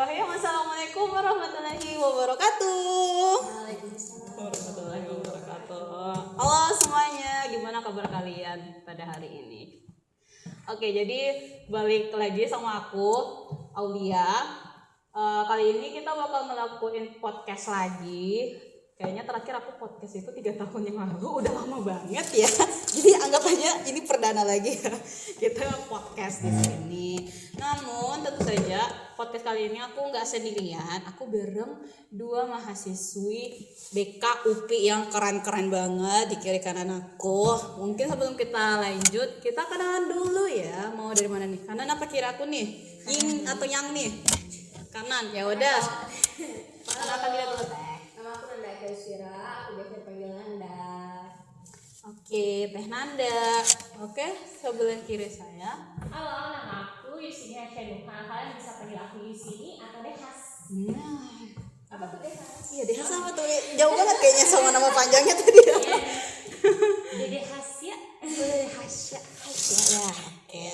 Bismillahirrahmanirrahim. Assalamualaikum warahmatullahi wabarakatuh. Waalaikumsalam Warahmatullahi wabarakatuh. Halo semuanya, gimana kabar kalian pada hari ini? Oke, jadi balik lagi sama aku, Aulia. Kali ini kita bakal ngelakuin podcast lagi. Kayaknya terakhir aku podcast itu 3 tahun yang lalu, udah lama banget ya. Jadi anggap aja ini perdana lagi ya kita podcast di sini. Namun tentu saja podcast kali ini aku nggak sendirian, aku bareng 2 mahasiswi BK UPI yang keren-keren banget di kiri kanan aku. Mungkin sebelum kita lanjut, kita kenalan dulu ya. Mau dari mana nih? Kanan apa kiri aku nih? Ying atau yang nih? Kanan. Ya udah. Kenalkan diri dulu teh. Nama aku Nanda Kaisira, aku biasa dipanggil Nanda. Oke, Teh Nanda. Oke, sebelah kiri saya. Halo, nama aku Yusini Hasyanuha. Kalian bisa panggil aku Yusini atau Dehas. Nah, Apa tuh Dehas? iya Deh sama tuh. Jauh banget kayaknya sama nama panjangnya tadi. Dede Hasya. Hasya. Ya, oke.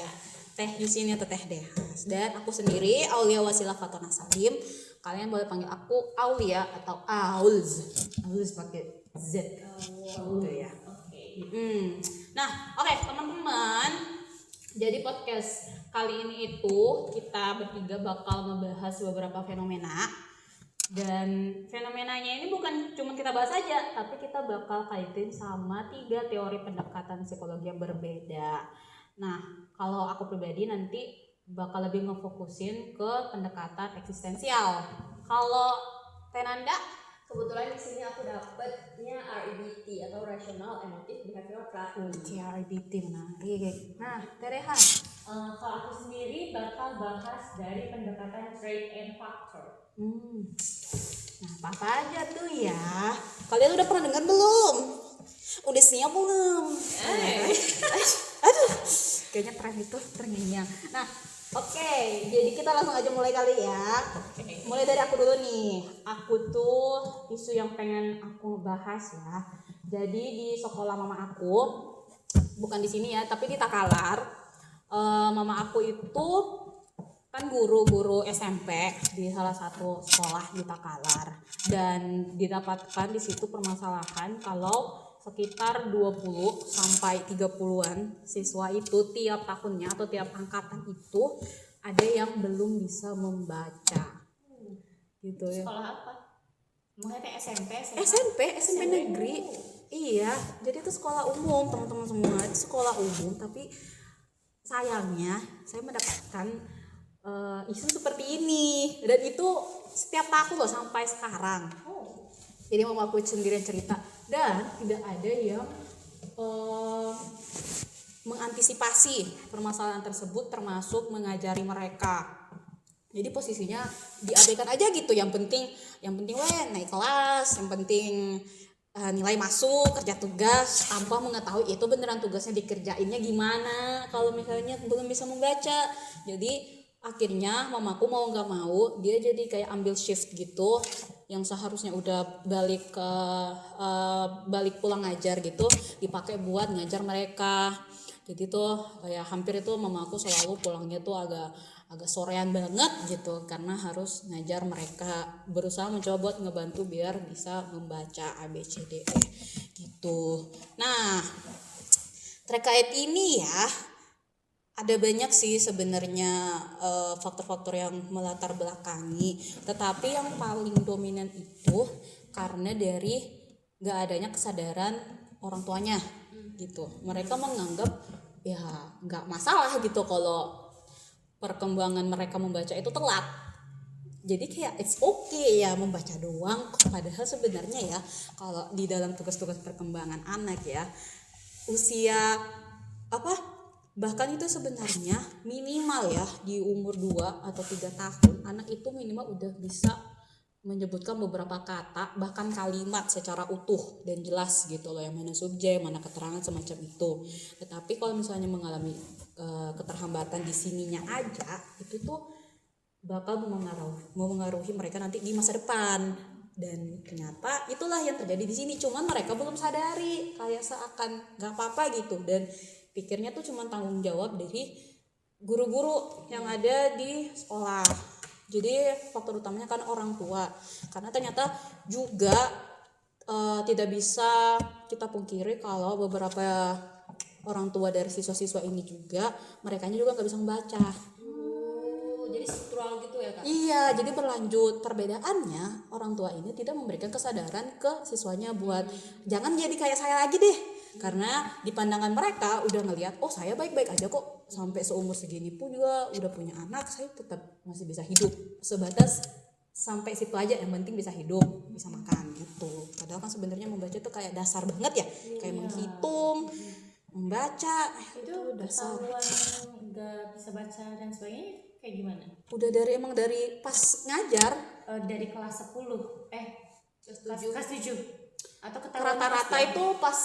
Teh Yusini atau Teh Dehas. Dan aku sendiri Aulia Wasilah Fatona Salim. Kalian boleh panggil aku Aulia atau Aulz. Aulz pakai Z. Gitu ya. Oke. Nah, oke teman-teman. Jadi podcast kali ini itu kita bertiga bakal membahas beberapa fenomena. Dan fenomenanya ini bukan cuma kita bahas aja, tapi kita bakal kaitin sama 3 teori pendekatan psikologi yang berbeda. Nah, kalau aku pribadi nanti bakal lebih ngefokusin ke pendekatan eksistensial. Kalau Tenanda, Kebetulan di sini aku dapetnya REBT atau Rational Emotive Behavioral Therapy. RBT menarik. Nah, Terehan. Kalau aku sendiri bakal bahas dari pendekatan trait and factor. Nah, apa aja tuh ya? Kalian udah pernah dengar belum? Udah siap belum? Aduh, kayaknya tren itu terngiang. Nah, oke, jadi kita langsung aja mulai kali ya. Mulai dari aku dulu nih. Aku tuh isu yang pengen aku bahas ya. Jadi di sekolah mama aku, bukan di sini ya, tapi di Takalar. Mama aku itu kan guru SMP di salah satu sekolah di Takalar, dan didapatkan di situ permasalahan kalau sekitar 20 sampai 30-an siswa itu tiap tahunnya atau tiap angkatan itu ada yang belum bisa membaca. Gitu ya. Sekolah apa? Mungkin SMP, SMP negeri. Iya, jadi itu sekolah umum, teman-teman semua. Itu sekolah umum, tapi sayangnya saya mendapatkan isu seperti ini, dan itu setiap tahun loh sampai sekarang. Jadi mama aku sendiri yang cerita, dan tidak ada yang mengantisipasi permasalahan tersebut, termasuk mengajari mereka. Jadi posisinya diabaikan aja gitu. Yang penting naik kelas, yang penting nilai masuk, kerja tugas, tanpa mengetahui itu beneran tugasnya dikerjainnya gimana kalau misalnya belum bisa membaca. Jadi akhirnya mamaku mau nggak mau dia jadi kayak ambil shift gitu, yang seharusnya udah balik pulang ngajar gitu dipakai buat ngajar mereka. Jadi tuh kayak hampir itu mamaku selalu pulangnya tuh agak sorean banget gitu, karena harus ngajar mereka, berusaha mencoba buat ngebantu biar bisa membaca ABCDE gitu. Nah, terkait ini ya, ada banyak sih sebenarnya faktor-faktor yang melatar belakangi, tetapi yang paling dominan itu karena dari gak adanya kesadaran orang tuanya gitu. Mereka menganggap ya gak masalah gitu kalau perkembangan mereka membaca itu telat. Jadi kayak it's okay ya membaca doang, padahal sebenarnya ya kalau di dalam tugas-tugas perkembangan anak ya, usia bahkan itu sebenarnya minimal ya di umur 2 atau 3 tahun anak itu minimal udah bisa menyebutkan beberapa kata, bahkan kalimat secara utuh dan jelas gitu loh, yang mana subjek, mana keterangan, semacam itu. Tetapi kalau misalnya mengalami keterhambatan di sininya aja, itu tuh bakal memengaruhi mereka nanti di masa depan. Dan ternyata itulah yang terjadi di sini, cuman mereka belum sadari, kayak seakan gak apa-apa gitu, dan pikirnya tuh cuma tanggung jawab dari guru-guru yang ada di sekolah Jadi faktor utamanya kan orang tua, karena ternyata juga tidak bisa kita pungkiri kalau beberapa orang tua dari siswa-siswa ini juga mereka juga nggak bisa membaca. Jadi struktural gitu ya Kak? Iya, jadi berlanjut. Perbedaannya orang tua ini tidak memberikan kesadaran ke siswanya buat jangan jadi kayak saya lagi deh. Karena di pandangan mereka udah ngelihat, oh saya baik-baik aja kok, sampai seumur segini pun juga udah punya anak, saya tetap masih bisa hidup. Sebatas sampai situ aja, yang penting bisa hidup, bisa makan gitu. Padahal kan sebenarnya membaca itu kayak dasar banget ya, kayak menghitung, membaca Itu dasar. ketahuan nggak bisa baca dan sebagainya kayak gimana? Udah dari pas ngajar Dari kelas 10 kelas 7 atau ketahuan rata-rata kelas itu pas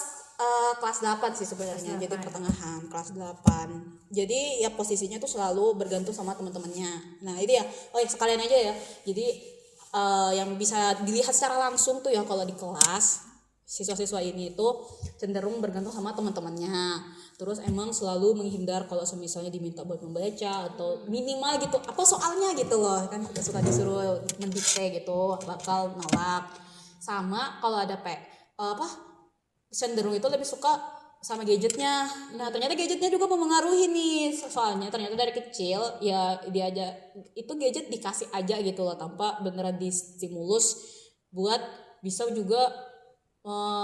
kelas 8 sih sebenarnya, Kelas jadi 8. pertengahan kelas 8. Jadi ya posisinya tuh selalu bergantung sama teman-temannya. Nah itu ya, oh ya sekalian aja ya. Jadi yang bisa dilihat secara langsung tuh ya kalau di kelas siswa-siswa ini tuh cenderung bergantung sama teman-temannya. Terus emang selalu menghindar kalau misalnya diminta buat membaca atau minimal gitu apa soalnya gitu loh, kan suka disuruh mendikte gitu bakal nolak. Sama kalau ada cenderung itu lebih suka sama gadgetnya. Nah ternyata gadgetnya juga mempengaruhi nih, soalnya ternyata dari kecil ya dia aja itu gadget dikasih aja gitu loh tanpa beneran distimulus buat bisa juga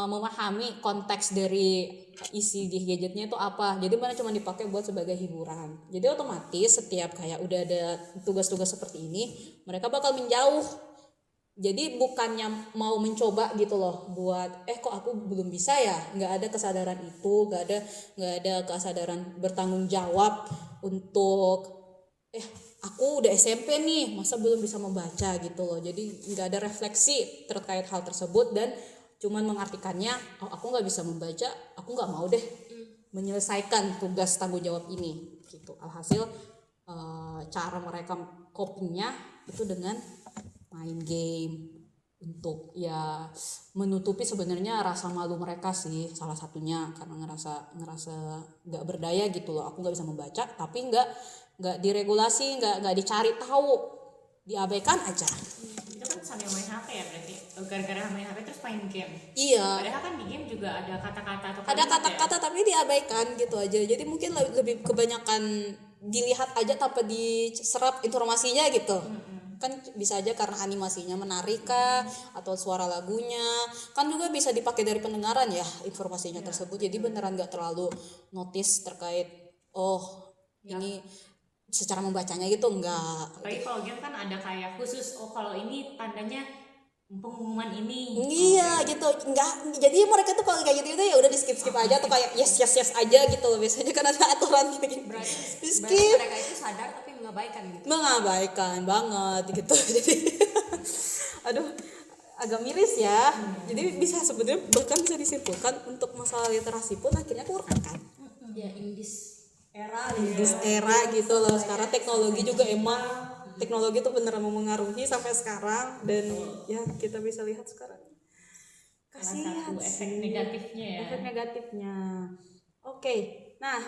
memahami konteks dari isi di gadgetnya itu apa. Jadi mana cuma dipakai buat sebagai hiburan. Jadi otomatis setiap kayak udah ada tugas-tugas seperti ini mereka bakal menjauh. Jadi bukannya mau mencoba gitu loh buat kok aku belum bisa ya, nggak ada kesadaran itu, nggak ada kesadaran bertanggung jawab untuk aku udah SMP nih masa belum bisa membaca gitu loh. Jadi nggak ada refleksi terkait hal tersebut dan cuman mengartikannya aku nggak bisa membaca, aku nggak mau deh menyelesaikan tugas tanggung jawab ini gitu. Alhasil cara mereka copingnya itu dengan main game untuk ya menutupi sebenarnya rasa malu mereka sih, salah satunya karena ngerasa nggak berdaya gitu loh, aku nggak bisa membaca, tapi nggak diregulasi, nggak dicari tahu, diabaikan aja. Itu kan sambil main HP ya berarti, gara-gara main HP terus main game. Iya, Padahal kan di game juga ada kata-kata atau ada kalimat kata-kata tapi diabaikan gitu aja. Jadi mungkin lebih kebanyakan dilihat aja tanpa diserap informasinya gitu. Kan bisa aja karena animasinya menarik kah atau suara lagunya, kan juga bisa dipakai dari pendengaran ya informasinya tersebut. Jadi beneran nggak terlalu notice terkait ini secara membacanya gitu enggak. Apalagi kalau game kan ada kayak khusus, kalau ini tandanya pengumuman ini. Iya gitu, enggak. Jadi mereka tuh kalau kayak gitu ya udah di skip aja tuh kayak yes aja gitu loh. Biasanya kan ada aturan gitu. Berarti Di skip. mereka itu sadar tapi mengabaikan gitu. Mengabaikan banget gitu. Jadi aduh agak miris ya. Jadi bisa sebenarnya bahkan bisa disimpulkan untuk masalah literasi pun akhirnya kurang kan. Ya in this era Di era gitu loh. Sekarang teknologi juga emang teknologi tuh beneran memengaruhi sampai sekarang dan ya kita bisa lihat sekarang. Salah satu efek negatifnya ya. Efek negatifnya. Oke. Nah,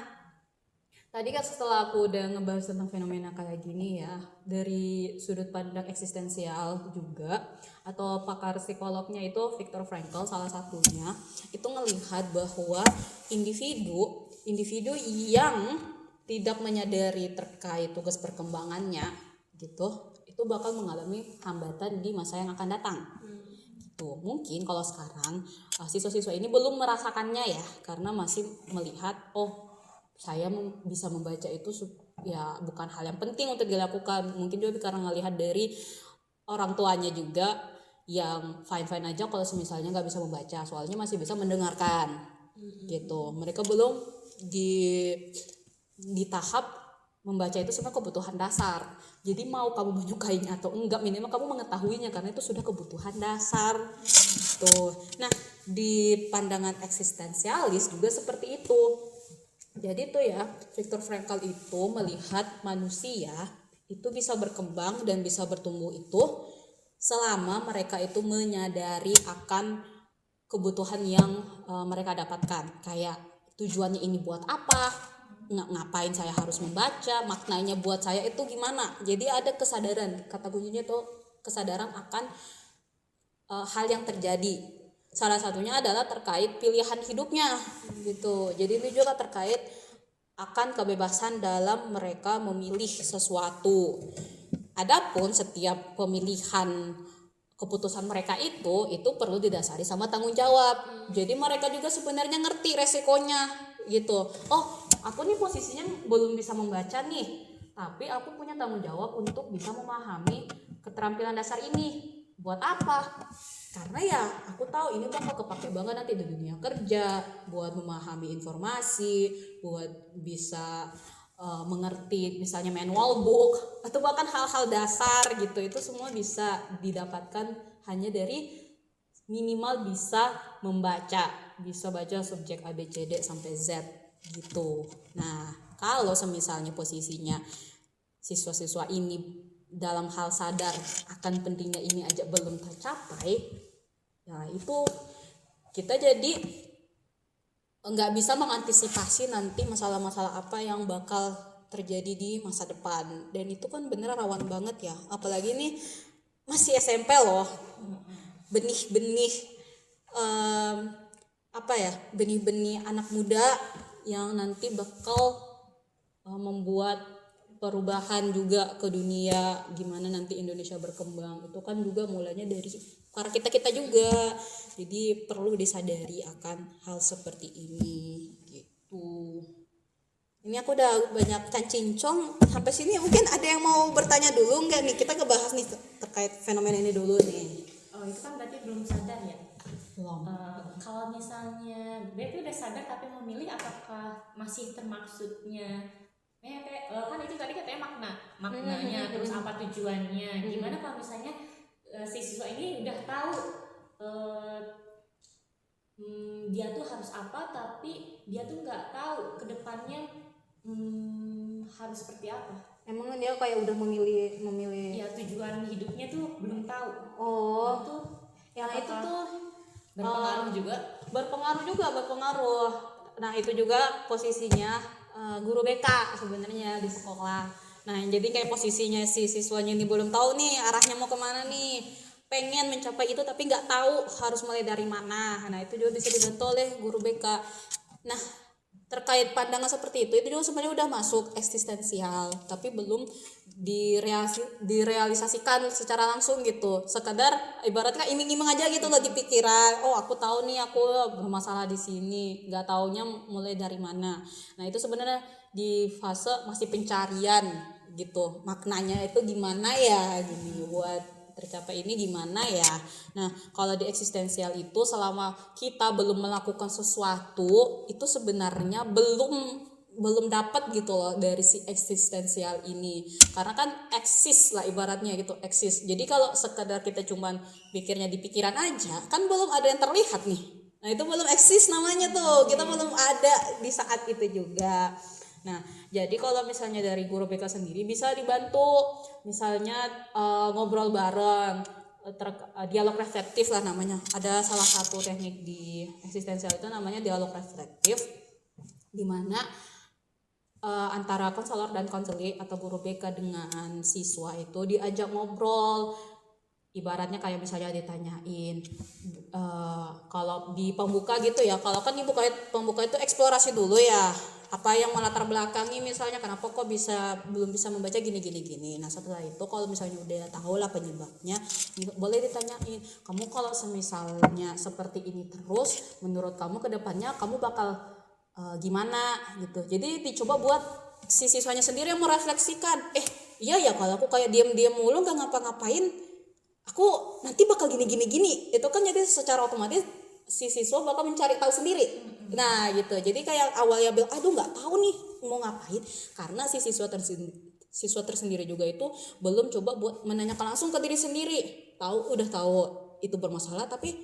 tadi kan setelah aku udah ngebahas tentang fenomena kayak gini ya, dari sudut pandang eksistensial juga, atau pakar psikolognya itu Viktor Frankl salah satunya, itu ngelihat bahwa individu yang tidak menyadari terkait tugas perkembangannya gitu, itu bakal mengalami hambatan di masa yang akan datang. Gitu. Mungkin kalau sekarang siswa-siswa ini belum merasakannya ya, karena masih melihat saya bisa membaca itu ya bukan hal yang penting untuk dilakukan. Mungkin juga karena ngelihat dari orang tuanya juga yang fine aja kalau misalnya nggak bisa membaca, soalnya masih bisa mendengarkan gitu. Mereka belum di tahap membaca itu sebenarnya kebutuhan dasar. Jadi mau kamu menyukainya atau enggak, minimal kamu mengetahuinya karena itu sudah kebutuhan dasar gitu. Nah, di pandangan eksistensialis juga seperti itu. Jadi tuh ya, Viktor Frankl itu melihat manusia itu bisa berkembang dan bisa bertumbuh itu selama mereka itu menyadari akan kebutuhan yang mereka dapatkan. Kayak tujuannya ini buat apa, ngapain saya harus membaca, maknanya buat saya itu gimana. Jadi ada kesadaran, kata kuncinya tuh kesadaran akan hal yang terjadi. Salah satunya adalah terkait pilihan hidupnya gitu. Jadi ini juga terkait akan kebebasan dalam mereka memilih sesuatu. Adapun setiap pemilihan keputusan mereka itu perlu didasari sama tanggung jawab. Jadi mereka juga sebenarnya ngerti resikonya gitu. Oh, aku nih posisinya belum bisa membaca nih, tapi aku punya tanggung jawab untuk bisa memahami keterampilan dasar ini. Buat apa? Karena ya aku tahu ini bakal kepake banget nanti di dunia kerja, buat memahami informasi, buat bisa mengerti misalnya manual book atau bahkan hal-hal dasar gitu. Itu semua bisa didapatkan hanya dari minimal bisa membaca, bisa baca subjek A B C D sampai Z gitu. Nah, kalau semisalnya posisinya siswa-siswa ini dalam hal sadar akan pentingnya ini aja belum tercapai, ya itu kita jadi nggak bisa mengantisipasi nanti masalah-masalah apa yang bakal terjadi di masa depan. Dan itu kan bener rawan banget ya, apalagi nih masih SMP loh, benih-benih benih-benih anak muda yang nanti bakal membuat perubahan juga ke dunia, gimana nanti Indonesia berkembang. Itu kan juga mulainya dari para kita juga. Jadi perlu disadari akan hal seperti ini gitu. Ini aku udah banyak cincong sampai sini. Mungkin ada yang mau bertanya dulu nggak nih? Kita ngebahas nih terkait fenomena ini dulu nih. Oh, itu kan berarti belum sadar ya? Belum. Kalau misalnya berarti udah sadar tapi memilih, apakah masih termaksudnya kan itu tadi katanya maknanya, terus apa tujuannya, gimana kalau misalnya si siswa ini udah tahu dia tuh harus apa, tapi dia tuh nggak tahu kedepannya harus seperti apa. Emang dia kayak udah memilih Ya, tujuan hidupnya tuh belum tahu. Oh, Itu yang itu tuh berpengaruh juga. Berpengaruh. Nah, itu juga posisinya guru BK sebenarnya di sekolah. Nah, jadi kayak posisinya si siswanya ini belum tahu nih arahnya mau kemana nih, pengen mencapai itu tapi nggak tahu harus mulai dari mana. Nah, itu juga bisa dibantu oleh guru BK. Nah, terkait pandangan seperti itu juga sebenarnya udah masuk eksistensial, tapi belum direalisasikan secara langsung gitu. Sekadar ibaratnya iming-iming aja gitu loh di pikiran. Oh, aku tahu nih aku bermasalah di sini, nggak taunya mulai dari mana. Nah, itu sebenarnya di fase masih pencarian gitu. Maknanya itu gimana ya gini, buat tercapai ini gimana ya. Nah, kalau di eksistensial itu selama kita belum melakukan sesuatu itu sebenarnya belum dapat gitu loh dari si eksistensial ini. Karena kan eksis lah ibaratnya gitu, eksis. Jadi kalau sekadar kita cuman pikirnya di pikiran aja, kan belum ada yang terlihat nih. Nah, itu belum eksis namanya tuh. Kita belum ada di saat itu juga. Nah, jadi kalau misalnya dari guru BK sendiri bisa dibantu misalnya ngobrol bareng, dialog reflektif lah namanya. Ada salah satu teknik di eksistensial itu namanya dialog reflektif, di mana antara konselor dan konseli atau guru BK dengan siswa itu diajak ngobrol. Ibaratnya kayak misalnya ditanyain kalau di pembuka gitu ya, kalau kan di pembuka itu eksplorasi dulu ya, apa yang melatar belakangi misalnya kenapa kok belum bisa membaca gini. Nah, setelah itu kalau misalnya udah tahu lah penyebabnya, boleh ditanyain, kamu kalau semisalnya seperti ini terus, menurut kamu ke depannya kamu bakal gimana gitu. Jadi dicoba buat si siswanya sendiri yang merefleksikan, iya ya kalau aku kayak diam-diam mulu gak ngapa-ngapain, aku nanti bakal gini. Itu kan jadi secara otomatis si siswa bakal mencari tahu sendiri. Nah gitu, jadi kayak awalnya aduh nggak tahu nih mau ngapain, karena si siswa tersendiri juga itu belum coba buat menanyakan langsung ke diri sendiri. Udah tahu itu bermasalah, tapi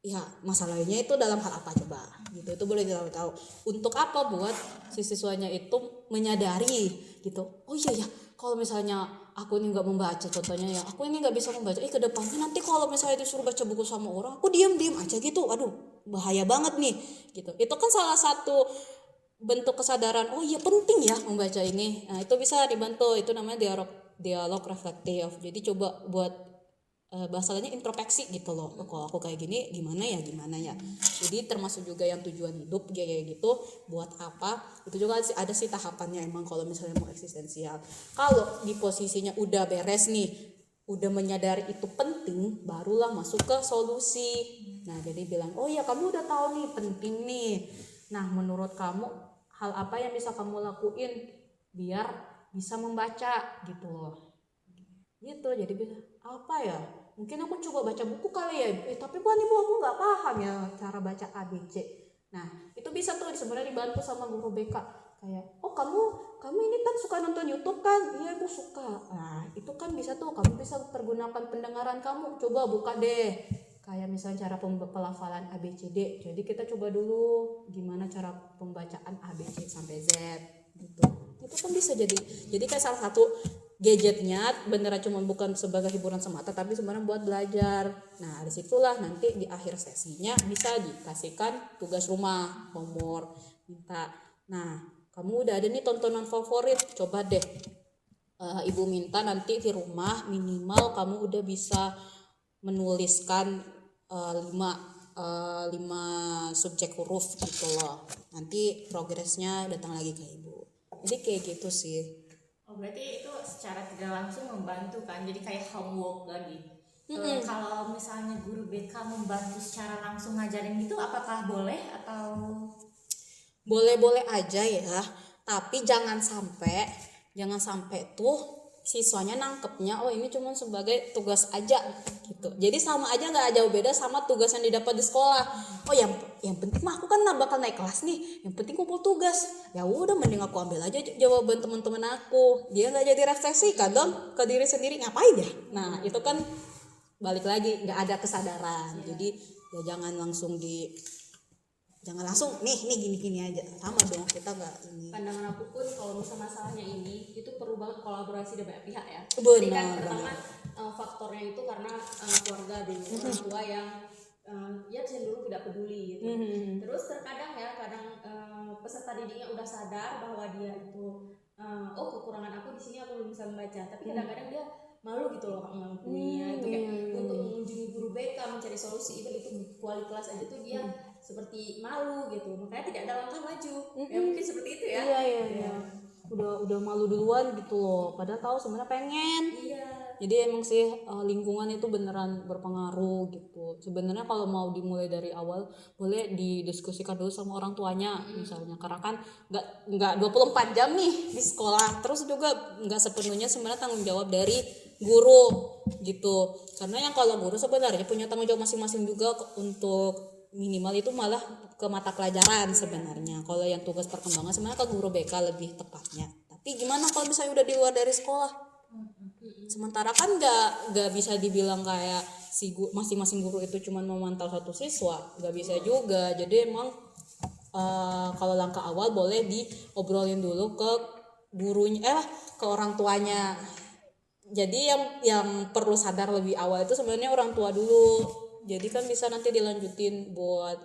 ya masalahnya itu dalam hal apa coba gitu. Itu boleh tahu untuk apa buat si siswanya itu menyadari gitu. Oh iya ya, kalau misalnya aku ini nggak membaca, contohnya ya aku ini nggak bisa membaca, ke depannya nanti kalau misalnya disuruh baca buku sama orang aku diam aja gitu, aduh bahaya banget nih gitu. Itu kan salah satu bentuk kesadaran, oh iya penting ya membaca ini. Nah itu bisa dibantu, itu namanya dialog reflektif. Jadi coba buat bahasanya introspeksi gitu loh. Oh, kalau aku kayak gini gimana ya. Jadi termasuk juga yang tujuan hidup kayak gitu, buat apa, itu juga ada sih tahapannya emang kalau misalnya mau eksistensial. Kalau di posisinya udah beres nih, udah menyadari itu penting, barulah masuk ke solusi. Nah jadi bilang, oh ya kamu udah tahu nih penting nih, nah menurut kamu hal apa yang bisa kamu lakuin biar bisa membaca gitu loh. Gitu, jadi bisa apa ya, mungkin aku coba baca buku kali ya, tapi bukan ibu aku nggak paham ya cara baca ABC. Nah itu bisa tuh sebenarnya dibantu sama guru BK, kayak oh kamu ini kan suka nonton YouTube kan, iya aku suka. Nah itu kan bisa tuh, kamu bisa pergunakan pendengaran kamu, coba buka deh kayak misalnya cara pelafalan ABCD. Jadi kita coba dulu gimana cara pembacaan ABC sampai Z gitu. Itu kan bisa jadi kayak salah satu gadgetnya beneran cuma bukan sebagai hiburan semata, tapi sebenarnya buat belajar. Nah disitulah nanti di akhir sesinya bisa dikasihkan tugas rumah, homework, minta. Nah kamu udah ada nih tontonan favorit, coba deh ibu minta nanti di rumah minimal kamu udah bisa menuliskan 5 subjek huruf gitu loh. Nanti progresnya datang lagi ke ibu. Jadi kayak gitu sih. Oh berarti itu secara tidak langsung membantu kan, jadi kayak homework lagi. Kalau misalnya guru BK membantu secara langsung ngajarin gitu, apakah boleh atau? Boleh-boleh aja ya, tapi jangan sampai tuh siswanya nangkepnya oh ini cuma sebagai tugas aja gitu. Jadi sama aja nggak jauh beda sama tugas yang didapat di sekolah. Oh yang penting mah aku kan bakal naik kelas nih, yang penting kumpul tugas. Ya udah mending aku ambil aja jawaban teman-teman aku, dia nggak jadi refleksi kadang ke diri sendiri, ngapain ya. Nah itu kan balik lagi nggak ada kesadaran. Jadi ya jangan langsung nih gini aja, sama dong kita nggak ini. Pandangan aku pun kalau misalnya masalahnya ini itu perlu banget kolaborasi dari banyak pihak ya. Benar, Jadi kan pertama faktornya itu karena keluarga dulu, orang tua yang ya cenderung tidak peduli gitu. Terus terkadang peserta didiknya udah sadar bahwa dia itu oh kekurangan aku di sini, aku belum bisa membaca, tapi kadang-kadang dia malu gitu loh mengakuinya. Itu kayak untuk mengunjungi guru BK mencari solusi itu kuali kelas aja tuh dia seperti malu gitu, makanya tidak ada langkah maju. Ya mungkin seperti itu ya. Iya. Udah malu duluan gitu loh, padahal tahu sebenarnya pengen. Iya. Jadi emang sih lingkungan itu beneran berpengaruh gitu. Sebenarnya kalau mau dimulai dari awal boleh didiskusikan dulu sama orang tuanya misalnya, karena kan nggak 24 jam nih di sekolah, terus juga nggak sepenuhnya sebenarnya tanggung jawab dari guru gitu. Karena yang kalau guru sebenarnya punya tanggung jawab masing-masing juga untuk minimal itu malah ke mata pelajaran sebenarnya. Kalau yang tugas perkembangan sebenarnya ke guru BK lebih tepatnya. Tapi gimana kalau misalnya udah di luar dari sekolah? Sementara kan nggak bisa dibilang kayak masing-masing guru itu cuma memantau satu siswa, nggak bisa juga. Jadi emang kalau langkah awal boleh diobrolin dulu ke gurunya, ke orang tuanya. Jadi yang perlu sadar lebih awal itu sebenarnya orang tua dulu. Jadi kan bisa nanti dilanjutin buat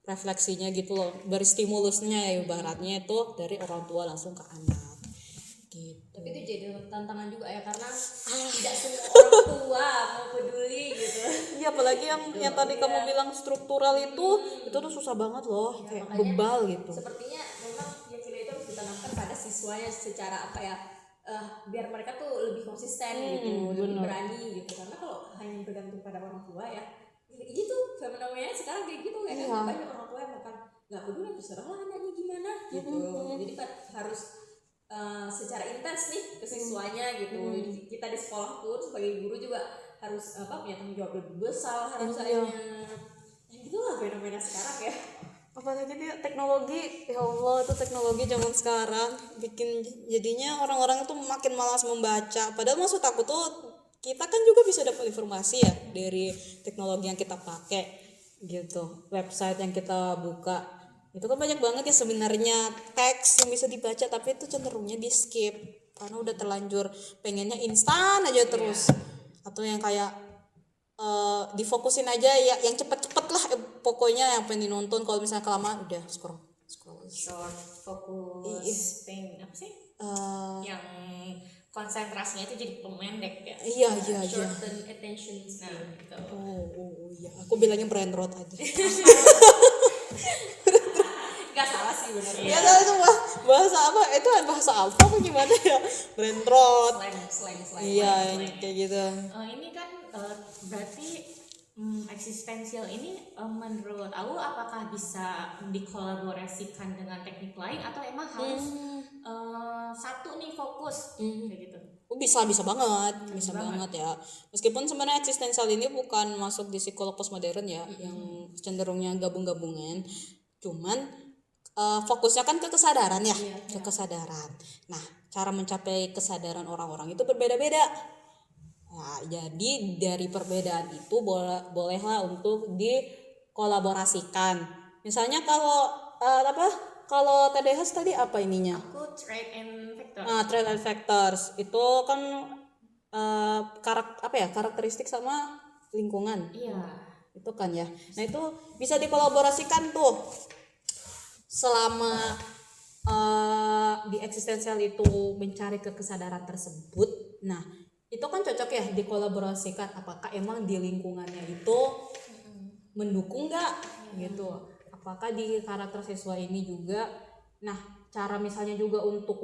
refleksinya gitu loh, berstimulusnya ya ibaratnya itu dari orang tua langsung ke anak gitu. Tapi itu jadi tantangan juga ya, karena tidak semua orang tua mau peduli gitu. Iya apalagi yang tadi kamu bilang struktural itu tuh susah banget loh, kayak bebal gitu. Sepertinya memang yang itu harus ditanamkan pada siswanya secara apa ya, biar mereka tuh lebih konsisten gitu, lebih berani gitu. Karena kalau hanya bergantung pada orang tua ya, ini tuh fenomenanya sekarang kayak gitu kayak banyak orang tua yang makan nggak peduli, terserah lah anaknya gimana gitu. Jadi harus secara intens nih ke siswanya gitu. Jadi kita di sekolah pun sebagai guru juga harus punya tanggung jawab lebih besar harusnya. Ya gitulah fenomena sekarang ya. Apalagi dia teknologi, ya Allah itu teknologi zaman sekarang bikin jadinya orang-orang itu makin malas membaca. Padahal maksud aku tuh kita kan juga bisa dapat informasi ya dari teknologi yang kita pakai gitu, website yang kita buka itu kan banyak banget ya sebenarnya teks yang bisa dibaca, tapi itu cenderungnya di skip karena udah terlanjur pengennya instan aja terus. Atau yang kayak difokusin aja ya yang cepet-cepet lah pokoknya yang pengen dinonton. Kalau misalnya kelamaan udah scroll short fokus pain apa sih yang konsentrasinya itu jadi pendek ya. Iya. Shorten attention Nah span. gitu. Oh iya, aku bilangnya brain rot aja. Nggak salah sih benar. Ya itu bahasa apa? Itu bahasa apa gimana ya? Brain rot. Slang. Iya, yang kayak gitu. Ini kan berarti eksistensial ini menurut aku apakah bisa dikolaborasikan dengan teknik lain atau emang harus satu nih fokus kayak gitu? Bisa banget ya. Meskipun sebenarnya eksistensial ini bukan masuk di psikolog postmodern ya, yang cenderungnya gabung-gabungan. Cuman fokusnya kan ke kesadaran ya, ke kesadaran. Nah, cara mencapai kesadaran orang-orang itu berbeda-beda. Nah, jadi dari perbedaan itu bolehlah untuk dikolaborasikan. Misalnya kalau TDH tadi apa ininya? Aku trait and factor. Trait and factors itu kan karakteristik sama lingkungan. Iya. Itu kan ya. Nah, itu bisa dikolaborasikan tuh. Selama di eksistensial itu mencari kesadaran tersebut. Nah, itu kan cocok ya dikolaborasikan, apakah emang di lingkungannya itu mendukung nggak gitu, apakah di karakter siswa ini juga. Nah, cara misalnya juga untuk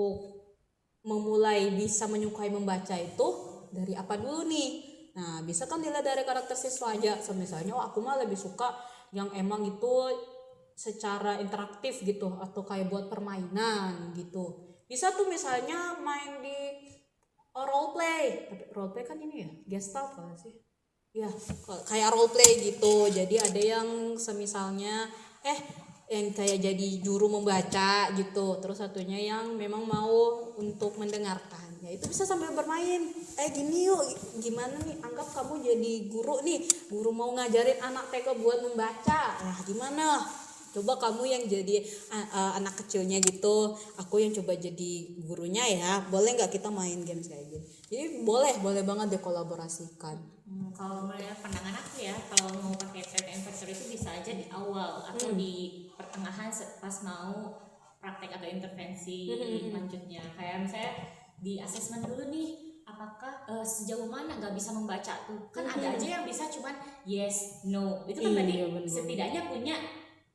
memulai bisa menyukai membaca itu dari apa dulu nih. Nah, bisa kan dilihat dari karakter siswa aja. Misalnya aku mah lebih suka yang emang itu secara interaktif gitu, atau kayak buat permainan gitu. Bisa tuh misalnya main di role play, tapi role play kan ini ya gestalt kan sih ya, kayak role play gitu. Jadi ada yang semisalnya yang kayak jadi juru membaca gitu, terus satunya yang memang mau untuk mendengarkan ya, itu bisa sambil bermain. Gini yuk, gimana nih, anggap kamu jadi guru nih, guru mau ngajarin anak TK buat membaca. Nah, gimana, coba kamu yang jadi anak kecilnya gitu, aku yang coba jadi gurunya ya, boleh nggak kita main games kayak gini. Jadi boleh banget dikolaborasikan. Kalau menurut pandangan aku ya, kalau mau pakai trait and factor itu bisa aja di awal atau di pertengahan pas mau praktek atau intervensi lanjutnya. Kayak misalnya di asesmen dulu nih, apakah sejauh mana nggak bisa membaca tuh, kan ada aja yang bisa cuman yes no, itu kan berarti setidaknya punya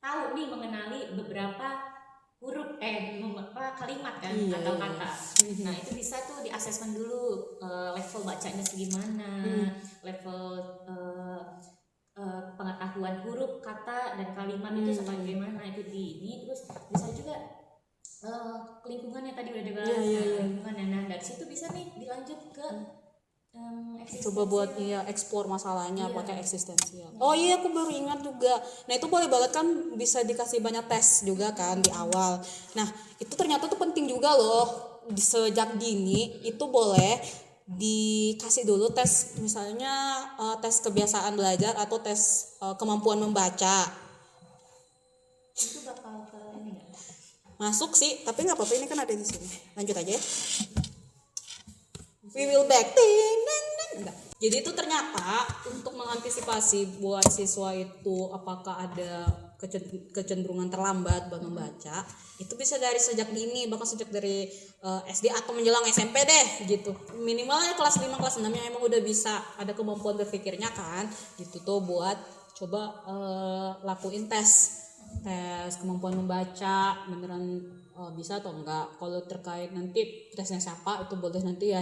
tahu nih mengenali beberapa huruf kalimat kan atau kata. Nah, itu bisa tuh di asesmen dulu level bacanya segimana, level pengetahuan huruf, kata dan kalimat itu sebagaimana, itu ini. Terus bisa juga lingkungannya tadi udah dibahas. Lingkungan, nah dari situ bisa nih dilanjut ke coba buat ekspor masalahnya pakai eksistensial. Oh iya, aku baru ingat juga. Nah, itu boleh banget kan, bisa dikasih banyak tes juga kan di awal. Nah, itu ternyata tuh penting juga loh. Sejak dini itu boleh dikasih dulu tes, misalnya tes kebiasaan belajar atau tes kemampuan membaca. Itu bakal ke ini nggak? Masuk sih, tapi nggak apa-apa, ini kan ada di sini. Lanjut aja ya. We will back. Enggak. Jadi itu ternyata untuk mengantisipasi buat siswa itu apakah ada kecenderungan terlambat buat membaca, itu bisa dari sejak dini, bahkan sejak dari SD atau menjelang SMP deh gitu. Minimalnya kelas 5 kelas 6 yang emang udah bisa ada kemampuan berpikirnya kan gitu tuh, buat coba lakuin tes kemampuan membaca beneran bisa atau enggak. Kalau terkait nanti tesnya siapa, itu boleh nanti ya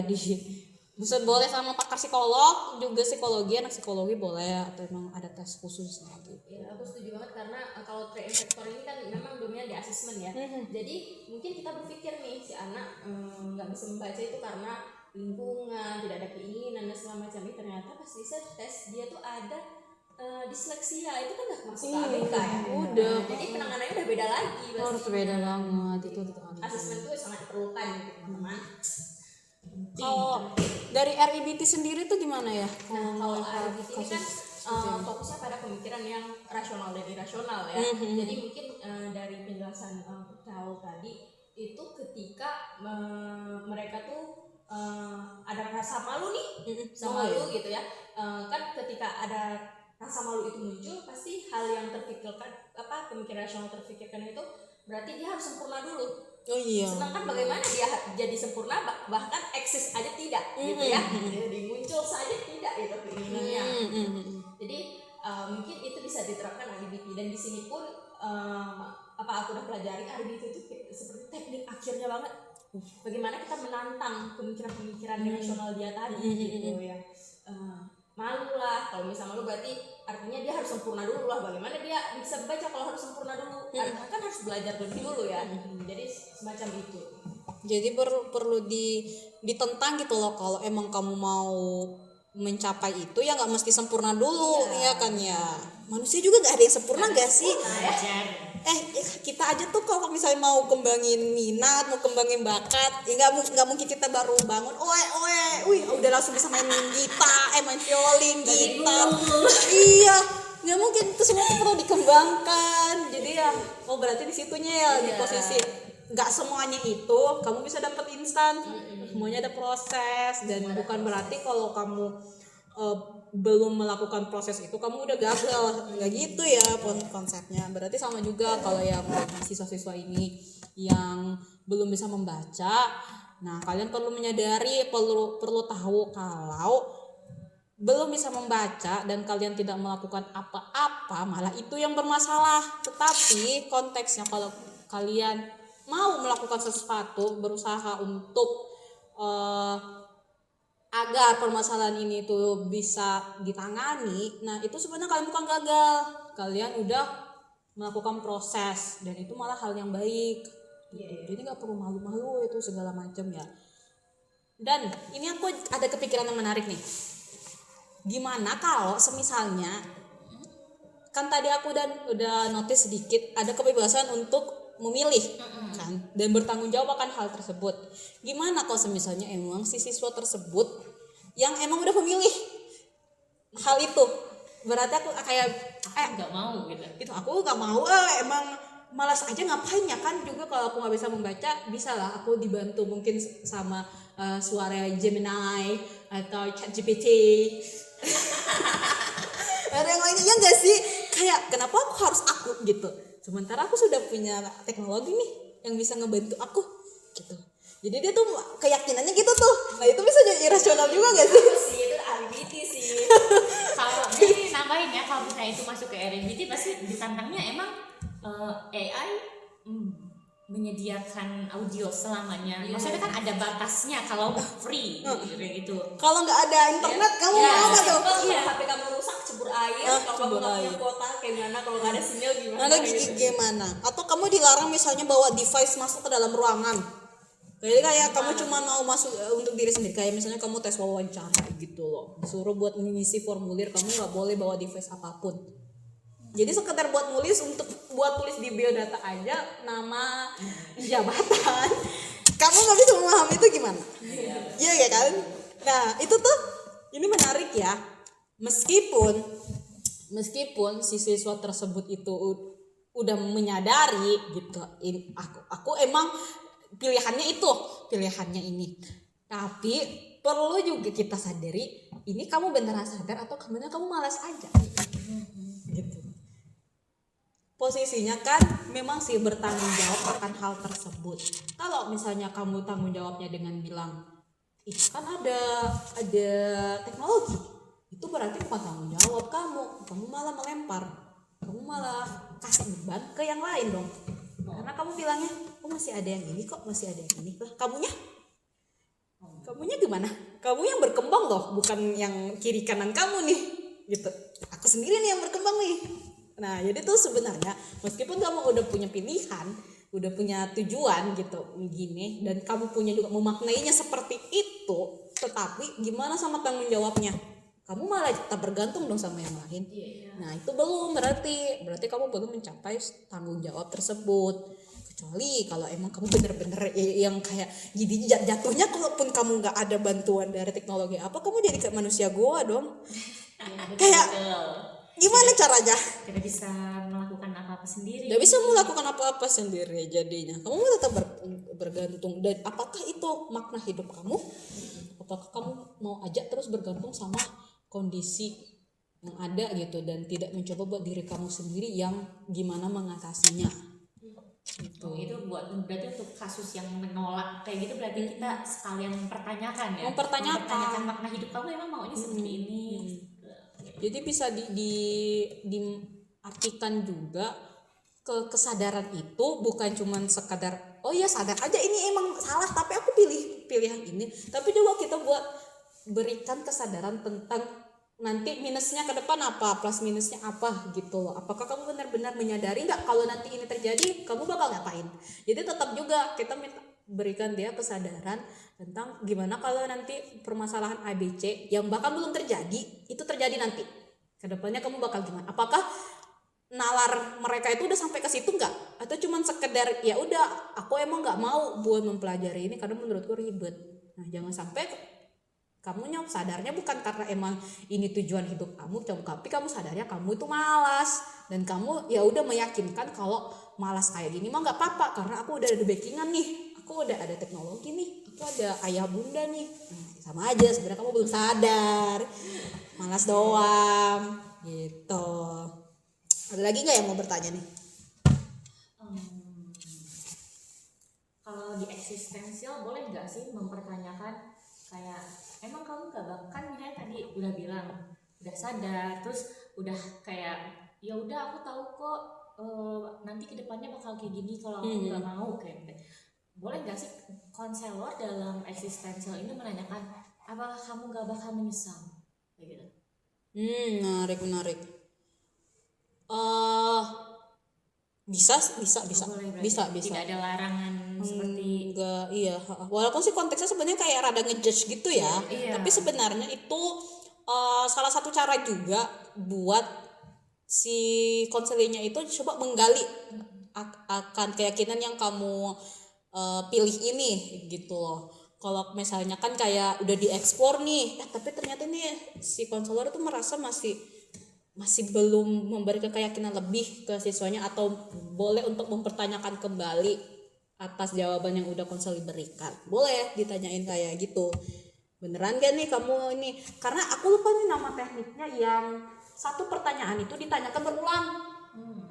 boleh sama pakar psikolog juga, psikologi, anak psikologi boleh, atau emang ada tes khusus gitu. Ya, aku setuju banget karena kalau trait and factor ini kan memang dominan di asesmen ya. Jadi mungkin kita berpikir nih si anak nggak bisa membaca itu karena lingkungan, tidak ada keinginan dan segala macam. Ini ternyata pas riset tes dia tuh ada disleksia, itu kan udah masuk ke ABK ya. Udah. Jadi penanganannya udah beda lagi. Harus beda banget itu. Asesmen itu sangat diperlukan gitu teman-teman. Kalau dari RIBT sendiri tuh gimana ya? Nah, kalau RIBT ini kan fokusnya pada pemikiran yang rasional dan irasional ya. Jadi mungkin dari penjelasan Carol tadi itu ketika mereka tuh ada rasa malu nih, malu gitu ya. Kan ketika ada rasa malu itu muncul, pasti hal yang terpikirkan, pemikiran rasional terpikirkan itu berarti dia harus sempurna dulu. Oh iya. Sedangkan bagaimana dia jadi sempurna, bahkan eksis aja tidak gitu ya. Jadi muncul saja tidak itu keinginannya. Jadi mungkin itu bisa diterapkan RBT, dan di sini pun apa aku udah pelajari RBT itu seperti teknik akhirnya banget. Bagaimana kita menantang pemikiran-pemikiran rasional dia tadi gitu ya. Malu lah, kalau misalnya malu berarti artinya dia harus sempurna dulu lah. Bagaimana dia bisa baca kalau harus sempurna dulu? Kan harus belajar dulu ya. Jadi semacam itu. Jadi perlu ditentang gitu loh, kalau emang kamu mau mencapai itu ya nggak mesti sempurna dulu, ya kan ya. Manusia juga nggak ada yang sempurna nggak sih? Kita aja tuh kalau misalnya mau kembangin minat, mau kembangin bakat, ya nggak mungkin kita baru bangun, udah langsung bisa main gitar, main violin, gitar. Iya, nggak mungkin, itu semua tuh perlu dikembangkan. Jadi ya, berarti di situnya ya di posisi nggak semuanya itu kamu bisa dapat instan, semuanya ada proses, dan bukan berarti kalau kamu belum melakukan proses itu kamu udah gagal, nggak gitu ya konsepnya. Berarti sama juga kalau yang siswa-siswa ini yang belum bisa membaca, nah kalian perlu menyadari, perlu tahu kalau belum bisa membaca dan kalian tidak melakukan apa-apa malah itu yang bermasalah. Tetapi konteksnya kalau kalian mau melakukan sesuatu, berusaha untuk agar permasalahan ini tuh bisa ditangani, nah itu sebenarnya kalian bukan gagal, kalian udah melakukan proses, dan itu malah hal yang baik gitu. Jadi nggak perlu malu-malu itu segala macam ya. Dan ini aku ada kepikiran yang menarik nih, gimana kalau semisalnya kan tadi aku udah notice sedikit ada kebebasan untuk memilih kan, dan bertanggung jawab akan hal tersebut. Gimana kalau semisalnya emang si siswa tersebut yang emang udah memilih hal itu, berarti aku kayak nggak mau gitu. Itu aku nggak mau, emang malas aja ngapain ya kan. Juga kalau aku nggak bisa membaca, bisa lah aku dibantu mungkin sama suara Gemini atau ChatGPT. Ada yang lainnya ya nggak sih, kayak kenapa aku harus aku gitu, sementara aku sudah punya teknologi nih yang bisa ngebantu aku gitu. Jadi dia tuh keyakinannya gitu tuh. Nah itu bisa jadi irasional juga gak sih? Itu RBT sih. Kalau ini nambahin ya, kalau misalnya itu masuk ke RBT pasti ditantangnya emang AI menyediakan audio selamanya. Maksudnya kan ada batasnya kalau free kayak gitu. Kalau nggak ada internet kamu mau apa tuh? Kalau HP kamu rusak, cebur air. Kalau kamu nggak punya kuota gimana? Kalau nggak ada sinyal gimana? Gimana? Atau kamu dilarang misalnya bawa device masuk ke dalam ruangan. Jadi kayak kamu cuma mau masuk untuk diri sendiri. Kayak misalnya kamu tes wawancara gitu loh, disuruh buat mengisi formulir, kamu nggak boleh bawa device apapun. Jadi sekedar buat tulis di biodata aja nama, jabatan. Kamu nggak bisa memahami itu gimana? Iya ya kan? Nah itu tuh ini menarik ya. Meskipun si siswa tersebut itu udah menyadari gitu, aku emang pilihannya ini. Tapi perlu juga kita sadari, ini kamu beneran sadar atau sebenarnya kamu malas aja gitu. Posisinya kan memang sih bertanggung jawab akan hal tersebut. Kalau misalnya kamu tanggung jawabnya dengan bilang kan ada teknologi, itu berarti bukan tanggung jawab kamu malah melempar, kamu malah kasih beban ke yang lain dong. Karena kamu bilangnya, masih ada yang ini kok, masih ada yang ini. Lah kamunya gimana? Kamu yang berkembang loh, bukan yang kiri kanan kamu nih gitu. Aku sendiri nih yang berkembang nih. Nah jadi tuh sebenarnya meskipun kamu udah punya pilihan, udah punya tujuan gitu gini, dan kamu punya juga memaknainya seperti itu, tetapi gimana sama tanggung jawabnya? Kamu malah tetap bergantung dong sama yang lain. Nah itu belum, berarti kamu belum mencapai tanggung jawab tersebut. Kecuali kalau emang kamu bener-bener yang kayak gini, jatuhnya kalaupun kamu nggak ada bantuan dari teknologi apa, kamu jadi kayak manusia goa dong. Kayak gimana caranya? Tidak bisa melakukan apa-apa sendiri. Tidak bisa melakukan apa-apa sendiri jadinya. Kamu tetap bergantung. Dan apakah itu makna hidup kamu? Apakah kamu mau aja terus bergantung sama kondisi yang ada gitu, dan tidak mencoba buat diri kamu sendiri yang gimana mengatasinya? gitu. Itu berarti untuk kasus yang menolak kayak gitu berarti kita sekalian mempertanyakan ya. Mempertanyakan makna hidup kamu emang maunya seperti ini. Jadi bisa diartikan juga kesadaran itu bukan cuman sekadar oh iya sadar aja ini emang salah tapi aku pilih yang ini, tapi juga kita buat berikan kesadaran tentang nanti minusnya ke depan apa, plus minusnya apa gitu loh. Apakah kamu benar-benar menyadari nggak kalau nanti ini terjadi kamu bakal ngapain. Jadi tetap juga kita berikan dia kesadaran tentang gimana kalau nanti permasalahan ABC yang bahkan belum terjadi itu terjadi nanti ke depannya kamu bakal gimana. Apakah nalar mereka itu udah sampai ke situ nggak, atau cuman sekedar ya udah aku emang nggak mau buat mempelajari ini karena menurutku ribet. Nah jangan sampai kamunya sadarnya bukan karena emang ini tujuan hidup kamu, tapi kamu sadarnya kamu itu malas dan kamu ya udah meyakinkan kalau malas kayak gini mah nggak apa-apa karena aku udah ada backingan nih, aku udah ada teknologi nih, aku ada ayah bunda nih. Nah, sama aja sebenarnya kamu belum sadar, malas doang gitu. Ada lagi nggak yang mau bertanya nih? Kalau di eksistensial boleh nggak sih mempertanyakan kayak emang kamu gak bakal, kan misalnya tadi udah bilang udah sadar terus udah kayak ya udah aku tahu kok nanti kedepannya bakal kayak gini kalau aku nggak mau kayak gitu. Boleh nggak sih konselor dalam eksistensial ini menanyakan apakah kamu gak bakal menyesal kayak gitu? Menarik. Bisa. Tidak ada larangan seperti enggak, iya. Walaupun sih konteksnya sebenarnya kayak rada ngejudge gitu ya. Iya. Tapi sebenarnya itu salah satu cara juga buat si konselingnya itu coba menggali akan keyakinan yang kamu pilih ini gitu loh. Kalau misalnya kan kayak udah dieksplor nih, tapi ternyata nih si konselor itu merasa masih belum memberikan keyakinan lebih ke siswanya atau boleh untuk mempertanyakan kembali atas jawaban yang udah konselor berikan. Boleh ditanyain kayak gitu. Beneran gak nih kamu ini? Karena aku lupa nih nama tekniknya yang satu pertanyaan itu ditanyakan berulang.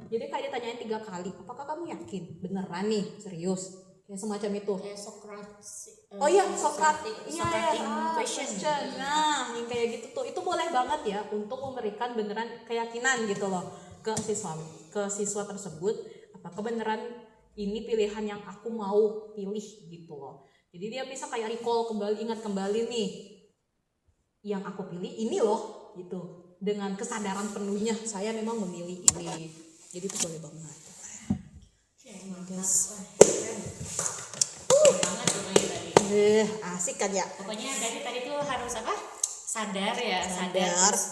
Jadi kayak ditanyain 3 kali. Apakah kamu yakin? Beneran nih? Serius? Kayak semacam itu. kayak Socrates. Oh iya, Socratic question. Nah, yang kayak gitu tuh itu boleh banget ya untuk memberikan beneran keyakinan gitu loh ke siswa tersebut. Apakah beneran ini pilihan yang aku mau pilih gitu loh. Jadi dia bisa kayak recall kembali, ingat kembali nih yang aku pilih ini loh gitu. Dengan kesadaran penuhnya saya memang memilih ini. Jadi itu boleh banget. Guys. Banget lumayan tadi. Asik kan ya? Pokoknya dari tadi tuh harus apa? Sadar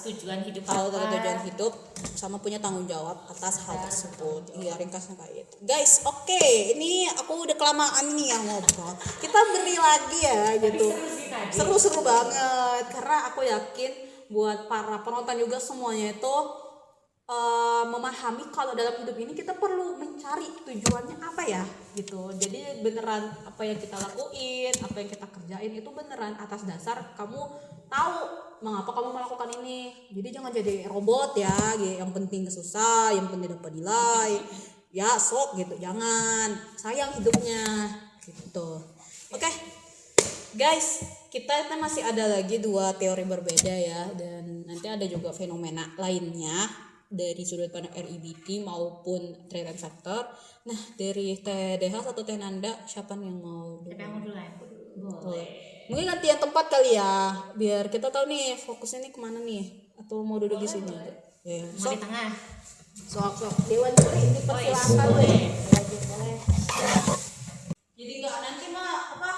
tujuan hidup tahu apa. tujuan hidup sama punya tanggung jawab atas hal tersebut. Iya, ringkasnya kayak gitu. Guys, oke, ini aku udah kelamaan nih yang ngobrol. Kita beri lagi ya gitu. Seru-seru banget karena aku yakin buat para penonton juga semuanya itu memahami kalau dalam hidup ini kita perlu mencari tujuannya apa ya gitu. Jadi beneran apa yang kita lakuin, apa yang kita kerjain itu beneran atas dasar kamu tahu mengapa kamu melakukan ini. Jadi jangan jadi robot ya, yang penting susah, yang penting dapat nilai. Ya sok gitu, jangan. Sayang hidupnya gitu. Oke. Guys, kita masih ada lagi 2 teori berbeda ya, dan nanti ada juga fenomena lainnya dari sudut pandang REBT maupun trend factor. Nah, dari Teh Deha atau Teh Nanda, siapa nih yang mau dulu? Yang mau duluan? Boleh. Mungkin gantian tempat kali ya, biar kita tahu nih fokusnya nih kemana nih, atau mau duduk di sini aja. Ya. Mau di tengah. Sok. Dewan dulu ini persilakan boleh. Jadi nggak nanti mah apa?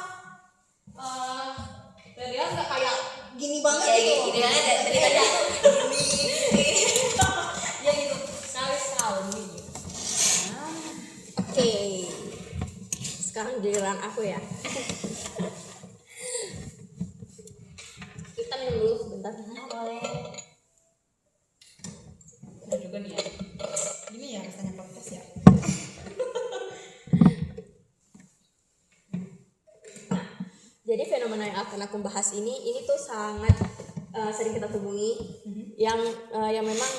Teh Deha nggak kayak gini banget gitu. Gini aja dari tadi aku Ya gitu. Oke. Sekarang giliran aku ya. Kita minum dulu sebentar. boleh. Ada juga nih ya. Gini ya rasanya podcast ya. Jadi fenomena yang akan aku bahas ini tuh sangat sering kita temui yang memang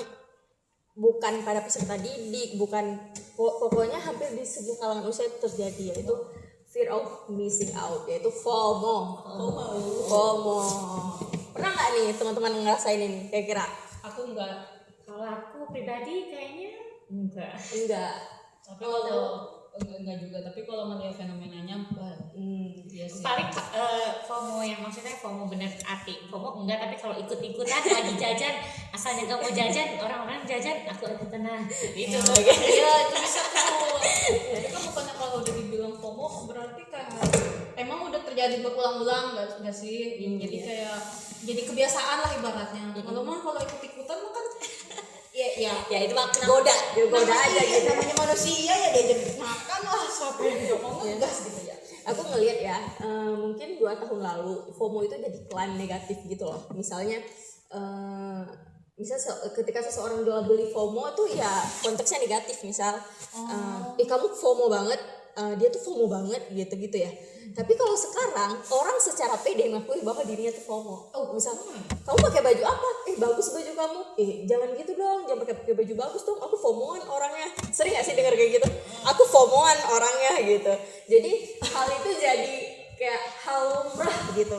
bukan pada peserta didik, bukan Pokoknya hampir di semua kalangan usia itu terjadi, yaitu fear of missing out, yaitu FOMO. Pernah nggak nih teman-teman ngerasain ini kira-kira? Aku enggak. Kalau aku pribadi kayaknya enggak. Tapi kalau enggak juga, tapi kalau melihat fenomenanya iya sih. Paling FOMO yang maksudnya FOMO bener arti FOMO enggak, tapi kalau ikut-ikutan lagi jajan, asalnya gak mau jajan, orang-orang jajan aku ikutan gitu. Iya itu bisa tuh. Jadi kan bukannya kalau udah dibilang FOMO berarti kayak emang udah terjadi berulang-ulang nggak sih? Jadi kayak jadi kebiasaan lah ibaratnya. Kalau ikut-ikutan mah kan Ya itu mah goda aja gitu. Namanya manusia ya diajak makan lah, siapa yang juga mau ngegas gitu ya. Aku ngelihat ya, mungkin 2 tahun lalu FOMO itu jadi klaim negatif gitu loh. Misalnya ketika seseorang jual beli FOMO tuh ya konteksnya negatif, misal kamu FOMO banget, dia tuh FOMO banget gitu ya. Tapi kalau sekarang orang secara pede mengakui bahwa dirinya tuh FOMO. Misal kamu pakai baju apa? Bagus baju kamu. Jangan gitu dong, jangan pakai baju bagus dong. Aku FOMO-an orangnya. Sering gak sih dengar kayak gitu? Aku FOMO-an orangnya gitu. Jadi hal itu jadi kayak hal lumrah gitu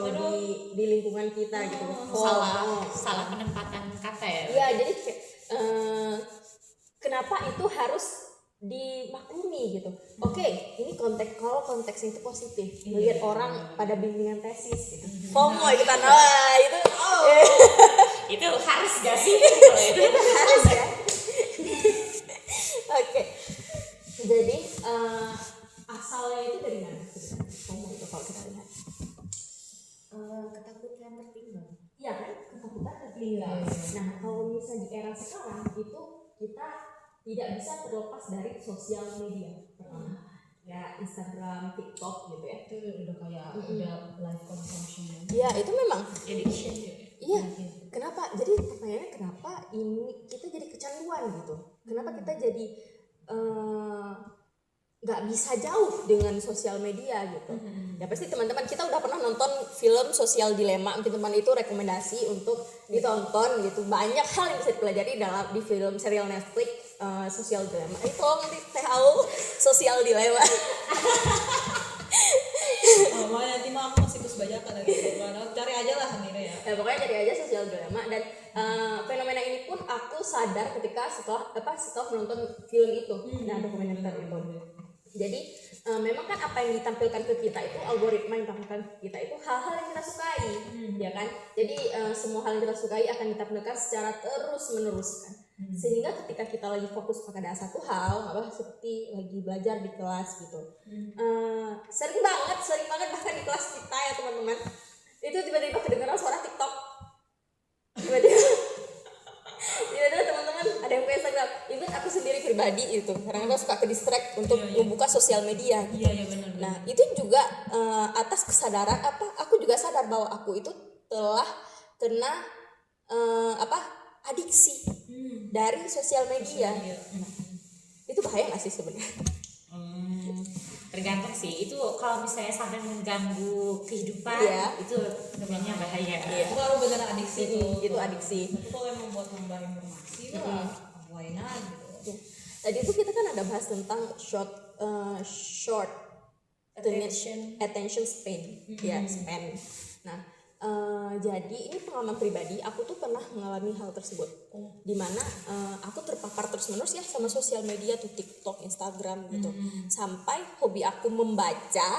di lingkungan kita gitu. Salah penempatan kata ya. Iya, jadi kayak kenapa itu harus dimaklumi gitu. Oke, ini kalau konteks itu positif, melihat orang pada bimbingan tesis gitu. FOMO kita itu Itu harus gak sih? Kalau itu harus ya. Oke. Jadi asalnya itu dari mana? FOMO itu kalau kita lihat. ketakutan tertinggal. Iya kan? Ketakutan tertinggal. Nah, kalau misalnya di era sekarang itu kita tidak bisa terlepas dari sosial media. Ya Instagram, TikTok gitu ya. Itu udah kayak udah live consumption. Iya, itu memang Addiction ya. iya. Kenapa? Jadi pertanyaannya kenapa ini kita jadi kecanduan gitu? Kenapa kita jadi nggak bisa jauh dengan sosial media gitu? Ya pasti teman-teman kita udah pernah nonton film Sosial Dilema, teman-teman itu rekomendasi untuk ditonton gitu. Banyak hal yang bisa dipelajari di film serial Netflix Sosial Dilema. Tolong nanti tahu Sosial Dilema. Nanti mah aku masih terus bajakan lagi. Cari aja lah Mira ya. Pokoknya cari aja Sosial Dilema, dan fenomena ini pun aku sadar ketika setelah menonton film itu, dokumenter itu. Jadi memang kan apa yang ditampilkan ke kita itu, algoritma yang ditampilkan ke kita itu hal-hal yang kita sukai, ya kan? Jadi semua hal yang kita sukai akan ditampilkan secara terus-menerus kan. Sehingga ketika kita lagi fokus pada satu hal, seperti lagi belajar di kelas gitu, sering banget bahkan di kelas kita ya teman-teman, itu tiba-tiba kedengaran suara TikTok. Tiba-tiba teman-teman ada yang punya Instagram. Even aku sendiri pribadi itu kadang-kadang suka ke distract untuk membuka sosial media gitu. Iya benar. Nah itu juga atas kesadaran aku juga sadar bahwa aku itu telah kena adiksi dari sosial media. Itu bahaya nggak sih sebenarnya? Tergantung sih, itu kalau misalnya sampai mengganggu kehidupan, itu namanya bahaya. Itu kalau beneran adiksi itu adiksi. Tapi kalau emang buat nambah informasi why not gitu. Tadi itu kita kan ada bahas tentang short attention span. Span. Nah, jadi ini pengalaman pribadi, aku tuh pernah mengalami hal tersebut, dimana aku terpapar terus-menerus ya sama sosial media tuh, TikTok, Instagram gitu, sampai hobi aku membaca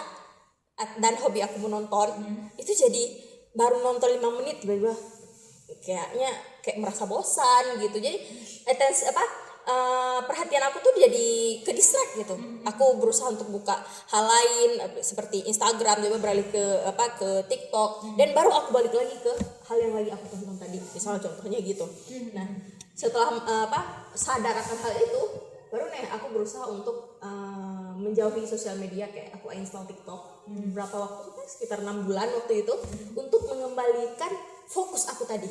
dan hobi aku menonton itu jadi baru nonton 5 menit tiba-tiba kayak merasa bosan gitu. Jadi perhatian aku tuh jadi ke distract gitu. Aku berusaha untuk buka hal lain seperti Instagram, juga beralih ke TikTok, dan baru aku balik lagi ke hal yang lagi aku tonton tadi. Misalnya contohnya gitu. Nah, setelah sadar akan hal itu, baru aku berusaha untuk menjauhi sosial media. Kayak aku uninstall TikTok berapa waktu, sekitar 6 bulan waktu itu, untuk mengembalikan fokus aku tadi.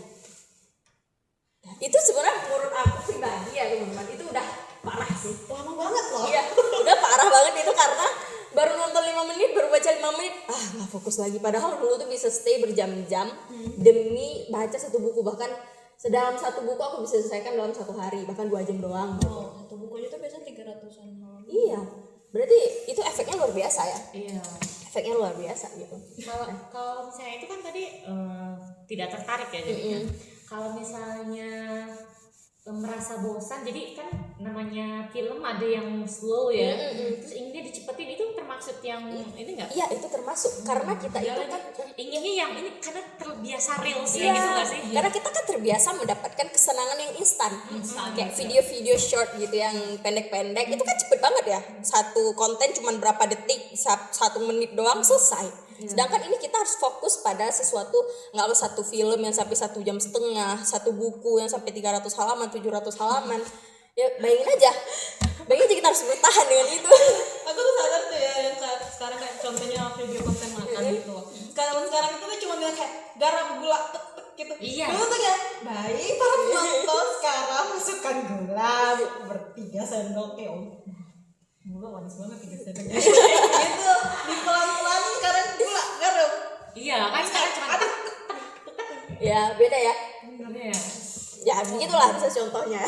Itu sebenarnya menurut aku pribadi ya teman-teman, itu udah parah sih, Lama banget loh. Iya, udah parah banget itu, karena baru nonton 5 menit, baru baca 5 menit, nggak fokus lagi. Padahal dulu tuh bisa stay berjam-jam demi baca satu buku. Bahkan dalam satu buku aku bisa selesaikan dalam 1 hari, bahkan 2 jam doang. Satu buku itu biasanya 300-an halaman. Iya, berarti itu efeknya luar biasa ya. Iya. Efeknya luar biasa gitu. Kalau misalnya itu kan tadi tidak tertarik ya jadinya. Kalau misalnya merasa bosan, jadi kan namanya film ada yang slow ya, terus inginnya dicepetin, itu termaksud yang ini nggak? Iya, itu termasuk karena kita itu kan inginnya yang ini karena terbiasa reels iya, ya gitu nggak sih? karena kita kan terbiasa mendapatkan kesenangan yang instan, kayak video-video short gitu yang pendek-pendek itu kan cepet banget ya, satu konten cuma berapa detik, 1 menit doang selesai. Sedangkan ini kita harus fokus pada sesuatu, nggak harus satu film yang sampai 1,5 jam, satu buku yang sampai 300 halaman, 700 halaman. Ya bayangin aja kita harus bertahan dengan itu. Aku tuh sadar tuh ya yang sekarang kayak contohnya video konten makan gitu. Sekarang itu tuh cuma bilang kayak garam, gula, tek gitu. Iya. Dulu tuh kayak baik para penonton sekarang masukkan gula 3 sendok gula manis banget 3 sendok. Gitu dipelan-pelan sekarang gula, garam. Iya kan sekarang cuma Ya beda ya. sebenarnya ya. Ya begitulah bisa contohnya.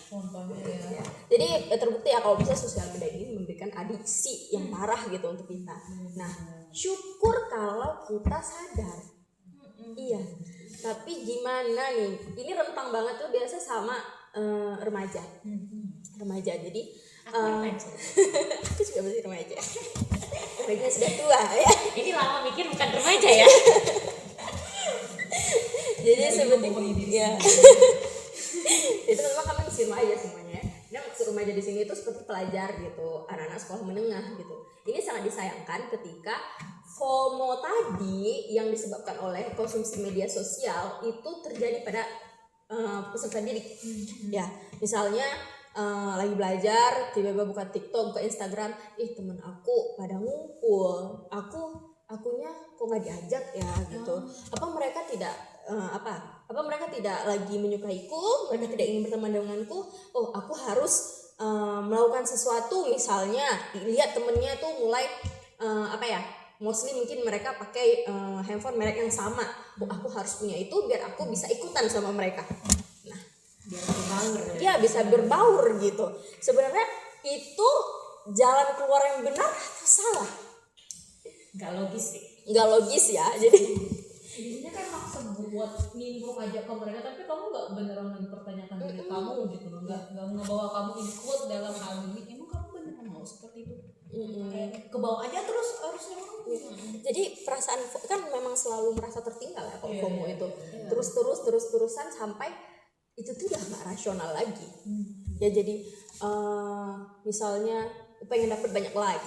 Contohnya ya. Jadi terbukti ya kalau bisa sosial media ini memberikan adiksi yang parah gitu untuk kita. Nah, syukur kalau kita sadar. Iya. Tapi gimana nih? Ini rentang banget tuh biasa sama remaja. Remaja. Jadi aku juga masih remaja. Remaja sudah tua ya. Ini lama mikir bukan remaja ya. Jadi sebetulnya ya. Itu memang kami masih remaja semuanya. Nah, maksud remaja di sini itu seperti pelajar gitu, anak-anak sekolah menengah gitu. Ini sangat disayangkan ketika FOMO tadi yang disebabkan oleh konsumsi media sosial itu terjadi pada peserta didik. Ya, misalnya lagi belajar, tiba-tiba buka TikTok, buka Instagram, teman aku pada ngumpul, akunya kok nggak diajak ya gitu. Apa mereka tidak apa mereka tidak lagi menyukaiku, mereka tidak ingin berteman denganku. Oh, aku harus melakukan sesuatu, misalnya lihat temennya tuh mulai mostly mungkin mereka pakai handphone merek yang sama. Oh, aku harus punya itu biar aku bisa ikutan sama mereka. Nah, Biar berbaur ya. ya bisa berbaur gitu. Sebenarnya itu jalan keluar yang benar atau salah? Nggak logis sih. Nggak logis ya. Jadi Jadinya kan maksa buat nimbrung aja ke mereka, tapi kamu nggak beneran mempertanyakan diri kamu gitu loh, nggak ngebawa kamu ikut dalam hal ini. Emang kamu beneran mau seperti itu? Kayak kebawa aja terus harusnya orang. jadi perasaan kan memang selalu merasa tertinggal ya kalau FOMO itu. Terus-terusan sampai itu tuh udah nggak rasional lagi. Ya jadi misalnya pengen dapat banyak like,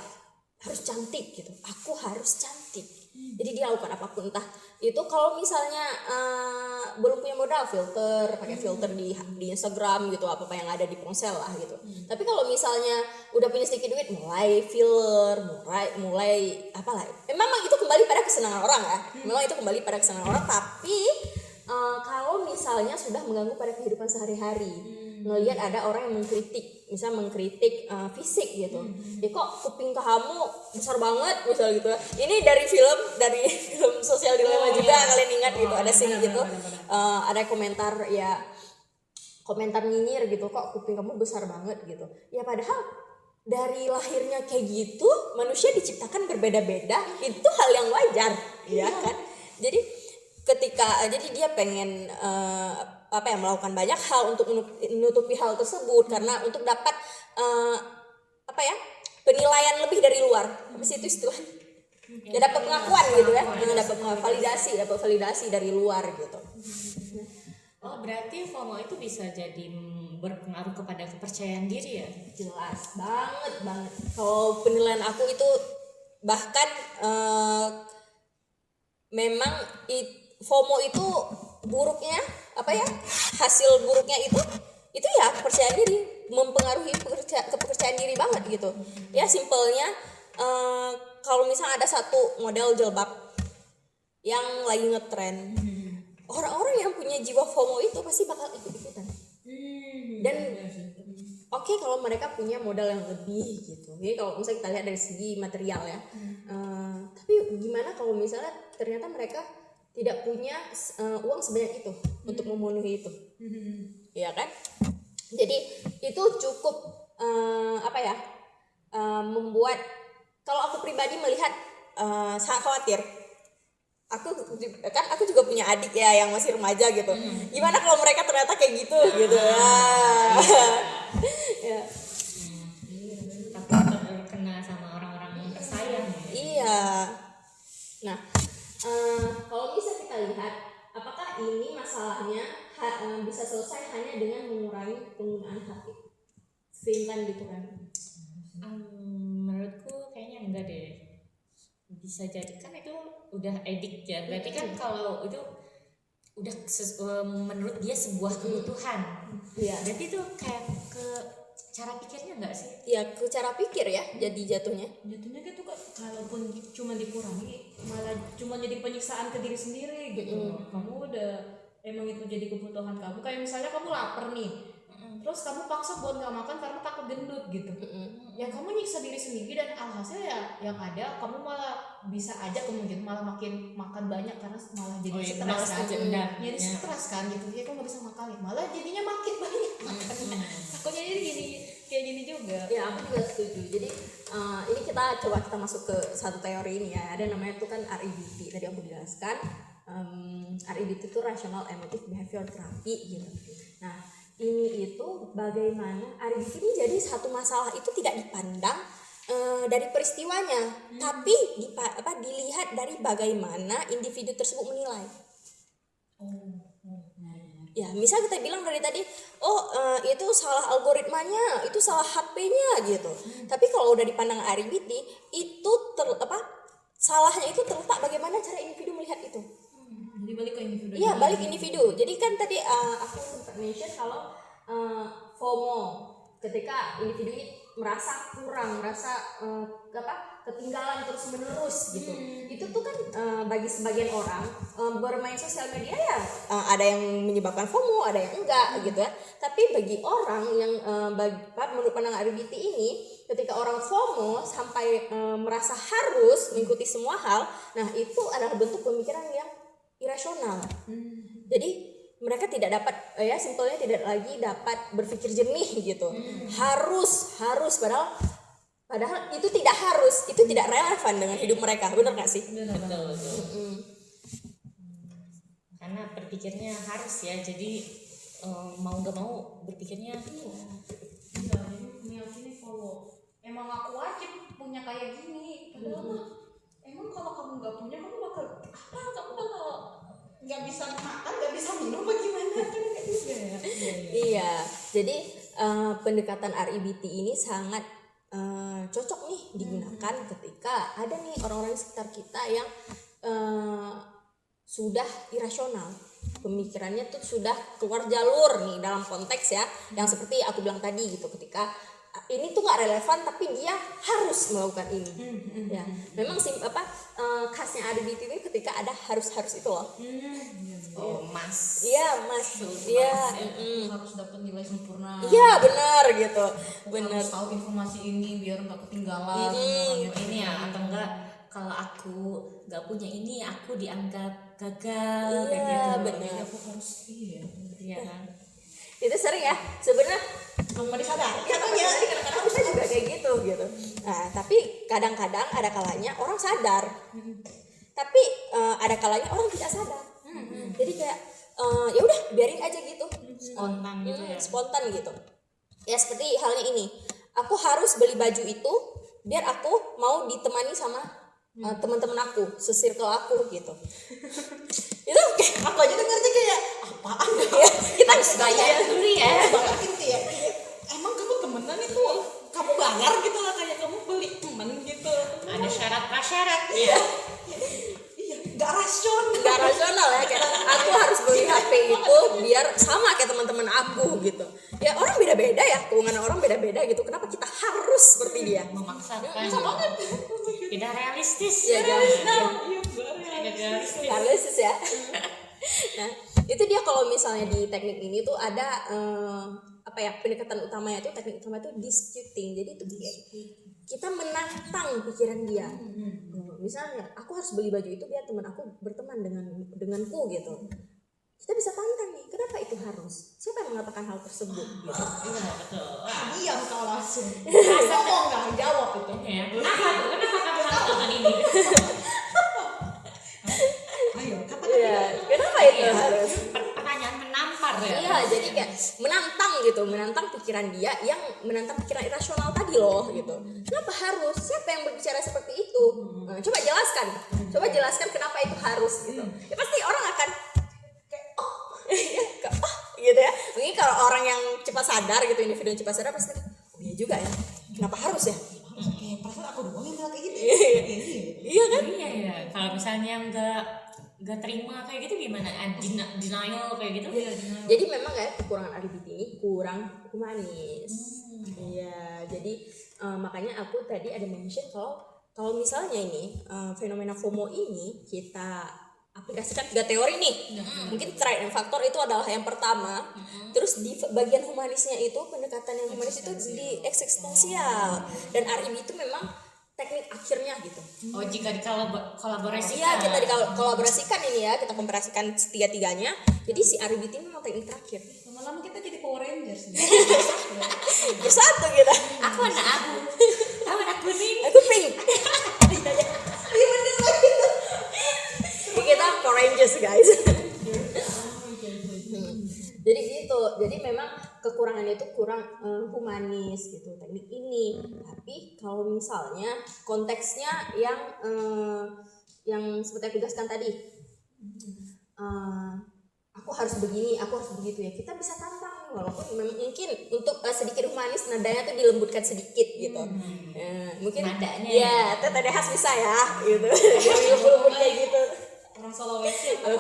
harus cantik gitu. Aku harus cantik. Jadi dia lakukan apapun, entah itu kalau misalnya belum punya modal pakai filter di Instagram gitu, apa yang ada di ponsel lah gitu. Tapi kalau misalnya udah punya sedikit duit, mulai filler, mulai apalah. Memang itu kembali pada kesenangan orang ya. Memang itu kembali pada kesenangan orang, tapi kalau misalnya sudah mengganggu pada kehidupan sehari-hari, ngelihat ada orang yang mengkritik fisik gitu, ya kok kuping kamu besar banget misal gitu. Ini dari film Sosial Dilema juga, kalian ingat gitu, ada scene gitu, ada komentar nyinyir gitu, kok kuping kamu besar banget gitu. Ya padahal dari lahirnya kayak gitu, manusia diciptakan berbeda-beda, itu hal yang wajar, ya kan? Jadi jadi dia pengen melakukan banyak hal untuk menutupi hal tersebut, karena untuk dapat penilaian lebih dari luar. Apa sih itu istilahnya? Ya dapat pengakuan gitu ya, dapat validasi dari luar gitu. Oh, berarti FOMO itu bisa jadi berpengaruh kepada kepercayaan diri ya? Jelas banget. Kalau penilaian aku itu bahkan memang FOMO itu buruknya hasil buruknya itu ya kepercayaan diri, mempengaruhi kepercayaan diri banget gitu. Ya simpelnya kalau misalnya ada satu model jilbab yang lagi ngetren, orang-orang yang punya jiwa FOMO itu pasti bakal ikut-ikutan. Dan oke, kalau mereka punya modal yang lebih gitu. Jadi kalau misalnya kita lihat dari segi material ya. Tapi gimana kalau misalnya ternyata mereka tidak punya uang sebanyak itu untuk memenuhi itu. Iya kan? Jadi itu cukup apa ya, membuat, kalau aku pribadi melihat sangat khawatir. Aku juga punya adik ya yang masih remaja gitu. Gimana kalau mereka ternyata kayak gitu gitu. Ya. Takut terkena sama orang-orang tersayang. Iya. Nah, kalau bisa kita lihat, apakah ini masalahnya bisa selesai hanya dengan mengurangi penggunaan HP? Screen time dikurangi. Menurutku kayaknya enggak deh. Bisa jadi kan itu udah edik ya. Berarti kan kalau itu udah menurut dia sebuah kebutuhan. Iya. Berarti itu kayak ke cara pikirnya enggak sih? Ya, ke cara pikir ya, jadi jatuhnya. Jatuhnya gitu kan, kalaupun cuma dikurangi malah cuma jadi penyiksaan ke diri sendiri gitu. Kamu udah emang itu jadi kebutuhan kamu, kayak misalnya kamu lapar nih, terus kamu paksa buat nggak makan karena takut gendut gitu. Ya kamu nyiksa diri sendiri, dan alhasil ya yang ada kamu malah bisa aja kemungkinan malah makin makan banyak karena malah jadi stres kan. Jadi stres kan gitu, ya kamu nggak bisa makan, malah jadinya makin banyak makannya. Takutnya jadi gini, kayak gini juga. Ya, aku juga setuju. Jadi ini kita masuk ke satu teori ini ya. Ada namanya itu kan REBT. Tadi aku jelaskan. REBT itu Rational Emotive Behavior Therapy gitu. Nah, ini itu bagaimana REBT ini jadi satu masalah itu tidak dipandang dari peristiwanya, tapi dilihat dari bagaimana individu tersebut menilai. Ya, misal kita bilang dari tadi, itu salah algoritmanya, itu salah HP-nya gitu. Tapi kalau udah dipandang REBT, itu salahnya itu terletak bagaimana cara individu melihat itu. Jadi balik ke individu. Iya, balik individu. Jadi kan tadi aku sempat mention kalau FOMO, ketika individu ini merasa kurang, merasa ketinggalan terus menerus gitu. Itu tuh kan bagi sebagian orang bermain sosial media ya ada yang menyebabkan FOMO, ada yang enggak gitu ya. Tapi bagi orang yang menurut pandangan REBT ini, ketika orang FOMO sampai merasa harus mengikuti semua hal, nah itu adalah bentuk pemikiran yang irasional. Jadi mereka tidak dapat, simpelnya tidak lagi dapat berpikir jernih gitu. Harus padahal itu tidak harus, itu tidak relevan dengan hidup mereka. Benar nggak sih? Betul. Karena berpikirnya harus ya, jadi mau nggak mau berpikirnya Iya, meyakini kalau emang aku wajib punya kayak gini. Padahal emang kalau kamu nggak punya, kamu bakal kamu bakal nggak bisa makan, nggak bisa minum, bagaimana kan kayak juga ya. Iya, jadi pendekatan REBT ini sangat cocok nih digunakan ketika ada nih orang-orang di sekitar kita yang sudah irasional, pemikirannya tuh sudah keluar jalur nih dalam konteks ya, yang seperti aku bilang tadi gitu, ketika ini tuh nggak relevan tapi dia harus melakukan ini. Ya, memang khasnya REBT ini ketika ada harus itu loh. mas. Iya, Mas. Iya, Harus dapat nilai sempurna. iya benar gitu, benar. Harus tahu informasi ini biar nggak ketinggalan. Ini ya, atau enggak kalau aku nggak punya ini aku dianggap gagal kayak Iya, gitu. benar. Aku harus Iya kan. Itu sering ya sebenarnya. nggak disadari. Kadang-kadang kita juga kayak gitu. Nah, tapi kadang-kadang ada kalanya orang sadar, tapi ada kalanya orang tidak sadar. Jadi kayak ya udah biarin aja gitu, Spontan gitu ya. spontan gitu. Ya seperti halnya ini, aku harus beli baju itu biar aku mau ditemani sama teman-teman aku, se-circle aku gitu. Itu Aku aja dengernya kayak apaan ya, kita Harus bayar dulu ya. banget gitu ya. Emang kamu temenan itu kamu bayar gitu lah, kayak kamu beli temen gitu. Ada syarat prasyarat ya. Iya, nggak rasional. nggak rasional ya, kayak aku harus beli HP itu biar sama kayak teman-teman aku gitu. Ya orang beda-beda ya, keuangan orang beda-beda gitu. Kenapa kita harus seperti dia? Memaksakan. Tidak realistis. Ya guys, Tidak realistis. realistis ya. Nah, itu dia kalau misalnya di teknik ini tuh ada pendekatan utamanya tuh, teknik utama itu disputing. Jadi itu kita menantang pikiran dia. Misalnya aku harus beli baju itu biar teman aku berteman denganku gitu. Kita bisa tantang nih, kenapa itu harus? Siapa yang mengatakan hal tersebut gitu. Iya betul. Wah, diam kau langsung ngomong nggak jawab itu. ya. Kenapa kamu melakukan ini? Ayo kapan Iya, kenapa itu harus? Pertanyaan menampar ya. Iya, jadi kayak menantang pikiran dia yang menantang pikiran irasional tadi loh gitu. Kenapa harus? Siapa yang berbicara seperti itu? Nah, coba jelaskan kenapa itu harus gitu. Ya pasti orang akan kayak gitu ya. Mungkin kalau orang yang cepat sadar gitu, individu yang cepat sadar pasti oh iya juga ya. Kenapa harus ya? Kayak perasaan aku doang yang bilang kayak gitu. Iya kan? Iya ya. Kalau misalnya nggak terima kayak gitu gimana? Denial kayak gitu? Jadi memang kayak kekurangan RBT ini kurang humanis. Iya, jadi makanya aku tadi ada mention kalau misalnya ini fenomena FOMO ini kita aplikasikan 3 teori nih. Mungkin triad and factor itu adalah yang pertama. Terus di bagian humanisnya itu pendekatan yang humanis itu di eksistensial, dan RIB itu memang teknik akhirnya gitu. Oh, jika dikolaborasikan. Iya, kita dikolaborasikan ini ya, kita komparasikan tiga-tiganya. Jadi si RBT memang teknik terakhir. Lama-lama kita jadi Power Rangers nih. Bersatu kita. Aku anak abu. Kamu anak kuning. Aku pink. Iya bener lagi. Kita Power Rangers guys. Jadi gitu. Jadi memang kekurangannya itu kurang humanis gitu teknik ini. Tapi kalau misalnya konteksnya yang seperti aku jelaskan tadi, aku harus begini, aku harus begitu ya. Kita bisa tantang walaupun mungkin untuk sedikit humanis nadanya tuh dilembutkan sedikit gitu. Mungkin Nadanya. ya, Teh khas bisa ya gitu. Lembut kayak gitu. Orang Sulawesi apa?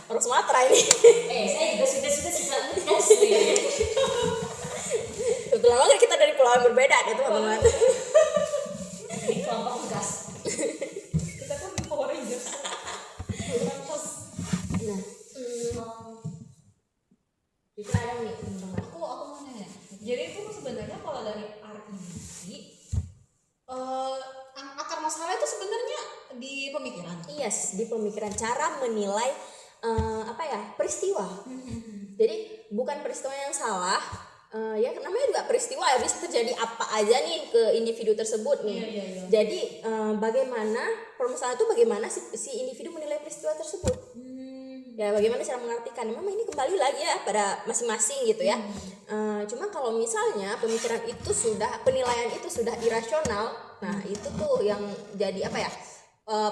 Orang Sumatera ini. Saya juga sudah ngetes nih. Kebetulan banget kita dari pulau yang berbeda deh teman-teman. Ini kelompok tugas. Kita kan Power Rangers. Nah, itu ada nih teman-teman. Aku mau nanya. Jadi itu sebenarnya kalau dari RIB akar masalah itu sebenarnya di pemikiran. Yes, di pemikiran cara menilai peristiwa. Jadi bukan peristiwa yang salah, ya namanya juga peristiwa ya, bisa terjadi apa aja nih ke individu tersebut nih. Iya. Jadi bagaimana permasalahan itu bagaimana si individu menilai peristiwa tersebut. Ya bagaimana cara mengartikan, memang ini kembali lagi ya pada masing-masing gitu ya. Cuma kalau misalnya penilaian itu sudah irasional, nah itu tuh yang jadi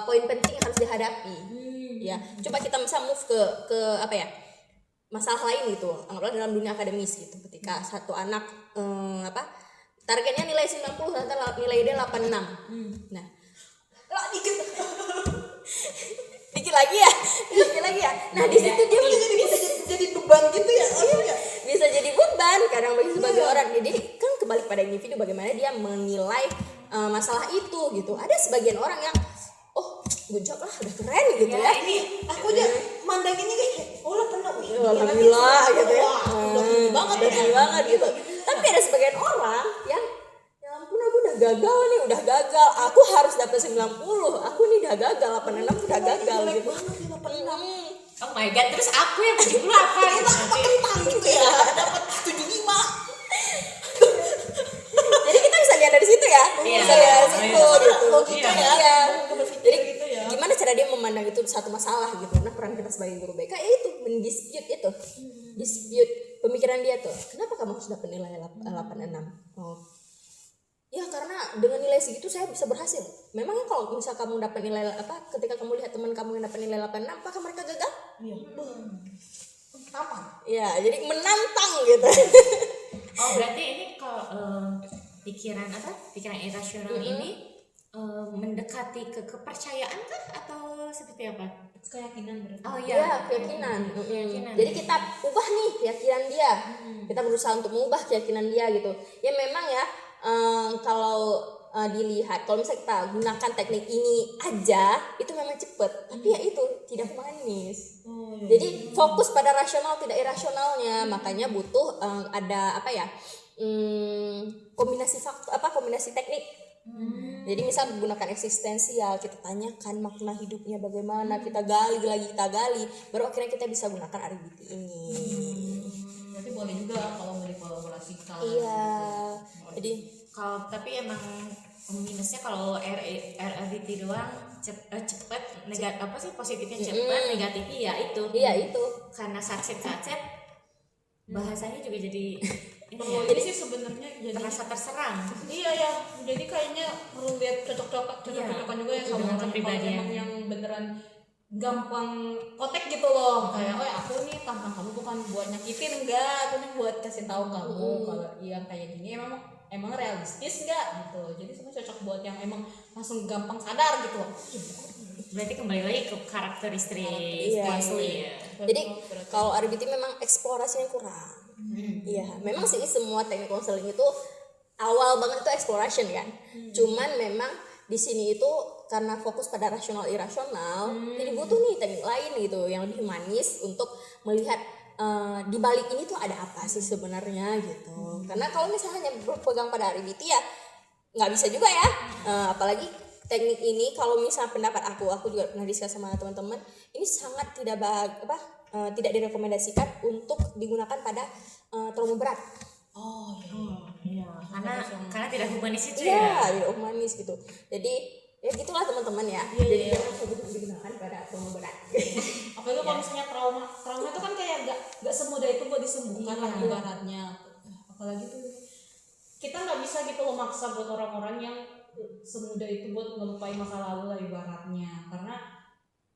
poin penting yang harus dihadapi. Ya coba kita bisa move ke masalah lain gitu, anggaplah dalam dunia akademis gitu, ketika satu anak targetnya nilai 90 ternyata nilai dia 86. Nah dikit lagi ya. Nah di situ dia bisa Jadi beban gitu ya. bisa jadi beban kadang bagi sebagai orang. Jadi kan kembali pada individu bagaimana dia menilai masalah itu gitu. Ada sebagian orang yang good job lah, udah keren gitu ya. Ini aku aja mandang ini kayak lah pernah. Alhamdulillah gitu ya. Udah tinggi banget gitu. Tapi ada sebagian orang yang ya ampun aku udah gagal. Aku harus dapat 90. Aku nih udah gagal, 86 udah gagal gitu. Oh my god, terus aku yang 78 gitu. Kentang gitu ya. Dapat 75. Jadi kita bisa lihat dari situ ya. Iya. Bisa lihat dari situ gitu. Logikanya Iya. Jadi gitu ya. gimana cara dia memandang itu satu masalah gitu. Nah peran kita sebagai guru BK ya itu mendispute itu. Dispute pemikiran dia tuh. Kenapa kamu harus dapat nilai 86? Ya karena dengan nilai segitu saya bisa berhasil. Memangnya kalau misal kamu dapat nilai ketika kamu lihat teman kamu yang dapat nilai 86, apakah mereka gagal? Iya. Apa? Ya, jadi menantang gitu. Oh berarti ini kalau pikiran irasional ini mendekati ke kepercayaan kah atau seperti apa? Keyakinan berarti. Oh Ya, iya. keyakinan. Keyakinan. Jadi kita ubah nih keyakinan dia. Kita berusaha untuk mengubah keyakinan dia gitu. Ya memang ya kalau dilihat, kalau misalnya kita gunakan teknik ini aja, itu memang cepet. Tapi ya itu tidak humanis. Jadi fokus pada rasional tidak irasionalnya. Makanya butuh ada kombinasi kombinasi teknik. Jadi misal menggunakan eksistensial, kita tanyakan makna hidupnya bagaimana, kita gali, baru akhirnya kita bisa gunakan RBT ini. Berarti boleh juga Tapi emang minusnya kalau RRDT doang cepet apa sih positifnya cepet, negatifnya ya itu. Iya itu. Karena satset bahasanya juga jadi ini ya, Jadi sih sebenarnya jadi terasa terserang. iya ya, jadi kayaknya perlu lihat cocok-cocokan juga ya sama dengan orang kalau kepribadian. emang yang beneran gampang kotek gitu loh, kayak oh aku nih tampang kamu bukan buat nyakitin, enggak, aku nih buat kasih tahu kamu kalau yang kayak gini emang realistis enggak gitu. Jadi semua cocok buat yang emang langsung gampang sadar gitu. Berarti kembali lagi ke karakter istri Iya. asli ya. Jadi kalau RBT memang eksplorasinya kurang. Iya, memang sih semua teknik konseling itu awal banget itu exploration kan. Cuman memang di sini itu karena fokus pada rasional irasional, jadi butuh nih teknik lain gitu yang lebih humanis untuk melihat di balik ini tuh ada apa sih sebenarnya gitu. Karena kalau misalnya hanya berpegang pada RBT ya nggak bisa juga ya. Apalagi teknik ini kalau misalnya pendapat aku juga pernah diskus sama teman-teman, ini sangat tidak direkomendasikan untuk digunakan pada trauma berat. Oh Iya, karena tidak humanis itu Iya, ya. tidak humanis gitu. Jadi ya gitulah teman-teman ya. Jadi jangan coba digunakan pada trauma berat. apalagi kalau misalnya trauma itu kan kayak gak semudah itu buat disembuhkan lah ibaratnya. Apalagi tuh kita nggak bisa gitu loh maksa buat orang-orang yang semudah itu buat ngelupain masa lalu lah ibaratnya, karena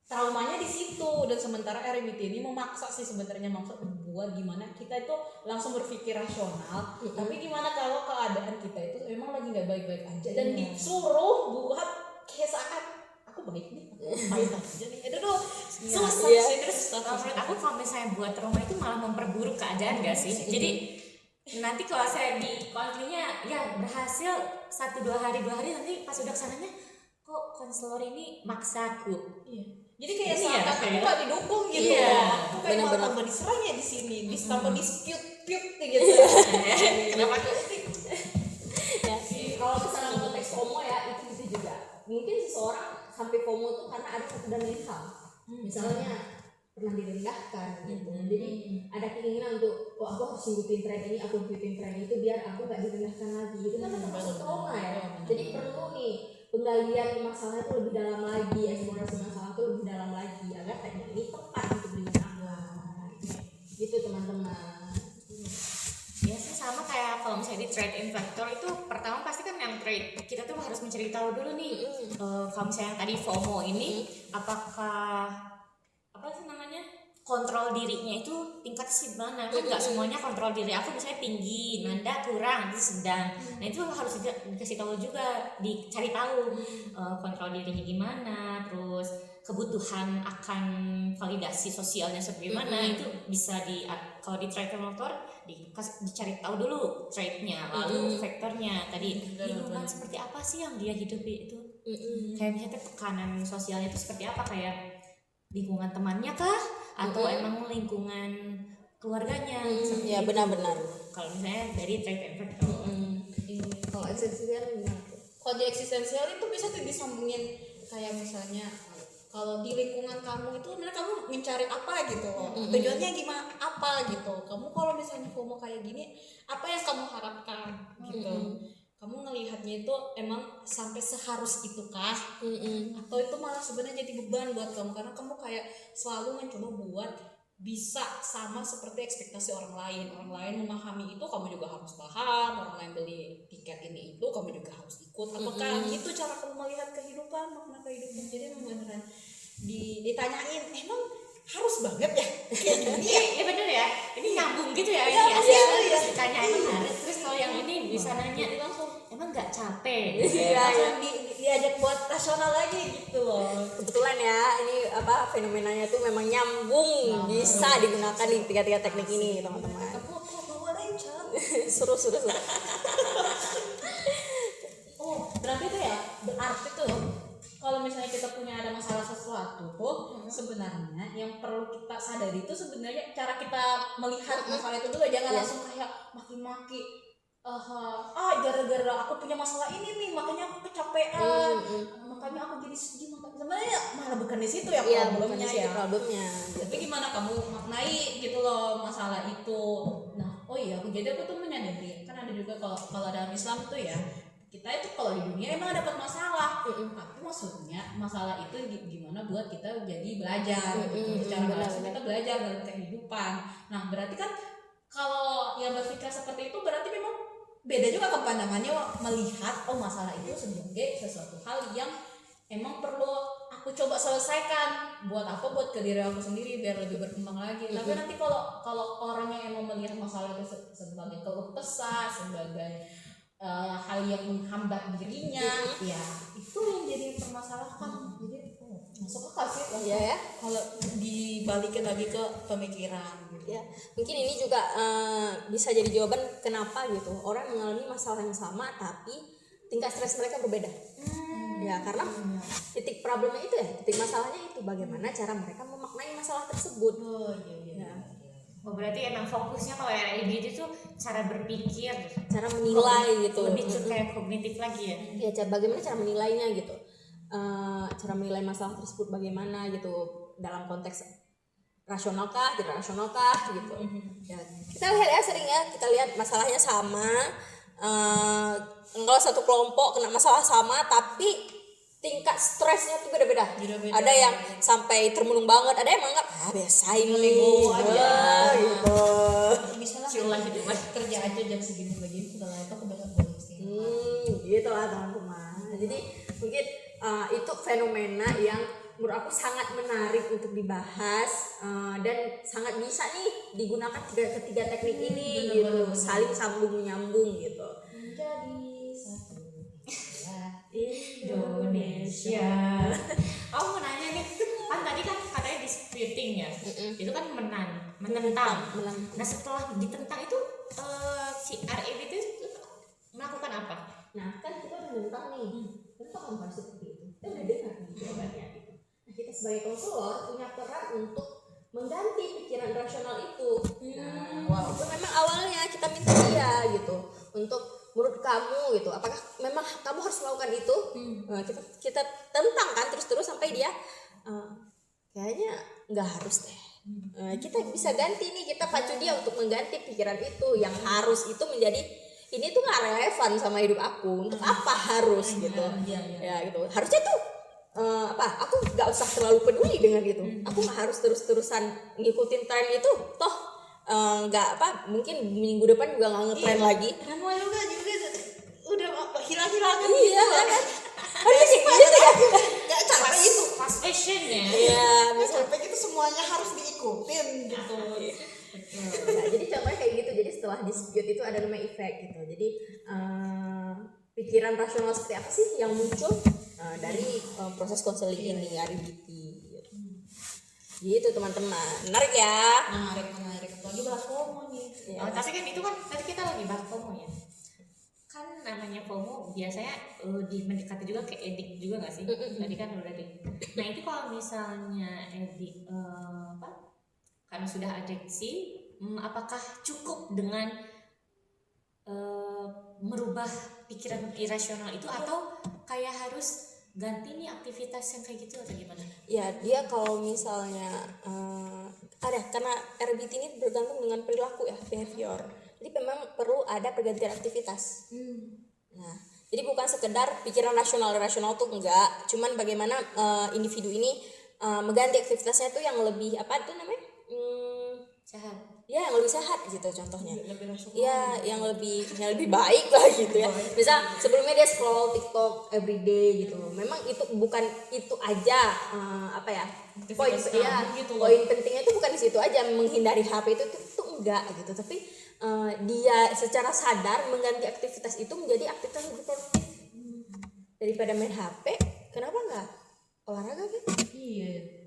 traumanya di situ. Dan sementara RBT ini memaksa sih sebenarnya, maksa buat gimana kita itu langsung berpikir rasional, tapi gimana kalau keadaan kita itu emang lagi nggak baik-baik aja dan disuruh buat kayak seakan aku baik nih, baik aja nih, aduh susah Iya. sih. Terus Kalau menurut aku kalau misalnya buat trauma itu malah memperburuk keadaan gak sih? Jadi nanti kalau saya di konselingnya ya berhasil 1-2 hari nanti pas udah kesananya kok konselor ini maksaku. iya. Jadi kayak Iya, seakan aku kayak- gak didukung gitu. Iya. Aku kayak malah Bener-bener. tambah diserang ya di sini, tambah dispute gitu. Kenapa tuh? Ya, kalau misalnya konteks FOMO ya itu bisa juga. Mungkin seseorang sampai FOMO tuh karena ada faktor mental. Misalnya pernah direndahkan gitu. Jadi ada keinginan untuk aku harus ngikutin tren ini, aku ngikutin tren itu biar aku gak direndahkan lagi. Itu kan termasuk trauma ya. Jadi perlu nih penggalian masalah itu lebih dalam lagi, eksplorasi masalah itu lebih dalam lagi agar teknik ini tepat untuk digunakan. Gitu teman-teman. Ya sih sama kayak kalau misalnya di trade investor itu pertama pasti kan yang trade kita tuh harus mencari tahu dulu nih kalau misalnya yang tadi FOMO ini apakah apa sih namanya kontrol dirinya itu tingkat gimana kan nggak semuanya kontrol diri aku misalnya tinggi, Nanda kurang, nanti sedang. Nah itu harus dikasih tahu juga, dicari tahu kontrol dirinya gimana, terus kebutuhan akan validasi sosialnya seperti mana itu bisa kalau di trade motor dicari tahu dulu trade-nya, lalu faktornya tadi lingkungan seperti apa sih yang dia hidupi itu, kayak misalnya tekanan sosialnya itu seperti apa, kayak lingkungan temannya kah atau emang lingkungan keluarganya seperti Ya itu. benar-benar. Kalau misalnya dari trade and factor Kalau esensial gimana? Kalau di eksistensial itu bisa tuh disambungin kayak misalnya kalau di lingkungan kamu itu sebenarnya kamu mencari apa gitu loh, tujuannya gimana, apa gitu. Kamu kalau misalnya FOMO kayak gini, apa yang kamu harapkan gitu. Kamu ngelihatnya itu emang sampai seharus itukah, atau itu malah sebenarnya jadi beban buat kamu karena kamu kayak selalu mencoba buat bisa sama seperti ekspektasi orang lain memahami itu, kamu juga harus paham. Orang lain beli tiket ini itu, kamu juga harus ikut. Apakah itu cara kamu melihat kehidupan, makna kehidupan? Jadi emang beneran ditanyain, emang harus banget ya kayak gini ya? iya bener ya, ini nyambung gitu ya, ini Iya, asli iya. terus ditanya emang harus, terus kalau yang ini bisa nanya Jadi langsung emang nggak capek. langsung diajak buat rasional lagi gitu loh. Kebetulan ya ini fenomenanya tuh memang nyambung, bisa digunakan di tiga teknik ini teman-teman. Aku bawa Rachel. seru. Oh, berarti itu ya, berarti tuh kalau misalnya kita punya ada masalah sesuatu tuh sebenarnya yang perlu kita sadari itu sebenarnya cara kita melihat masalah itu dulu. Jangan langsung kayak maki-maki, gara-gara aku punya masalah ini nih makanya aku kecapean, makanya aku jadi sedih. Sebenarnya malah bukan di situ ya problemnya ya. Problemnya. Tapi gimana kamu maknai gitu loh masalah itu. Nah, oh iya, aku tuh menyadari kan ada juga kalau dalam Islam tuh ya, kita itu kalau di dunia emang dapat masalah, tapi maksudnya masalah itu gimana buat kita jadi belajar gitu. Secara langsung kita belajar dalam kehidupan. Nah berarti kan kalau yang berpikir seperti itu berarti memang beda juga kan pandangannya melihat masalah itu sebagai sesuatu hal yang emang perlu aku coba selesaikan. Buat apa? Buat ke diri aku sendiri biar lebih berkembang lagi. Tapi nanti kalau orang yang emang melihat masalah itu sebagai keluh kesah, sebagai hal yang menghambat dirinya, ya itu yang jadi permasalahan. Jadi masuk akal sih Iya ya. kalau dibalikin lagi ke pemikiran gitu. Ya, mungkin ini juga bisa jadi jawaban kenapa gitu orang mengalami masalah yang sama tapi tingkat stres mereka berbeda. Ya, karena titik problemnya itu ya, titik masalahnya itu bagaimana cara mereka memaknai masalah tersebut. Iya. Oh berarti emang fokusnya kalau RID itu cara berpikir, Cara menilai gitu. lebih ke kayak kognitif lagi ya. Ya, bagaimana cara menilainya gitu. Cara menilai masalah tersebut bagaimana gitu dalam konteks rasionalkah, tidak rasionalkah gitu. Ya, kita lihat ya sering ya, kita lihat masalahnya sama. Kalau satu kelompok kena masalah sama tapi tingkat stresnya tuh beda-beda. Ada yang sampai termenung banget, ada yang menganggap biasa ini aja gitu. Misalnya Ciulah gitu kan. kerja aja jam segini lagi sudah lah itu aku banyak boleh Gitu lah teman-teman. Jadi mungkin itu fenomena yang menurut aku sangat menarik untuk dibahas dan sangat bisa nih digunakan ketiga teknik ini gitu, saling sambung menyambung gitu. menjadi satu Indonesia. Aku mau nanya nih, kan tadi kan katanya disputing ya, itu kan menentang. Nah setelah ditentang itu si RID itu melakukan apa? Nah kan kita udah menentang nih, kenapa kamu harus seperti itu? Kita udah dengar nih jawabannya gitu. Nah kita sebagai konselor punya peran untuk mengganti pikiran rasional itu. Nah walaupun memang awalnya kita minta dia gitu untuk menurut kamu gitu, apakah memang kamu harus melakukan itu? Kita tentang kan terus sampai dia kayaknya nggak harus deh. Kita bisa ganti nih, kita pacu dia untuk mengganti pikiran itu yang harus itu menjadi ini tuh nggak relevan sama hidup aku, untuk apa harus gitu. Ya gitu, harusnya tuh aku nggak usah terlalu peduli dengan itu, aku nggak harus terus-terusan ngikutin tren itu, toh nggak mungkin minggu depan juga nggak ngetren lagi. Kamu juga udah hilang-hilangan Iya gitu kan, harusnya sih gitu ya. nggak capek itu Fast fashion ya. Iya, nggak capek itu semuanya harus diikutin gitu. Nah, jadi contohnya kayak gitu. Jadi setelah dispute itu ada namanya efek gitu. Jadi pikiran rasional seperti apa sih yang muncul dari proses konseling ini RBT gitu. Gitu teman-teman, menarik ya. menarik lagi bahas FOMO nih. Oh, tapi kan itu kan tadi kita lagi bahas FOMO ya. Kan namanya FOMO biasanya mendekati juga ke edik juga nggak sih? Tadi kan udah Nah itu kalau misalnya edik karena sudah adiksi, apakah cukup dengan merubah pikiran irasional itu atau kayak harus ganti nih aktivitas yang kayak gitu atau gimana? Ya dia kalau misalnya karena RBT ini bergantung dengan perilaku ya, behavior. Jadi memang perlu ada pergantian aktivitas. Nah, jadi bukan sekedar pikiran rasional tuh enggak, cuman bagaimana individu ini mengganti aktivitasnya tuh yang lebih Sehat. ya yang lebih sehat gitu contohnya. Lebih rasional. Ya yang lebih baik lah gitu ya. Misal sebelumnya dia scroll TikTok everyday gitu. Memang itu bukan itu aja poin gitu loh. poin pentingnya itu bukan di situ aja, menghindari HP itu enggak gitu. Tapi dia secara sadar mengganti aktivitas itu menjadi aktivitas lebih produktif. Daripada main HP, kenapa enggak olahraga gitu? Iya.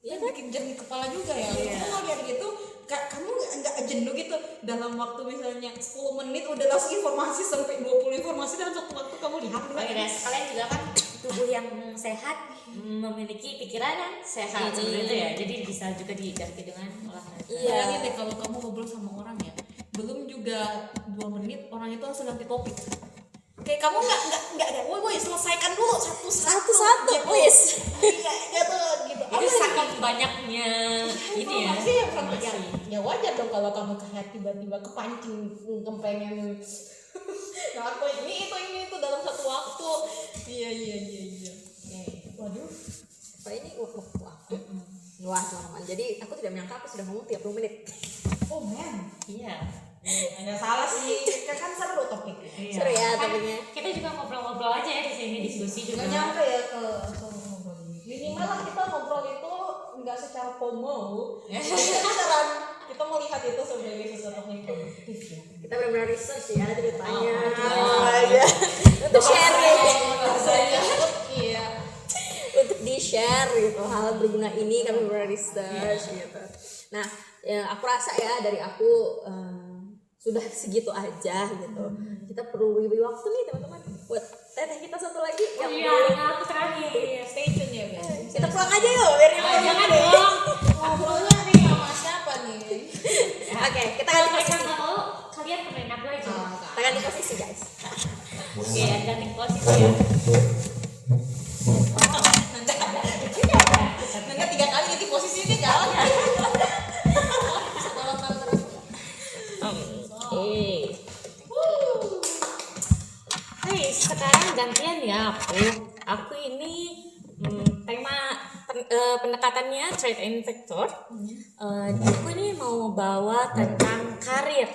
Iya Kan bikin jernih kepala juga ya. Kamu lihat gitu, kamu nggak jenuh gitu dalam waktu misalnya 10 menit udah langsung informasi sampai 20 informasi dalam satu waktu kamu lihat Oh iya, sekalian juga kan tubuh yang sehat memiliki pikiran yang sehat seperti itu ya. Jadi bisa juga diganti dengan olahraga. Iya. Bayangin deh kalau kamu ngobrol sama orang ya, belum juga 2 menit orang itu langsung ganti topik. Kayak kamu nggak ada, woi selesaikan dulu satu-satu Satu-satu please. Iya gitu. Itu saking banyaknya ini ya. Informasi yang sampai ya wajar dong kalau kamu kayak tiba-tiba kepancing kepengen aku ini itu dalam satu waktu. Iya. Waduh. Pak ini waktu aku. Wah, teman-teman. Jadi aku tidak menyangka aku sudah ngomong 30 menit. Oh man. Iya. Ada salah sih. Kan seru topik. Seru ya Kan topiknya. kita juga ngobrol-ngobrol aja ya di sini, diskusi juga. Nggak nyampe ya ke ngobrol ini. Minimal lah kita ngobrol itu nggak secara FOMO. Kita melihat itu sebagai sesuatu yang produktif ya. Kita benar-benar research ya ceritanya. Iya. Untuk sharing. Iya. Untuk di-share gitu hal berguna ini kami benar research gitu. Nah, ya, aku rasa ya dari aku sudah segitu aja gitu. Kita perlu beri waktu nih teman-teman buat teteh kita satu lagi yang Iya, aku terakhir. Stay tune ya guys. kita pulang aja yuk biar dia pulang. Jangan dong. Ngobrolnya nih sama siapa nih? Oke, kita Kalau ganti mereka posisi. nggak mau, kalian temenin aku aja. Kita ganti posisi guys. Oke, ganti posisi ya. Nanda 3 kali ganti posisi dia jalan. Hai, sekarang gantian ya aku ini tema pendekatannya trade and vector. Aku ini mau bawa tentang karir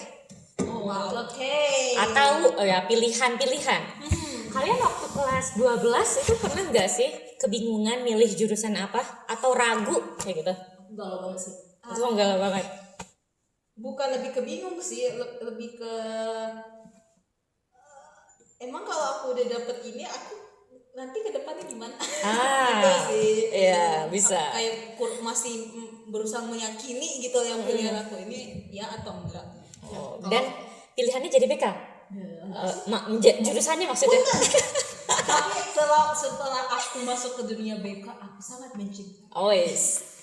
Oke. atau ya pilihan-pilihan. Kalian waktu kelas 12 itu pernah nggak sih kebingungan milih jurusan apa atau ragu kayak gitu? Galau banget sih. Itu enggak banget. Bukan lebih ke bingung sih, lebih ke emang kalau aku udah dapet ini aku nanti ke depannya gimana? Gitu sih. Iya, bisa. Kayak masih berusaha meyakini gitu yang pilihan aku ini ya atau enggak. Oh, dan pilihannya jadi BK. Jurusannya maksudnya. Tapi setelah aku masuk ke dunia BK aku sangat mencintai. Oh yes.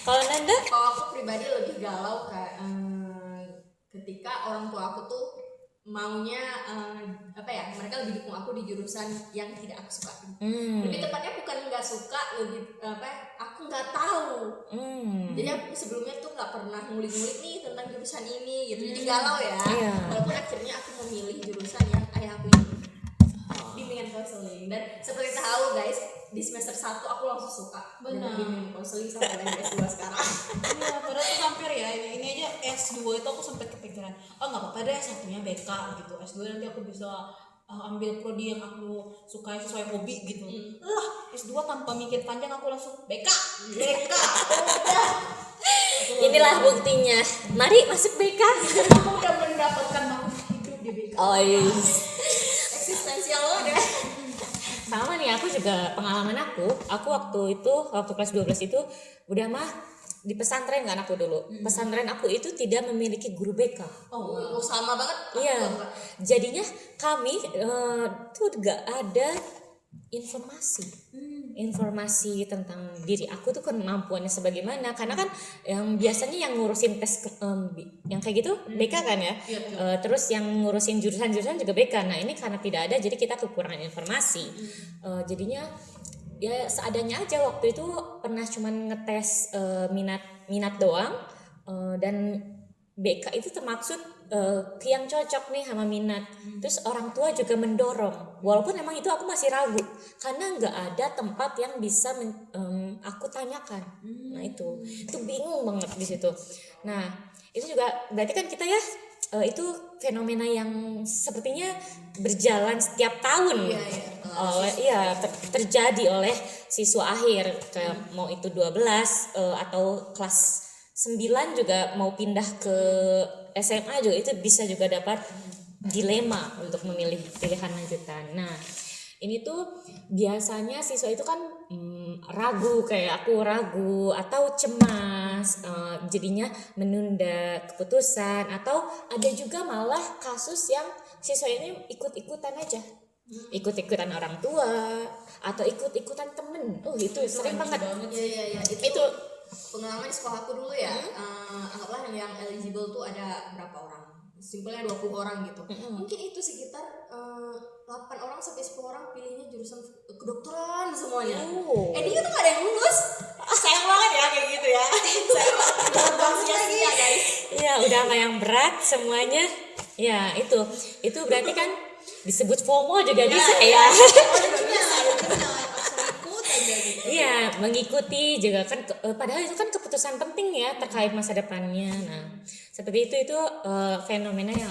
Kalau Nanda? Kalau aku pribadi lebih galau kayak ketika orang tua aku tuh maunya mereka lebih dukung aku di jurusan yang tidak aku suka. Lebih tepatnya bukan nggak suka, lebih aku nggak tahu. Jadi aku sebelumnya tuh nggak pernah ngulik-ngulik nih tentang jurusan ini gitu. Jadi galau ya. Iya. Walaupun akhirnya aku memilih jurusan yang ayah aku ini. Bimbingan konseling, dan seperti tahu guys di semester 1 aku langsung suka dengan bimbingan konseling sampai dengan S2 sekarang. Iya, padahal tuh hampir ya ini aja S2 itu aku sempat kepikiran nggak apa-apa deh S1-nya BK gitu, S2 nanti aku bisa ambil prodi yang aku sukai sesuai hobi gitu. S2 tanpa mikir panjang aku langsung BK udah. Inilah buktinya. Mari masuk BK. Aku udah mendapatkan makna hidup di BK. Oh yes. Eksistensial banget ya. Sama nih, aku juga pengalaman aku waktu kelas 12 itu udah mah di pesantren kan aku dulu. Pesantren aku itu tidak memiliki guru BK. Oh, sama banget. Iya. Jadinya kami tuh gak ada informasi tentang diri aku tuh kemampuannya sebagaimana, karena kan yang biasanya yang ngurusin tes yang kayak gitu BK kan ya. Terus yang ngurusin jurusan-jurusan juga BK. Nah ini karena tidak ada jadi kita kekurangan informasi. Jadinya ya seadanya aja. Waktu itu pernah cuman ngetes minat doang, dan BK itu termaksud yang cocok nih sama minat. Terus orang tua juga mendorong, walaupun emang itu aku masih ragu karena nggak ada tempat yang bisa aku tanyakan. Nah itu bingung banget di situ. Nah itu juga berarti kan kita ya itu fenomena yang sepertinya berjalan setiap tahun. Terjadi oleh siswa akhir, kayak mau itu 12 atau kelas 9 juga mau pindah ke SMA juga itu bisa juga dapat dilema untuk memilih pilihan lanjutan. Nah ini tuh biasanya siswa itu kan ragu, kayak aku ragu atau cemas, jadinya menunda keputusan, atau ada juga malah kasus yang siswa ini ikut-ikutan aja, ikut-ikutan orang tua atau ikut-ikutan temen. Itu sering banget. Iya. Itu pengalaman di sekolah aku dulu ya. Anggaplah yang eligible tuh ada berapa orang? Simpelnya 20 orang gitu. Mungkin itu sekitar 8 orang sampai 10 orang pilihnya jurusan kedokteran semuanya. Endingnya tuh gak ada yang lulus. Sayang banget ya kayak gitu ya. Sayang banget. Sia-sia guys. Iya, udah sama yang berat semuanya Ya itu berarti kan disebut FOMO juga bisa ya. Iya, mengikuti juga kan padahal itu kan keputusan penting ya terkait masa depannya. Nah, seperti itu fenomena yang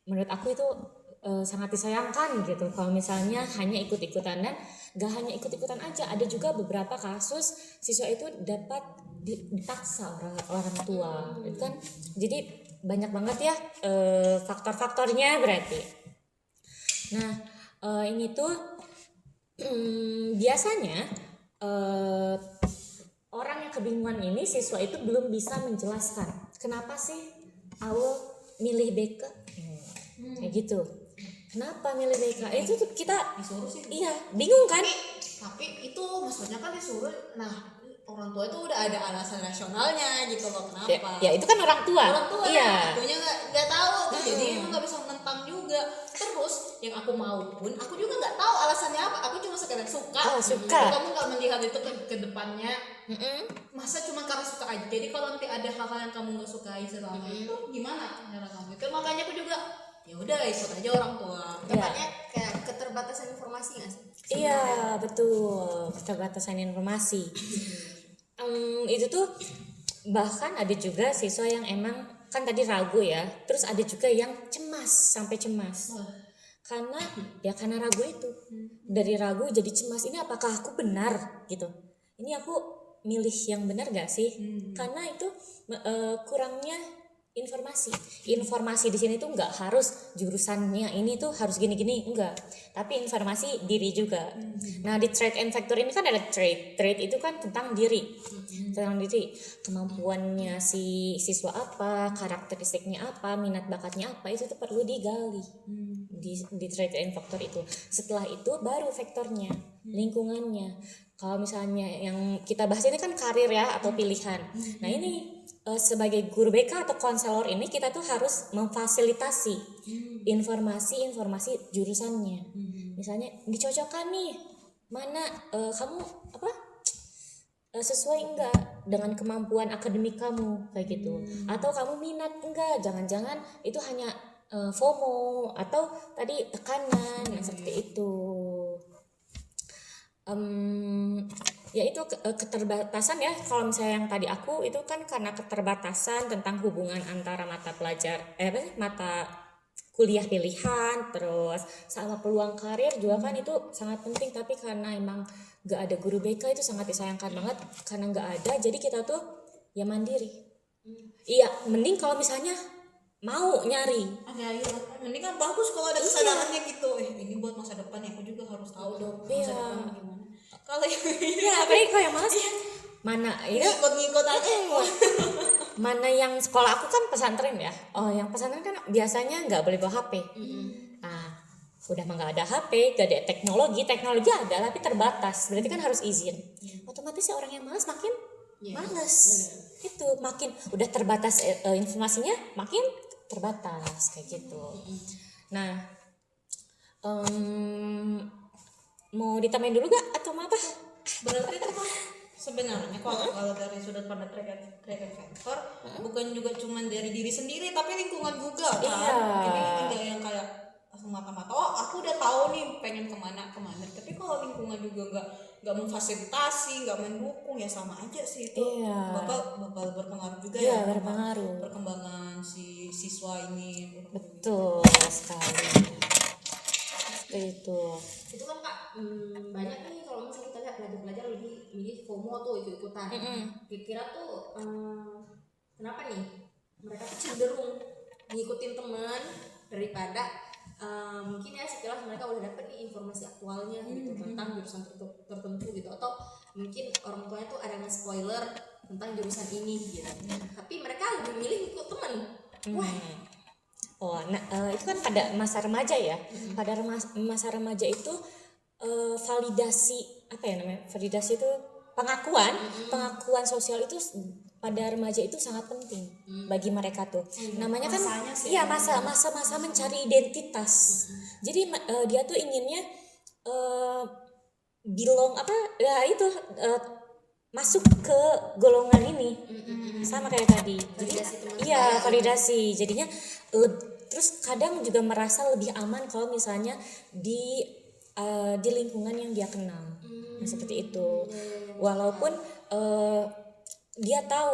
menurut aku itu sangat disayangkan gitu. Kalau misalnya hanya ikut-ikutan, dan gak hanya ikut-ikutan aja, ada juga beberapa kasus siswa itu dapat dipaksa orang tua. Itu kan jadi banyak banget ya faktor-faktornya berarti. Nah, ini tuh biasanya orang yang kebingungan ini, siswa itu belum bisa menjelaskan kenapa sih awal milih BK kayak gitu. Kenapa milih BK? Itu tuh kita Disuruh sih. iya bingung kan? Tapi itu maksudnya kan disuruh. Nah, orang tua itu udah ada alasan rasionalnya gitu loh kenapa. Ya itu kan orang tua. Orang tua Iya. akunya nggak tahu tuh, jadi emang nggak bisa menentang juga. Terus yang aku mau pun aku juga nggak tahu alasannya apa, aku cuma sekedar suka. Oh, suka. Kamu nggak melihat itu ke depannya, masa cuma karena suka aja. Jadi kalau nanti ada hal-hal yang kamu nggak sukai selama itu gimana cara kamu itu. Makanya aku juga ya udah ikut aja orang tua. Tepatnya kayak keterbatasan informasi nggak sih? Iya, betul. Keterbatasan informasi. Itu tuh bahkan ada juga siswa yang emang kan tadi ragu ya, terus ada juga yang sampai cemas. Karena ragu itu. Dari ragu jadi cemas, ini apakah aku benar gitu. Ini aku milih yang benar gak sih? Karena itu kurangnya informasi di sini tuh nggak harus jurusannya ini tuh harus gini-gini, enggak, tapi informasi diri juga. Nah, di Trait and Factor ini kan ada trait itu kan tentang diri, kemampuannya si siswa apa, karakteristiknya apa, minat bakatnya apa, itu tuh perlu digali di Trait and Factor itu. Setelah itu baru faktornya, lingkungannya. Kalau misalnya yang kita bahas ini kan karir ya atau pilihan. Nah, ini sebagai guru BK atau konselor ini kita tuh harus memfasilitasi informasi jurusannya. Misalnya dicocokkan nih mana kamu sesuai enggak dengan kemampuan akademik kamu kayak gitu. Atau kamu minat enggak, jangan-jangan itu hanya FOMO atau tadi tekanan seperti itu. Ya itu keterbatasan ya. Kalau misalnya yang tadi aku itu kan karena keterbatasan tentang hubungan antara mata kuliah pilihan terus sama peluang karir juga kan itu sangat penting, tapi karena emang gak ada guru BK itu sangat disayangkan banget karena gak ada, jadi kita tuh ya mandiri. Iya, mending kalau misalnya mau nyari Mending kan bagus kalau ada kesadarannya gitu. Ini buat masa depan ya, aku juga harus tahu dong masa depan gimana. Kalau ya apalagi kalau yang malas mana itu ngikut aja. Mana yang sekolah aku kan pesantren ya. Yang pesantren kan biasanya nggak boleh bawa HP. Nah, udah mah nggak ada HP, nggak ada teknologi ada tapi terbatas. Berarti kan harus izin. Otomatis ya orang yang malas makin malas. Itu makin udah terbatas informasinya makin terbatas kayak gitu. Nah, mau ditambahin dulu gak atau apa? Berarti itu kan sebenarnya kalau dari sudut pandang Trait and Factor bukan juga cuma dari diri sendiri tapi lingkungan juga kan. Jadi enggak yang kayak langsung mata-mata aku udah tahu nih pengen kemana, tapi kalau lingkungan juga nggak memfasilitasi, nggak mendukung, ya sama aja sih itu. Bakal berpengaruh juga ya perkembangan si siswa ini. Betul sekali. Itu kan Kak, banyak nih kalau misalnya kita lihat pelajar-pelajar lebih milih FOMO tuh ikut-ikutan. Kira-kira tuh kenapa nih mereka tuh cenderung ngikutin teman daripada mungkin ya sekilas mereka udah dapet nih informasi aktualnya gitu tentang jurusan tertentu gitu, atau mungkin orang tuanya tuh ada nge-spoiler tentang jurusan ini gitu. Tapi mereka lebih milih ikut teman. Itu kan pada masa remaja ya. Pada masa remaja itu validasi validasi itu pengakuan sosial itu pada remaja itu sangat penting bagi mereka tuh. Namanya kan masa mencari identitas. Jadi dia tuh inginnya masuk ke golongan ini. Sama kayak tadi. Jadi validasi. Jadinya terus kadang juga merasa lebih aman kalau misalnya di lingkungan yang dia kenal. Nah, seperti itu. Walaupun dia tahu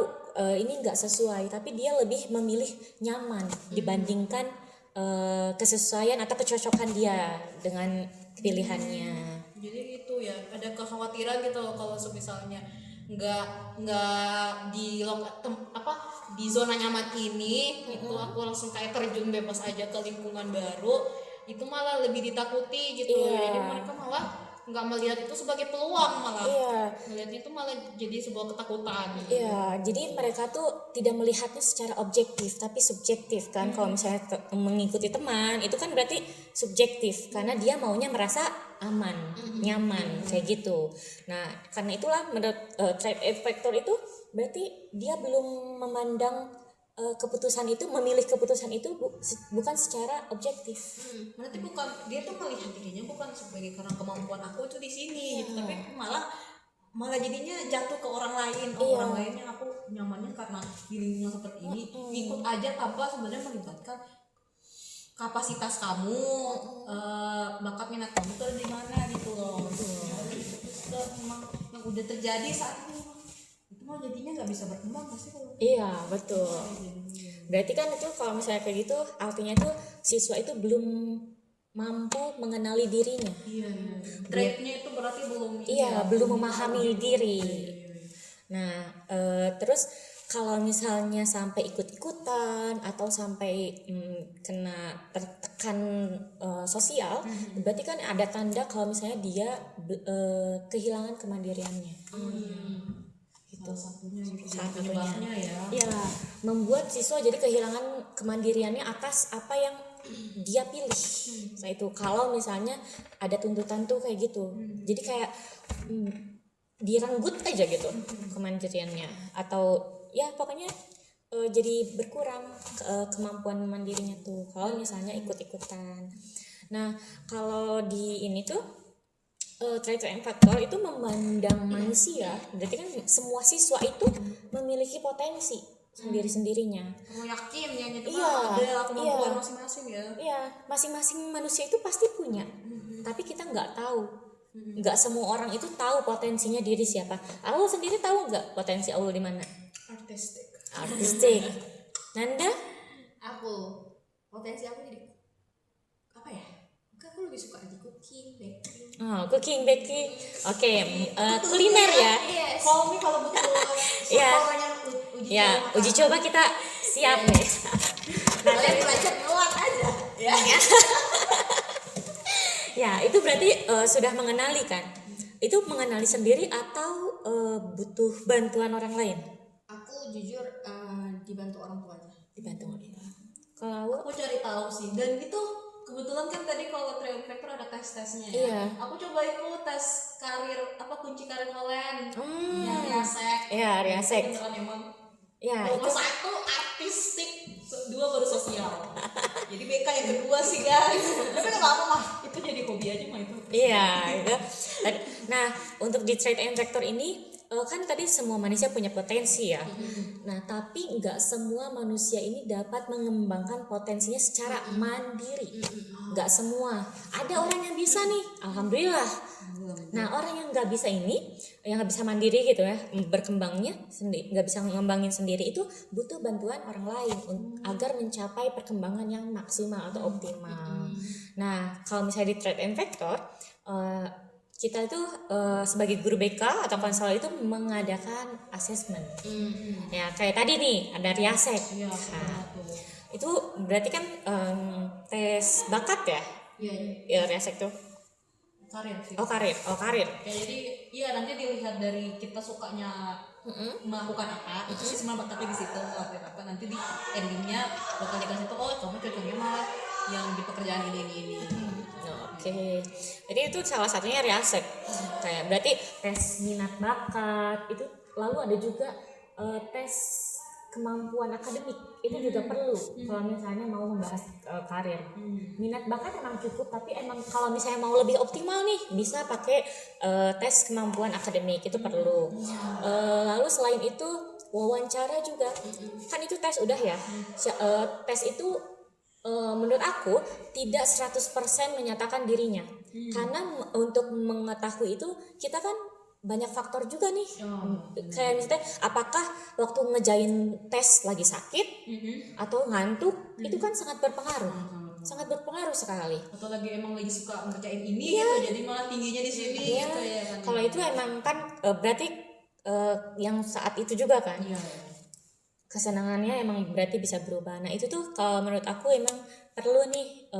ini nggak sesuai, tapi dia lebih memilih nyaman dibandingkan kesesuaian atau kecocokan dia dengan pilihannya. Jadi itu ya ada kekhawatiran gitu loh kalau misalnya nggak di zona nyaman ini itu aku langsung kayak terjun bebas aja ke lingkungan baru, itu malah lebih ditakuti gitu. Iya. Jadi mereka malah nggak melihat itu sebagai peluang, malah melihatnya itu malah jadi sebuah ketakutan. Iya, jadi mereka tuh tidak melihatnya secara objektif tapi subjektif kan. Kalau misalnya mengikuti teman itu kan berarti subjektif karena dia maunya merasa aman, nyaman kayak gitu. Nah, karena itulah menurut tribe factor itu berarti dia belum memandang keputusan itu, memilih keputusan itu bukan secara objektif. Berarti bukan dia tuh melihat dirinya bukan sebagai karena kemampuan aku tuh di sini gitu, tapi malah jadinya jatuh ke orang lain. Orang lain yang aku nyamannya karena di lingkungan seperti ini, ikut aja tanpa sebenarnya melibatkan kapasitas kamu, bakat minat kamu tuh di mana gitu loh. Terus memang yang udah terjadi saat itu mah jadinya nggak bisa berkembang pasti kalau. Iya, betul. Berarti kan itu kalau misalnya kayak gitu artinya tuh siswa itu belum mampu mengenali dirinya. Iya. Trait-nya itu berarti belum. Belum memahami diri. Nah, terus kalau misalnya sampai ikut-ikutan atau sampai kena tertekan sosial, berarti kan ada tanda kalau misalnya dia kehilangan kemandiriannya. Gitu. Salah satunya ya membuat siswa jadi kehilangan kemandiriannya atas apa yang dia pilih. Nah itu kalau misalnya ada tuntutan tuh kayak gitu, jadi kayak direnggut aja gitu kemandiriannya, atau ya pokoknya jadi berkurang kemampuan mandirinya tuh kalau misalnya ikut-ikutan. Nah kalau di ini tuh trait factor itu memandang manusia, berarti kan semua siswa itu memiliki potensi sendiri-sendirinya. Kamu yakin yang itu ada kemampuan masing-masing ya? Iya, masing-masing manusia itu pasti punya, tapi kita nggak tahu. Nggak semua orang itu tahu potensinya diri siapa. Aul sendiri tahu nggak potensi Aul di mana? Artistik. Nanda? Aku potensi aku jadi apa ya? Aku lebih suka di cooking, baking. Oh, cooking, baking. Oke, kuliner ya. Yes. Kalau butuh Uji coba kita siap nih. Kalian belajar ngelak aja. Ya, itu berarti sudah mengenali kan? Itu mengenali sendiri atau butuh bantuan orang lain? Aku jujur dibantu orang tua aja. Dibantu orang tua. Kalau aku cari tahu sih, dan itu kebetulan kan tadi kalau Triumph Factor ada tes-tesnya ya. Iya. Aku coba ikut tes karir, kunci karir Holland. Yang Riasek. Iya, Riasek. Beneran emang. Ya, Nomor itu 1 artistik, 2 baru sosial. Jadi BK yang kedua sih guys. Tapi nggak apa-apa mah, itu jadi hobi aja mah itu. iya, itu. Nah, untuk di trait factor ini kan tadi semua manusia punya potensi ya. Nah, tapi nggak semua manusia ini dapat mengembangkan potensinya secara mandiri. Nggak semua. Ada orang yang bisa nih, alhamdulillah. Nah, orang yang nggak bisa ini, yang nggak bisa mandiri gitu ya, berkembangnya sendiri, nggak bisa mengembangin sendiri, itu butuh bantuan orang lain agar mencapai perkembangan yang maksimal atau optimal. Nah, kalau misalnya di trait factor, kita itu sebagai guru BK atau konselor itu mengadakan assessment. Ya kayak tadi nih ada Riasek. Nah, itu berarti kan tes bakat ya? Iya. Riasek tuh. Karir sih. Oh karir. Ya, jadi nanti dilihat dari kita sukanya melakukan apa, itu sih semua bakatnya di situ melakukan apa. Nanti di endingnya bakal dikasih tuh, kamu cocoknya malah yang di pekerjaan ini. Oke. Jadi itu salah satunya Riasek. Kayak berarti tes minat bakat itu, lalu ada juga tes kemampuan akademik itu juga perlu kalau misalnya mau membahas karir. Minat bakat emang cukup, tapi emang kalau misalnya mau lebih optimal nih bisa pakai tes kemampuan akademik itu perlu. Lalu selain itu wawancara juga, kan itu tes udah ya. Tes itu Menurut aku tidak 100% menyatakan dirinya. Karena untuk mengetahui itu kita kan banyak faktor juga nih. Kayak misalnya apakah waktu ngejain tes lagi sakit atau ngantuk, itu kan sangat berpengaruh. Sangat berpengaruh sekali. Atau lagi suka ngerjain ini gitu, jadi malah tingginya di sini gitu ya kan. Kalau itu emang kan berarti yang saat itu juga kan. Kesenangannya emang berarti bisa berubah. Nah itu tuh kalau menurut aku emang perlu nih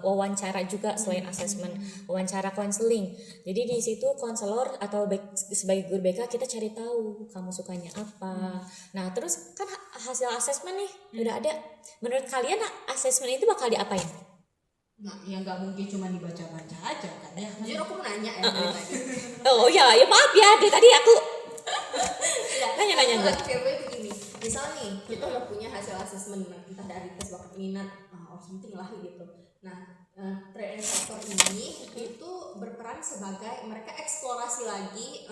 wawancara juga selain asesmen, wawancara konseling. Jadi di situ konselor atau sebagai guru BK kita cari tahu kamu sukanya apa. Nah terus kan hasil asesmen nih udah ada. Menurut kalian asesmen itu bakal diapain? Nah, ya nggak mungkin cuma dibaca-baca aja kan ya. Jujur aku mau nanya ya dari tadi. Oh ya maaf ya, dari tadi aku nanya-nanya gue. Aku begini, misal nih kita udah punya hasil asesmen entah dari tes bakat minat or something lah gitu. Nah, trade factor ini itu berperan sebagai mereka eksplorasi lagi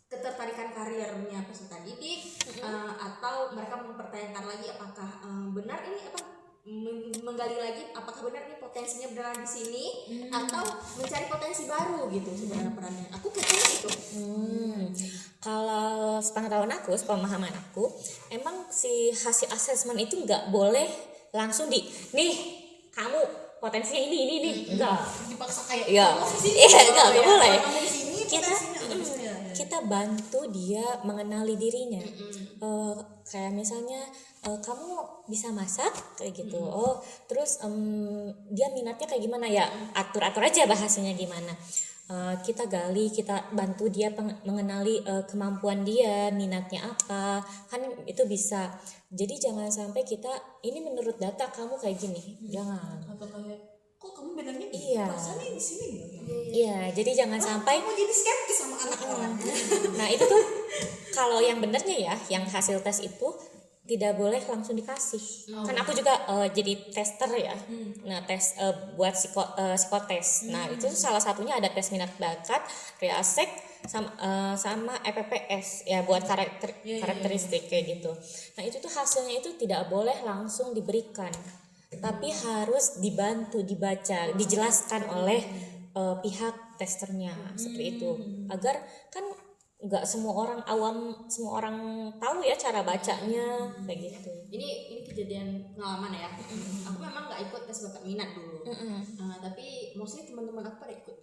ketertarikan karirnya peserta didik atau mereka mempertanyakan lagi apakah benar ini menggali lagi apakah benar nih potensinya benar di sini atau mencari potensi baru gitu sebenarnya perannya. Aku kayaknya itu. Kalau sepengetahuan aku, sepemahaman aku, emang si hasil asesmen itu nggak boleh langsung nih kamu potensinya ini nih, enggak. Dipaksa kayak enggak boleh. Kamu di sini Kita bantu dia mengenali dirinya. Kayak misalnya kamu bisa masak kayak gitu. Terus dia minatnya kayak gimana ya? Atur aja bahasanya gimana. Kita gali, kita bantu dia mengenali kemampuan dia, minatnya apa, kan itu bisa. Jadi jangan sampai kita ini menurut data kamu kayak gini, jangan. atau kayak kok kamu bedanya Iya. rasanya di sini gitu. Iya, jadi jangan sampai. Kamu jadi skeptis sama anak orang. Nah itu tuh kalau yang benernya ya, yang hasil tes itu tidak boleh langsung dikasih. Kan aku juga jadi tester ya. Nah tes buat psikotes. Nah itu salah satunya ada tes minat bakat, reasek sama EPPS ya buat karakteristik kayak gitu. Nah itu tuh hasilnya itu tidak boleh langsung diberikan, tapi harus dibantu, dibaca, dijelaskan oleh pihak testernya seperti itu, agar kan nggak semua orang awam, semua orang tahu ya cara bacanya kayak gitu. Ini kejadian pengalaman ya. Aku memang nggak ikut tes bakat minat dulu, tapi mostly teman-teman aku pada ikut.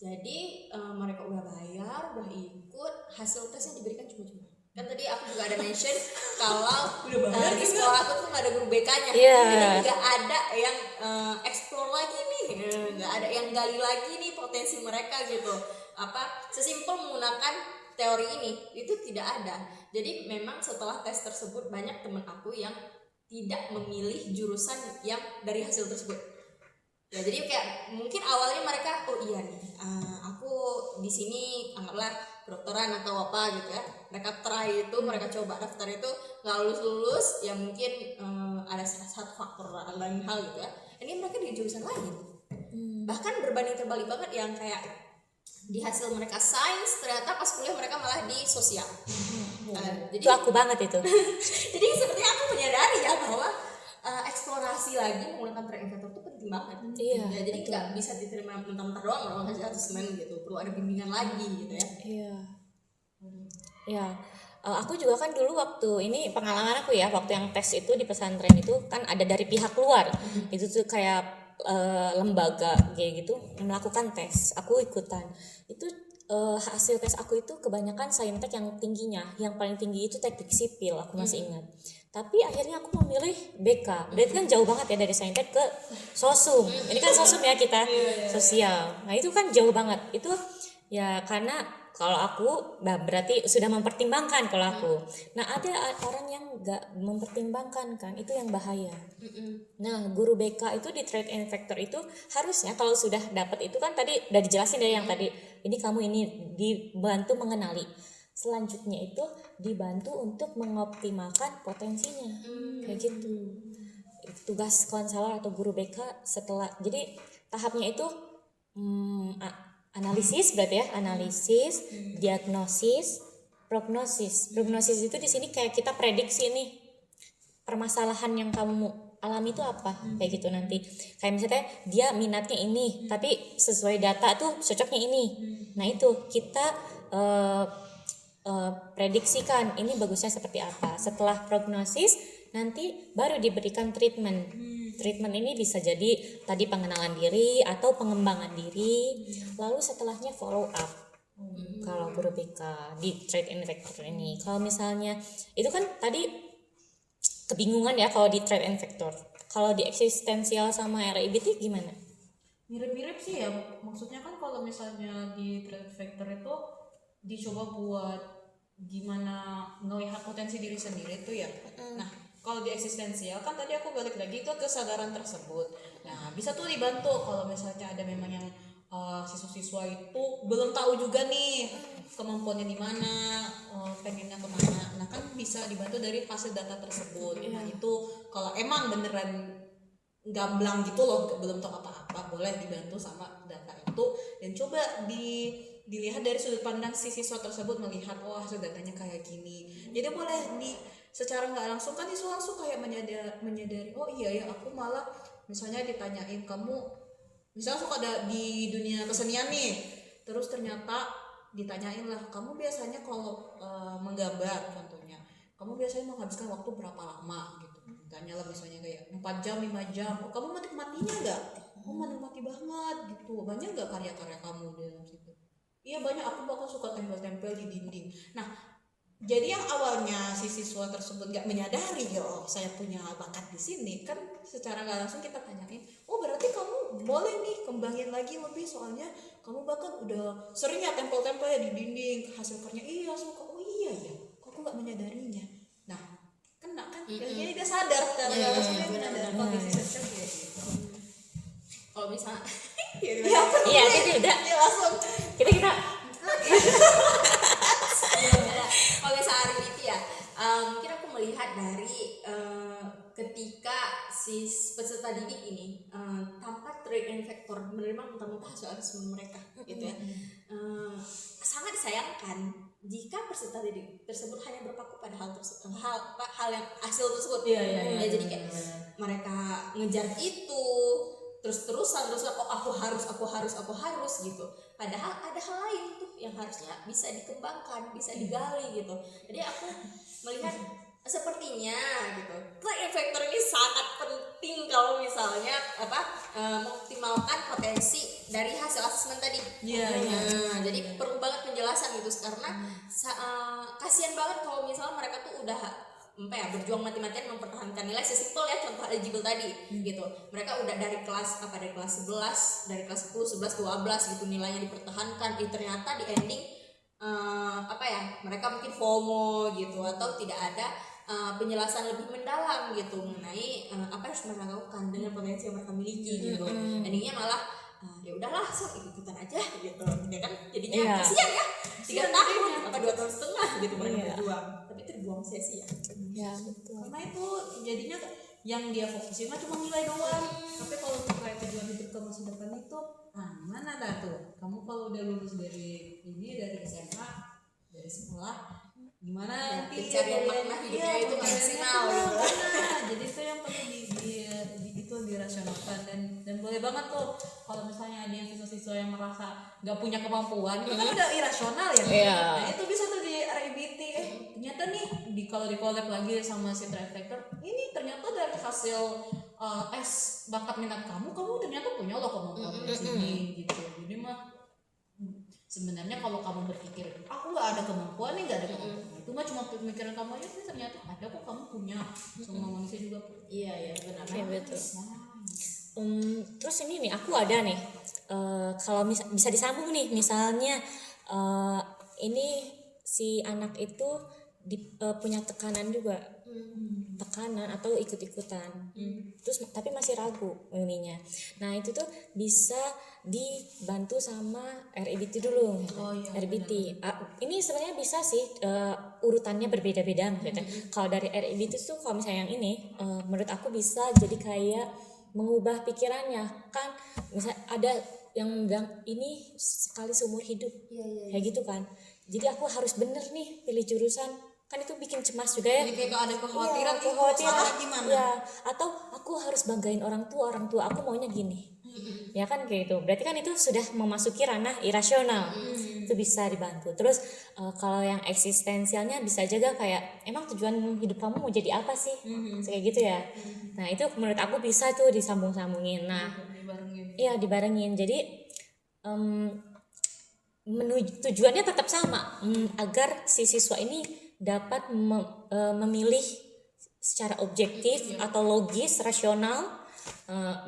Jadi mereka udah bayar, udah ikut, hasil tesnya diberikan cuma-cuma. Kan tadi aku juga ada mention kalau di sekolah aku tuh nggak ada guru BK-nya, jadi nggak ada yang explore lagi nih, nggak ada yang gali lagi nih potensi mereka gitu. Sesimpel menggunakan teori ini itu tidak ada. Jadi memang setelah tes tersebut banyak teman aku yang tidak memilih jurusan yang dari hasil tersebut. Ya jadi kayak mungkin awalnya mereka iya nih aku di sini anggaplah kedokteran atau apa gitu ya. Mereka try itu, mereka coba daftar itu nggak lulus ya mungkin ada satu faktor lain hal gitu ya. Ini mereka di jurusan lain. Bahkan berbanding terbalik banget yang kayak di hasil mereka sains ternyata pas kuliah mereka malah di sosial. Jadi Itu aku banget itu. jadi sepertinya aku menyadari ya bahwa eksplorasi lagi menggunakan trade indicator itu penting banget. Iya, Ya, jadi nggak bisa diterima mentah-mentah doang kalau hasil asesmen gitu, perlu ada bimbingan lagi gitu ya. Iya. Aku juga kan dulu waktu ini pengalaman aku ya, waktu yang tes itu di pesantren itu kan ada dari pihak luar. Itu tuh kayak lembaga kayak gitu melakukan tes. Aku ikutan. Itu hasil tes aku itu kebanyakan saintek yang tingginya, yang paling tinggi itu teknik sipil, aku masih ingat. Tapi akhirnya aku memilih BK. Berarti kan jauh banget ya dari saintek ke sosum. Ini kan sosum ya kita, sosial. Nah itu kan jauh banget. Itu ya karena kalau aku berarti sudah mempertimbangkan kalau aku. Nah ada orang yang nggak mempertimbangkan kan, itu yang bahaya. Nah guru BK itu di trade and factor itu harusnya kalau sudah dapat itu kan tadi udah dijelasin dari yang tadi, ini kamu ini dibantu mengenali, selanjutnya itu dibantu untuk mengoptimalkan potensinya kayak gitu. Tugas konselor atau guru BK setelah, jadi tahapnya itu analisis berarti ya, analisis, diagnosis, prognosis. Prognosis itu di sini kayak kita prediksi nih permasalahan yang kamu alami itu apa, kayak gitu. Nanti kayak misalnya dia minatnya ini tapi sesuai data tuh cocoknya ini. Nah itu kita prediksikan ini bagusnya seperti apa. Setelah prognosis nanti baru diberikan treatment. Treatment ini bisa jadi tadi pengenalan diri atau pengembangan diri, lalu setelahnya follow up. Kalau guru BK di trade and vector ini, kalau misalnya itu kan tadi kebingungan ya kalau di trade and vector. Kalau di eksistensial sama RIBT gimana? Mirip-mirip sih ya, maksudnya kan kalau misalnya di trade vector itu dicoba buat gimana ngelihat potensi diri sendiri tuh ya. Nah kalau di eksistensial kan tadi aku balik lagi ke kesadaran tersebut. Nah bisa tuh dibantu kalau misalnya ada memang yang siswa-siswa itu belum tahu juga nih kemampuannya di mana, pengennya kemana. Nah kan bisa dibantu dari hasil data tersebut. Nah itu kalau emang beneran gamblang gitu loh, belum tahu apa-apa, boleh dibantu sama data itu dan coba dilihat dari sudut pandang si siswa tersebut, melihat hasil datanya kayak gini. Jadi boleh secara nggak langsung kan siswa langsung kayak menyadari oh iya ya aku malah misalnya ditanyain kamu misalnya suka ada di dunia kesenian nih, terus ternyata ditanyain lah kamu biasanya kalau menggambar contohnya kamu biasanya menghabiskan waktu berapa lama gitu, tanya lah misalnya kayak 4 jam 5 jam, oh kamu menikmatinya nggak? Oh menikmati banget gitu, banyak nggak karya-karya kamu di dalam situ? Iya banyak, aku bakal suka tempel-tempel di dinding. Nah jadi yang awalnya si siswa tersebut nggak menyadari oh saya punya bakat di sini, kan secara nggak langsung kita tanyain, oh berarti kamu boleh nih kembangin lagi lebih, soalnya kamu bahkan udah sering ya tempel-tempel ya di dinding, hasil karya iya suka, oh iya ya kok aku nggak menyadarinya. Nah kena kan jadi dia sadar karena nggak langsung dia menyadari kondisi sosial dia gitu. Kalau misalnya Iya itu udah dia langsung kita kalau misalnya hari itu ya mungkin aku melihat dari ketika si peserta didik ini tanpa trade and vector menerima mentah-mentah hasil asesmen mereka gitu ya, sangat disayangkan jika peserta didik tersebut hanya berpaku pada hal yang hasil tersebut. Jadi kayak mereka ngejar itu terus-terusan oh aku harus gitu, padahal ada hal lain tuh yang harusnya bisa dikembangkan, bisa digali gitu. Jadi aku melihat sepertinya gitu trade and vector ini sangat penting kalau misalnya mengoptimalkan potensi dari hasil asesmen tadi. Jadi perlu banget penjelasan gitu, karena kasihan banget kalau misalnya mereka tuh udah berjuang mati-matian mempertahankan nilai sesimpel ya contoh eligible tadi gitu. Mereka udah dari kelas 11, dari kelas 10, 11, 12 gitu nilainya dipertahankan, ternyata di ending mereka mungkin FOMO gitu atau tidak ada penjelasan lebih mendalam gitu mengenai apa yang harus mereka lakukan dengan potensi yang mereka miliki gitu. Endingnya malah ya udahlah ikut-ikutan aja gitu ya kan, jadinya kasihan ya 3 tahun apa 2 tahun setengah gitu mereka berjuang tapi terbuang sia-sia. betul. Karena itu jadinya yang dia fokusin mah cuma nilai doang. Tapi kalau untuk kayak tujuan hidup ke masa depan itu gimana dah tuh? Kamu kalau udah lulus dari SMA, dari sekolah, gimana nanti pencarian makna hidupnya itu maksimal gitu. Jadi itu yang perlu itu dirasionalkan dan boleh banget tuh kalau misalnya ada yang siswa-siswa yang merasa nggak punya kemampuan itu kan udah irasional ya. Nah itu bisa tuh di RIBT ternyata nih kalau di collab lagi sama si trade vector ini ternyata dari hasil tes bakat minat kamu ternyata punya loh kemampuan di sini gitu. Jadi mah sebenarnya kalau kamu berpikir aku nggak ada kemampuan nih, nggak ada kemampuan itu mah cuma pemikiran kamu aja sih, ternyata ada kok, kamu punya, semua manusia juga punya. Iya benar. Betul. Terus ini nih aku ada nih kalau bisa disambung nih misalnya ini si anak itu punya tekanan juga, tekanan atau ikut-ikutan, terus tapi masih ragu ininya. Nah itu tuh bisa dibantu sama RIBT dulu. RIBT ini sebenarnya bisa sih urutannya berbeda-beda gitu. Kalau dari RIBT tuh kalau misalnya yang ini menurut aku bisa jadi kayak mengubah pikirannya kan, misalnya ada yang bilang ini sekali seumur hidup kayak gitu kan, jadi aku harus bener nih pilih jurusan kan itu bikin cemas juga ya. Jadi kayak ada kekhawatiran, Iya, kekhawatiran. salah gimana? Ya, atau aku harus banggain orang tua aku maunya gini. Ya kan kayak gitu. Berarti kan itu sudah memasuki ranah irasional. Itu bisa dibantu. Terus kalau yang eksistensialnya bisa juga kayak emang tujuan hidup kamu mau jadi apa sih? Kayak gitu ya. Nah, itu menurut aku bisa tuh disambung-sambungin. Nah, Dibarengin. iya dibarengin. Jadi tujuannya tetap sama, agar si siswa ini dapat memilih secara objektif atau logis, rasional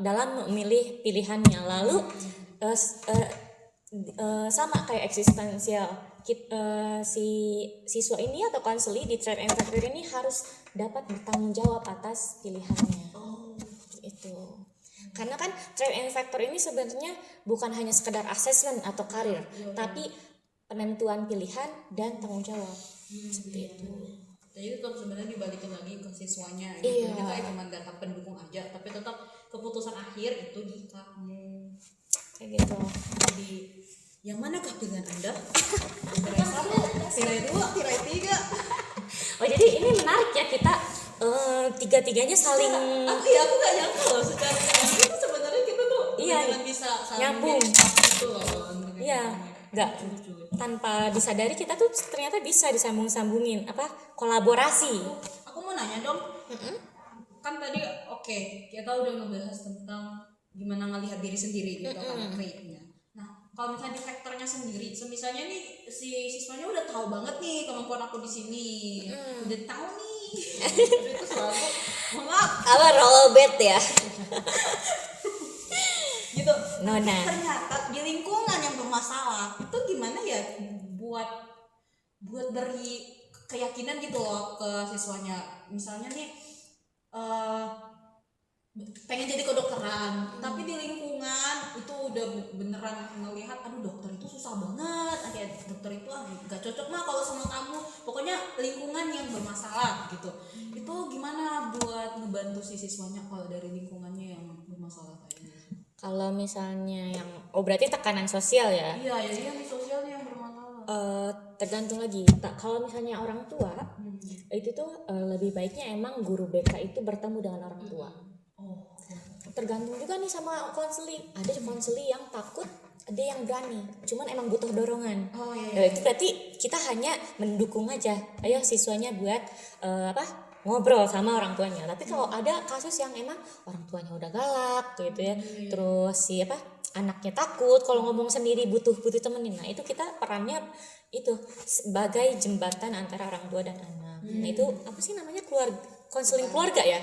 dalam memilih pilihannya. Lalu sama kayak eksistensial, si siswa ini atau konseli di trade and factor ini harus dapat bertanggung jawab atas pilihannya. Itu karena kan trade and factor ini sebenarnya bukan hanya sekedar assessment atau karir, tapi penentuan pilihan dan tanggung jawab. Seperti itu. Jadi tetap sebenarnya dibalikin lagi ke siswanya gitu. Iya. Jadi kayak cuma data pendukung aja, tapi tetap keputusan akhir itu di kamu. Kayak gitu. Jadi yang manakah pilihan Anda? Tirai 1, tirai 2, tirai 3. Oh jadi ini menarik ya, kita tiga-tiganya saling Aku gak nyangka loh secara itu sebenarnya kita tuh Iya, beneran bisa saling nyambung. gitu loh. Iya, nggak tanpa disadari kita tuh ternyata bisa disambung-sambungin kolaborasi. Aku mau nanya dong. Kan tadi oke, kita udah ngebahas tentang gimana ngelihat diri sendiri gitu kan trait-nya. Nah, kalau misalnya di faktornya sendiri, misalnya nih si siswanya udah tahu banget nih kemampuan aku di sini. Udah tahu nih. Itu selalu maaf Rollerblade ya. gitu. Nona. Ternyata di lingkungan yang bermasalah itu gimana ya buat beri keyakinan gitu loh ke siswanya. Misalnya nih pengen jadi kedokteran, tapi di lingkungan itu udah beneran ngelihat aduh dokter itu susah banget, kayak dokter itu gak cocok mah kalau sama kamu, pokoknya lingkungan yang bermasalah gitu. Itu gimana buat ngebantu si siswanya kalau dari lingkungannya yang bermasalah kayak gitu? Kalau misalnya yang berarti tekanan sosial ya. Iya, yang di sosialnya yang bermasalah. Tergantung lagi. Kalau misalnya orang tua itu tuh lebih baiknya emang guru BK itu bertemu dengan orang tua. Tergantung juga nih sama konseli. Ada konseli yang takut, ada yang berani. Cuman emang butuh dorongan. Itu berarti kita hanya mendukung aja. Ayo siswanya buat ngobrol sama orang tuanya. Tapi kalau ada kasus yang emang orang tuanya udah galak gitu ya, terus anaknya takut kalau ngomong sendiri, butuh temenin. Nah itu kita perannya itu sebagai jembatan antara orang tua dan anak. Nah itu apa sih namanya, konseling keluarga ya?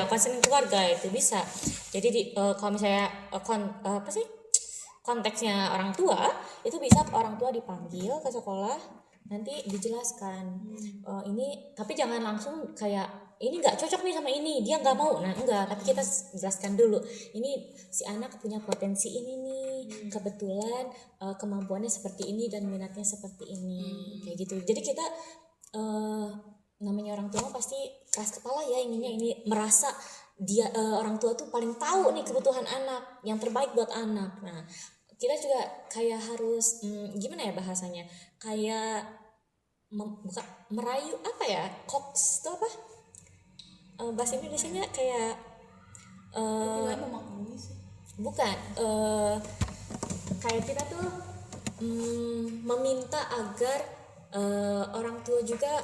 Konseling keluarga itu bisa. Jadi kalau misalnya konteksnya orang tua, itu bisa orang tua dipanggil ke sekolah, nanti dijelaskan ini, tapi jangan langsung kayak ini nggak cocok nih sama ini, dia nggak mau. Nah enggak, tapi kita jelaskan dulu, ini si anak punya potensi ini nih, kebetulan kemampuannya seperti ini dan minatnya seperti ini, kayak gitu. Jadi kita namanya orang tua pasti keras kepala ya, inginnya ini, merasa dia orang tua tuh paling tahu nih kebutuhan anak, yang terbaik buat anak. Nah kita juga kayak harus gimana ya bahasanya, kayak merayu coax itu apa bahasa Indonesianya, kayak bukan kayak kita tuh meminta agar orang tua juga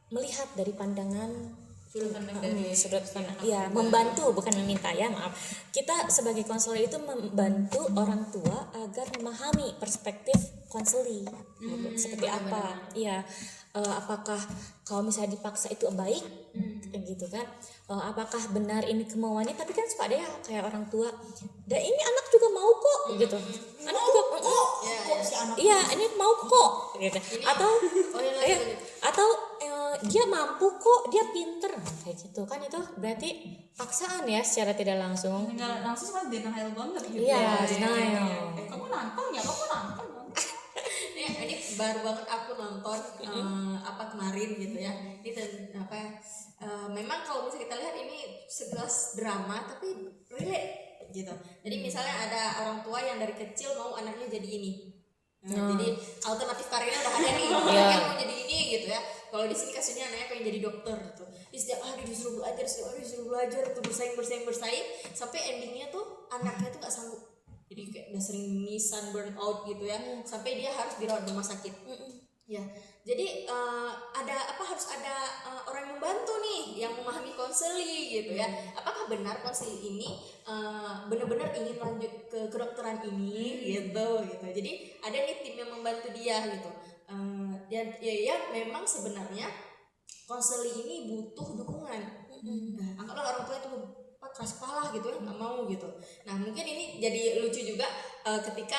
melihat dari pandangan sudut pandang, iya, membantu, bukan meminta ya, maaf. Kita sebagai konselor itu membantu orang tua agar memahami perspektif konseli seperti apa. Iya, apakah kalau misalnya dipaksa itu baik, gitu kan? Apakah benar ini kemauannya? Tapi kan suka ada ya kayak orang tua, dan ini anak juga mau kok, gitu. Anak juga kok si anak. Iya, ini mau kok, gitu. Atau dia mampu kok, dia pinter, kayak gitu kan. Itu berarti paksaan ya secara tidak langsung. Nggak langsung kan denial banget gitu. Iya, denial. Kamu nantang ya, Ini baru banget aku nonton kemarin gitu ya. Ini memang kalau misalnya kita lihat ini sekelas drama tapi relate gitu. Jadi misalnya ada orang tua yang dari kecil mau anaknya jadi ini. Jadi alternatif karirnya udah ada nih, anaknya mau jadi ini gitu ya. kalau di sini kasusnya anaknya pengen jadi dokter gitu, di setiap hari disuruh belajar tuh bersaing sampai endingnya tuh anaknya tuh nggak sanggup, jadi kayak udah sering mimisan, burn out gitu ya, sampai dia harus dirawat di rumah sakit. Ya, jadi harus ada orang yang membantu nih, yang memahami konseli gitu ya. Apakah benar konseli ini benar-benar ingin lanjut ke kedokteran ini gitu. Jadi ada nih tim yang membantu dia gitu. Dan ya memang sebenarnya konseli ini butuh dukungan. Nah, anggaplah orang tua itu keras kepala gitu ya, nggak mau gitu. Nah mungkin ini jadi lucu juga ketika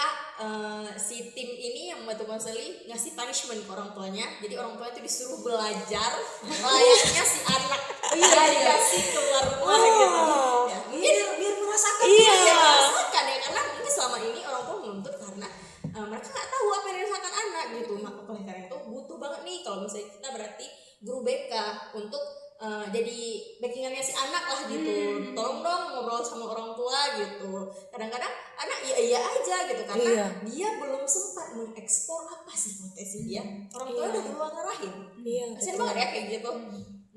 si tim ini yang membantu konseli ngasih punishment ke orang tuanya, jadi orang tua itu disuruh belajar layaknya si anak dikasih keluar rumah gitu ya, mungkin biar merasakan merasakan ya, karena mungkin selama ini orang tua menuntut karena mereka nggak tahu apa yang dirasakan anak gitu. Maka oleh karena itu butuh banget nih kalau misalnya kita berarti guru BK untuk jadi backingannya si anak lah gitu. Tolong dong ngobrol sama orang tua gitu. Kadang-kadang anak iya aja gitu karena dia belum sempat mengekspor apa sih potensi dia. Orang tua udah duluan ngarahin. Kasian banget ya kayak gitu.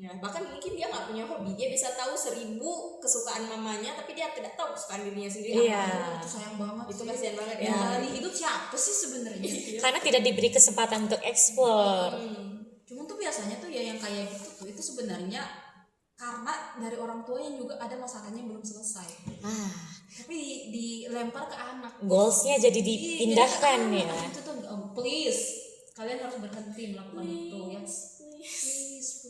Ya, bahkan mungkin dia nggak punya hobi, dia bisa tahu 1000 kesukaan mamanya tapi dia tidak tahu kesukaan dirinya sendiri apa. Itu sayang banget, Itu kasihan banget ya. Menjalani hidup siapa sih sebenarnya? Karena tidak diberi kesempatan untuk ekspor. Cuman tuh biasanya tuh ya yang kayak gitu tuh itu sebenarnya karena dari orang tua yang juga ada masalahnya belum selesai, tapi dilempar ke anak, Goalsnya jadi dipindahkan ya. Itu tuh please kalian harus berhenti melakukan itu ya. Please.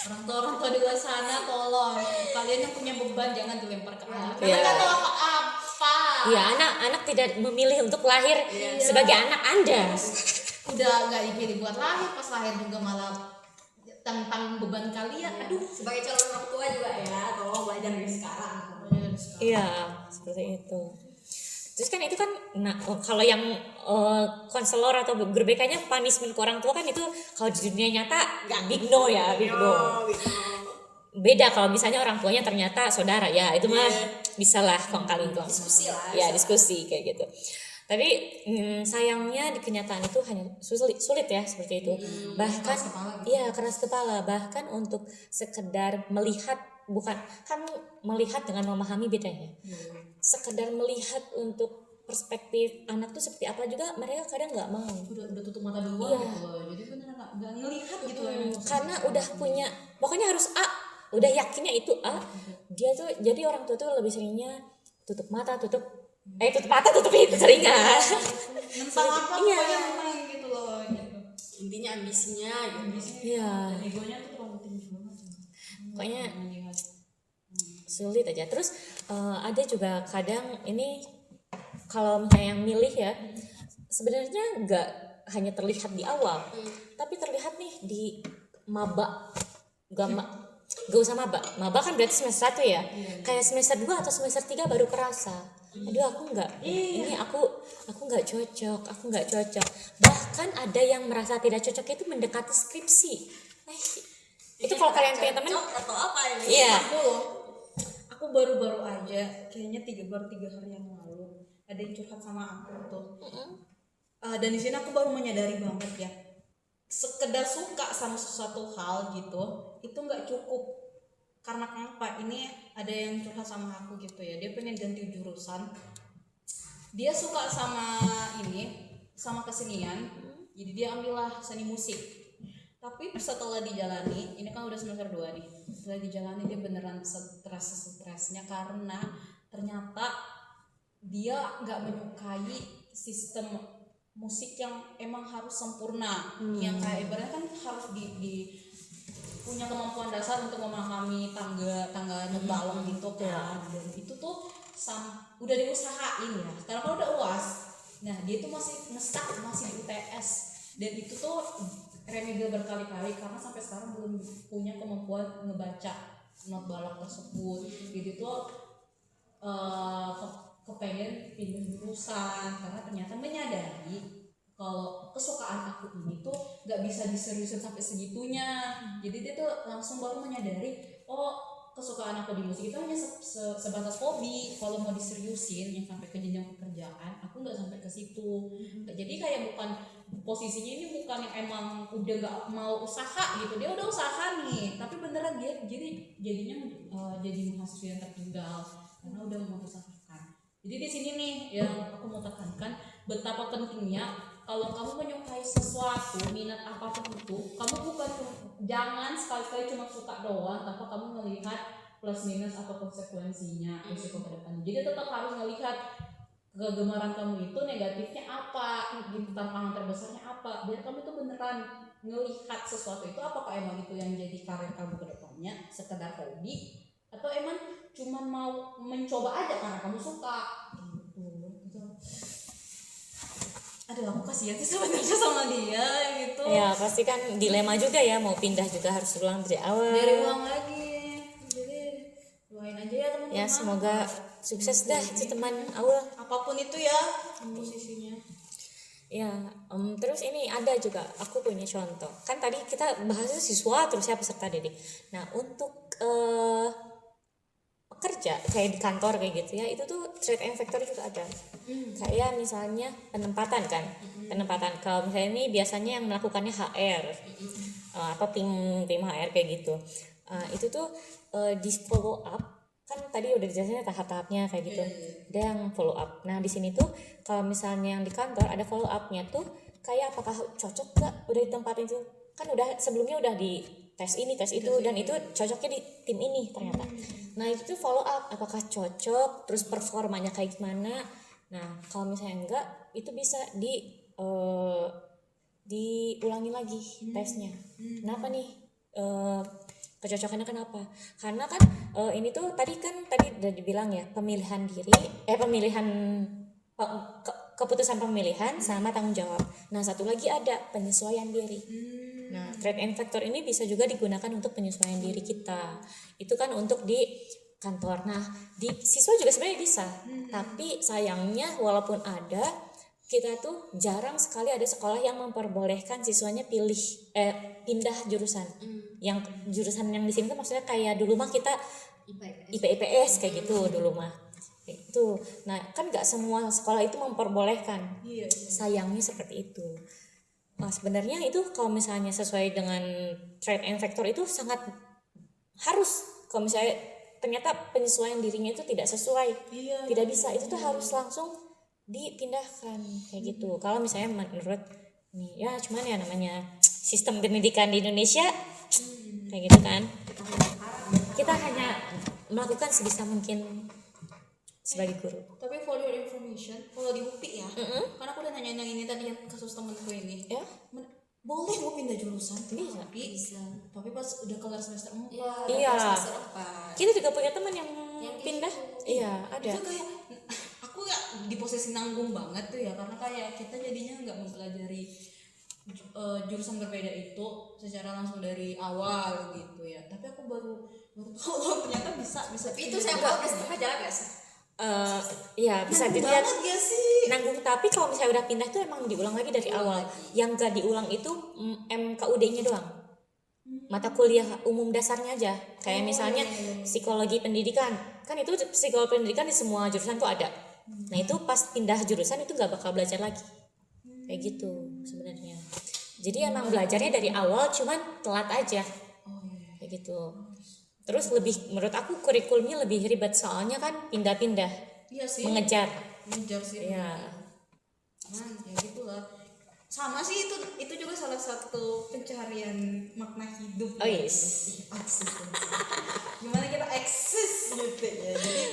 Orang tua di luar sana tolong, kalian yang punya beban jangan dilempar ke anak. Karena nggak tahu apa-apa. Ya, anak tidak memilih untuk lahir sebagai anak Anda. Udah nggak dipilih buat lahir, pas lahir juga malah tentang beban kalian. Aduh, Sebagai calon orang tua juga ya, tolong belajar dari sekarang. Iya, seperti itu. Terus kan itu kan, kalau yang konselor atau guru BK-nya punishment ke orang tua kan itu kalau di dunia nyata big no ya, big no. Beda kalau misalnya orang tuanya ternyata saudara ya, itu mah bisa lah kong kali kong. Diskusi lah. Ya, diskusi kayak gitu. Tapi sayangnya di kenyataan itu hanya sulit ya seperti itu. Bahkan keras kepala. Bahkan untuk sekedar melihat, bukan kan melihat dengan memahami bedanya. Sekedar melihat untuk perspektif anak tuh seperti apa juga mereka kadang nggak mau. Udah tutup mata duluan gitu loh. Jadi bener nggak ngelihat gitu loh. Karena udah punya, pokoknya harus A, udah yakinnya itu A. Dia tuh jadi orang tua tuh lebih seringnya tutup mata tutup itu telinga. Mentang apa pokoknya menang gitu loh gitu. Intinya ambisinya gitu. Iya. Dan egonya tuh terlalu tinggi banget. Pokoknya sulit aja. Terus ada juga kadang ini kalau misalnya yang milih ya, sebenarnya nggak hanya terlihat di awal, tapi terlihat nih di maba. Gak usah maba kan berarti semester 1 ya. Kayak semester 2 atau semester 3 baru kerasa. Aduh aku nggak cocok. Bahkan ada yang merasa tidak cocok itu mendekati skripsi. Itu kalau kalian punya teman atau apa ya? Iya. Aku baru aja kayaknya 3 hari yang lalu ada yang curhat sama aku tuh. Dan di sini aku baru menyadari banget ya, sekedar suka sama sesuatu hal gitu itu nggak cukup. Karena kenapa? Ini ada yang curhat sama aku gitu ya, dia pengen ganti jurusan, dia suka sama kesenian, jadi dia ambillah seni musik. Tapi setelah dijalani, ini kan udah semester 2 nih, setelah dijalani dia beneran stresnya karena ternyata dia nggak menyukai sistem musik yang emang harus sempurna, yang kayak ibaratnya kan harus di punya kemampuan dasar untuk memahami tangga balong gitu kan. Dan itu tuh udah diusahain ya, sekarang kan udah UAS, nah dia tuh masih ngestak, masih di UTS, dan itu tuh remedial berkali-kali karena sampai sekarang belum punya kemampuan ngebaca not balok tersebut. Jadi tuh kepengen pindah jurusan karena ternyata menyadari kalau kesukaan aku ini tuh nggak bisa diseriusin sampai segitunya. Jadi dia tuh langsung baru menyadari, oh kesukaan aku di musik itu hanya sebatas hobi. Kalau mau diseriusin yang sampai ke jenjang pekerjaan, aku nggak sampai ke situ. Jadi kayak posisinya ini bukan yang emang udah nggak mau usaha gitu, dia udah usaha nih tapi beneran dia jadinya jadi mahasiswa yang tertinggal karena udah mengusahakan. Jadi di sini nih yang aku mau tekankan betapa pentingnya kalau kamu menyukai sesuatu, minat apapun itu, kamu jangan sekali-kali cuma suka doang tanpa kamu melihat plus minus atau konsekuensinya risiko ke depan. Jadi tetap harus melihat kegemaran kamu itu negatifnya apa, gitu, tantangan terbesarnya apa, biar kamu itu beneran ngelihat sesuatu itu apakah emang itu yang jadi karir kamu ke depannya, sekedar hobi atau emang cuma mau mencoba aja karena kamu suka gitu. Aduh aku kasihan sih sebenarnya sama dia gitu. Ya pasti kan dilema juga ya, mau pindah juga harus ulang dari awal. Dari uang lagi. Jadi doain aja ya teman-teman. Ya semoga sukses dah si teman Aul. Apapun itu ya posisinya. Ya, terus ini ada juga aku punya contoh. Kan tadi kita bahasnya siswa terus ya peserta didik. Nah untuk pekerja kayak di kantor kayak gitu ya, itu tuh trade and factor juga ada. Kayak misalnya penempatan kan, penempatan. Kalau misalnya ini biasanya yang melakukannya HR atau tim HR kayak gitu. Itu tuh di follow up. Kan tadi udah dijelasin tahap-tahapnya kayak gitu. Ada yang follow up. Nah di sini tuh kalau misalnya yang di kantor ada follow up-nya tuh kayak apakah cocok gak udah di tempat itu, kan udah sebelumnya udah di tes ini tes itu dan itu cocoknya di tim ini ternyata. Nah itu tuh follow up apakah cocok, terus performanya kayak gimana. Nah kalau misalnya enggak itu bisa diulangi lagi tesnya. Kenapa nih? Kecocokannya kenapa? Karena kan ini tuh tadi udah dibilang ya, pemilihan diri, keputusan pemilihan sama tanggung jawab. Nah satu lagi ada penyesuaian diri. Nah trade and factor ini bisa juga digunakan untuk penyesuaian diri kita. Itu kan untuk di kantor. Nah di siswa juga sebenarnya bisa, tapi sayangnya walaupun ada, kita tuh jarang sekali ada sekolah yang memperbolehkan siswanya pindah jurusan. Yang jurusan yang di sini tuh maksudnya kayak dulu mah kita IPS kayak gitu dulu mah. Itu. Nah, kan nggak semua sekolah itu memperbolehkan. Sayangnya seperti itu. Nah, sebenarnya itu kalau misalnya sesuai dengan trade and factor itu sangat harus. Kalau misalnya ternyata penyesuaian dirinya itu tidak sesuai, tidak bisa, itu tuh harus langsung dipindahkan kayak gitu. Kalau misalnya menurut nih ya cuman ya namanya sistem pendidikan di Indonesia kayak gitu kan, kita hanya melakukan sebisa mungkin sebagai guru. Tapi for your information, kalau di UPI ya, karena aku udah nanya yang ini tadi yang kasus temenku ini, Ya boleh mau pindah jurusan, bisa. tapi pas udah kelar semester 4 Iya. semester 4 Kita juga punya teman yang pindah. Iya ada. itu kayak aku ya di posisi nanggung banget tuh ya, karena kayak kita jadinya nggak mempelajari jurusan berbeda itu secara langsung dari awal gitu ya. Tapi aku baru tahu ternyata bisa Tapi itu saya buat setengah jalan gak sih? Iya bisa dilihat banget gak sih? nanggung, tapi kalau misalnya udah pindah tuh emang diulang lagi dari awal. Yang gak diulang itu MKUD-nya doang, mata kuliah umum dasarnya aja. Kayak misalnya psikologi pendidikan, kan itu psikologi pendidikan di semua jurusan tuh ada. Nah itu pas pindah jurusan itu gak bakal belajar lagi kayak gitu sebenarnya. Jadi emang belajarnya dari awal, cuman telat aja kayak gitu. Terus lebih, menurut aku kurikulumnya lebih ribet soalnya kan pindah-pindah. Iya sih. Mengejar sih. ya. Ya gitulah. Sama sih itu juga salah satu pencarian makna hidup. Oh yes. Eksis. Gimana kita eksis gitu ya. Jadi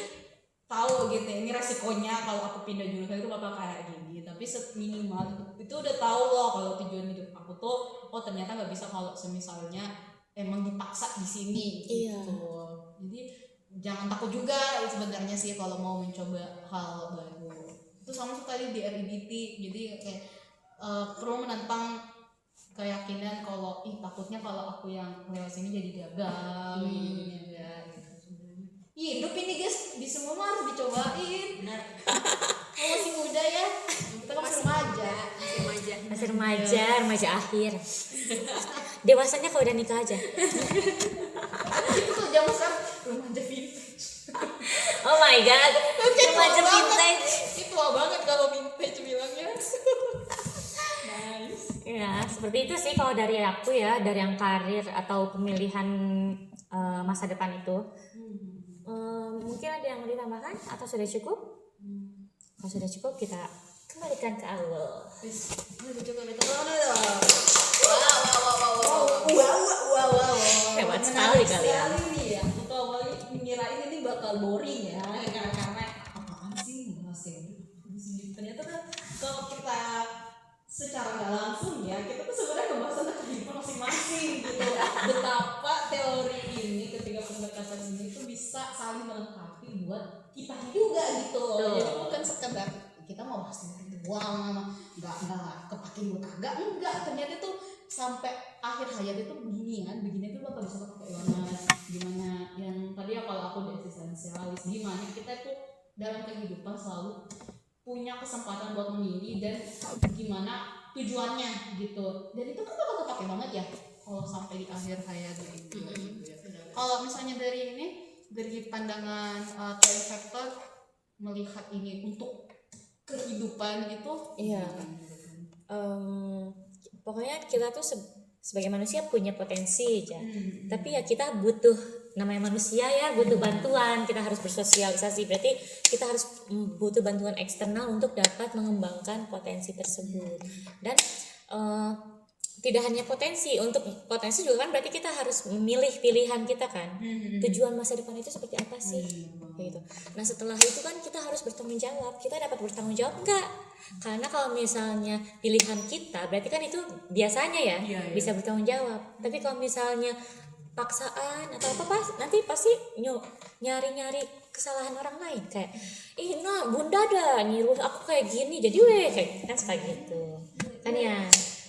tahu gitu ini resikonya kalau aku pindah jurusan itu bakal kayak gini. Tapi minimal itu udah tahu loh kalau tujuan hidup aku tuh ternyata nggak bisa kalau semisalnya emang dipaksa di sini gitu. Jadi jangan takut juga sebenarnya sih kalau mau mencoba hal baru. Itu sama sekali di RIDT. Jadi kayak perlu menantang keyakinan kalau takutnya kalau aku yang lewat sini jadi gagal gitu ya gitu sebenarnya. Hidup ini guys di semua mah harus dicobain. Benar. Kalau masih muda ya, kita masih remaja akhir. Dewasanya kalau udah nikah aja. itu tuh zaman sekarang remaja vintage. Oh my god, remaja vintage. Itu tua banget kalau vintage bilangnya. Nice. seperti itu sih kalau dari aku ya, dari yang karir atau pemilihan masa depan itu. Mungkin ada yang mau ditambahkan atau sudah cukup? Kalau sudah cukup kita kembalikan ke awal. Hebat sekali kalian. Nih ya, aku tuh awalnya ngirain ini bakal boring ya, karena apaan sih bahasa ternyata kan kalau kita secara nggak langsung ya, kita tuh sebenarnya ngebahas tentang kehidupan masing-masing gitu. Betapa teori ini ketika pendekatan ini tuh bisa saling melengkapi buat kita juga gitu. Jadi bukan sekedar kita mau bahas teori doang, nggak kepake buat kagak, enggak. Ternyata tuh sampai akhir hayat itu begini tuh bakal bisa kepake banget. Gimana yang tadi ya, kalau aku di eksistensialis, gimana kita tuh dalam kehidupan selalu punya kesempatan buat memilih dan gimana tujuannya gitu. Dan itu kan bakal kepake banget ya kalau sampai di akhir hayat gitu. Kalau misalnya dari pandangan teori faktor melihat ini untuk kehidupan itu, Iya. Pokoknya kita tuh sebagai manusia punya potensi aja. Tapi ya kita butuh, namanya manusia ya, butuh bantuan. Kita harus bersosialisasi. Berarti kita harus butuh bantuan eksternal untuk dapat mengembangkan potensi tersebut. Dan tidak hanya potensi, untuk potensi juga kan berarti kita harus memilih pilihan kita kan. Tujuan masa depan itu seperti apa sih? Gitu. Nah setelah itu kan kita harus bertanggung jawab. Kita dapat bertanggung jawab enggak? Karena kalau misalnya pilihan kita, berarti kan itu biasanya ya bisa bertanggung jawab. Tapi kalau misalnya paksaan atau apa, nanti pasti nyari-nyari kesalahan orang lain. Kayak, nah bunda ada nyuruh aku kayak gini, jadi kayak kan suka gitu. Kan ya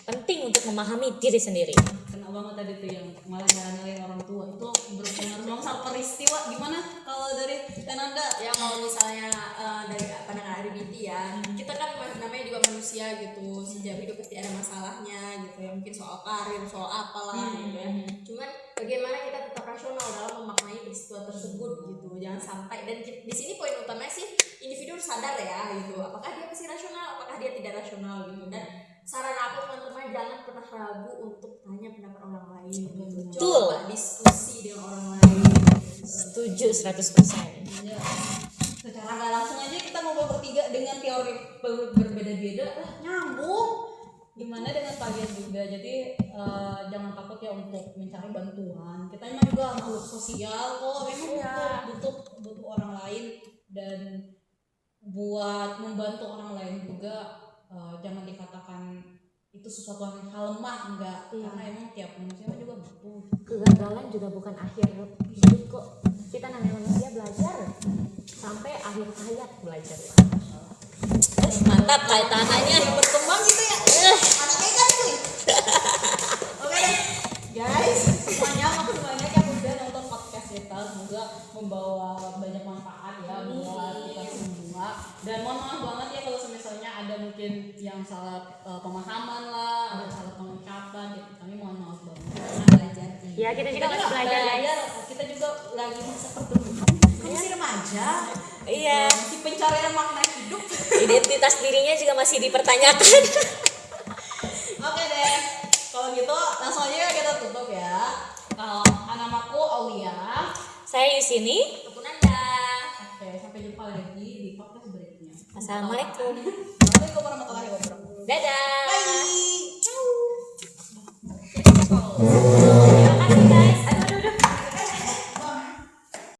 penting untuk memahami diri sendiri. kena banget tadi tuh yang malah nyalahin orang tua itu berpengaruh banget sama peristiwa. Gimana kalau dari Kananda? Ya kalau misalnya dari pandangan RBT ya, kita kan namanya juga manusia gitu, setiap hidup pasti ada masalahnya gitu ya, mungkin soal karir, soal apalah gitu ya. Cuman bagaimana kita tetap rasional dalam memaknai peristiwa tersebut gitu, jangan sampai. Dan di sini poin utamanya sih individu harus sadar ya gitu, apakah dia masih rasional, apakah dia tidak rasional gitu. Dan saran aku teman-teman, jangan pernah ragu untuk tanya pendapat orang lain gitu. Coba diskusi dengan orang lain. Setuju 100%. Ya, secara nggak langsung aja kita ngobrol bertiga dengan teori berbeda-beda nyambung. Gimana dengan kalian juga? Jadi jangan takut ya untuk mencari bantuan. Kita memang juga makhluk sosial kok, memang butuh orang lain. Dan buat membantu orang lain juga jangan dikatakan itu sesuatu yang hal lemah, enggak. Karena emang tiap manusia juga butuh. Kegagalan juga bukan akhir hidup kok. Kita namanya manusia belajar sampai akhir hayat belajar. Mantap kayak tanahnya Berkembang gitu ya. Anaknya kan tuh. Oke deh. Guys, semuanya makasih banyak yang udah nonton podcast kita. Semoga membawa banyak manfaat ya buat kita semua. Dan mohon maaf banget ya kalau misalnya ada mungkin yang salah pemahaman lah, ada salah pengucapan, gitu. Kami mohon maaf banget. Karena belajar. Ya kita juga masih belajar guys. Kita juga lagi masa pertumbuhan. Kan masih remaja. Iya. Masih pencarian makna hidup. Identitas dirinya juga masih dipertanyakan. Oke deh, kalau gitu langsung aja kita tutup ya. Namaku Aulia. Saya Yusini. Kepunanda. Oke, sampai jumpa lagi di podcast berikutnya. Assalamualaikum. Assalamualaikum warahmatullahi wabarakatuh. Dadah. Bye. Ciao.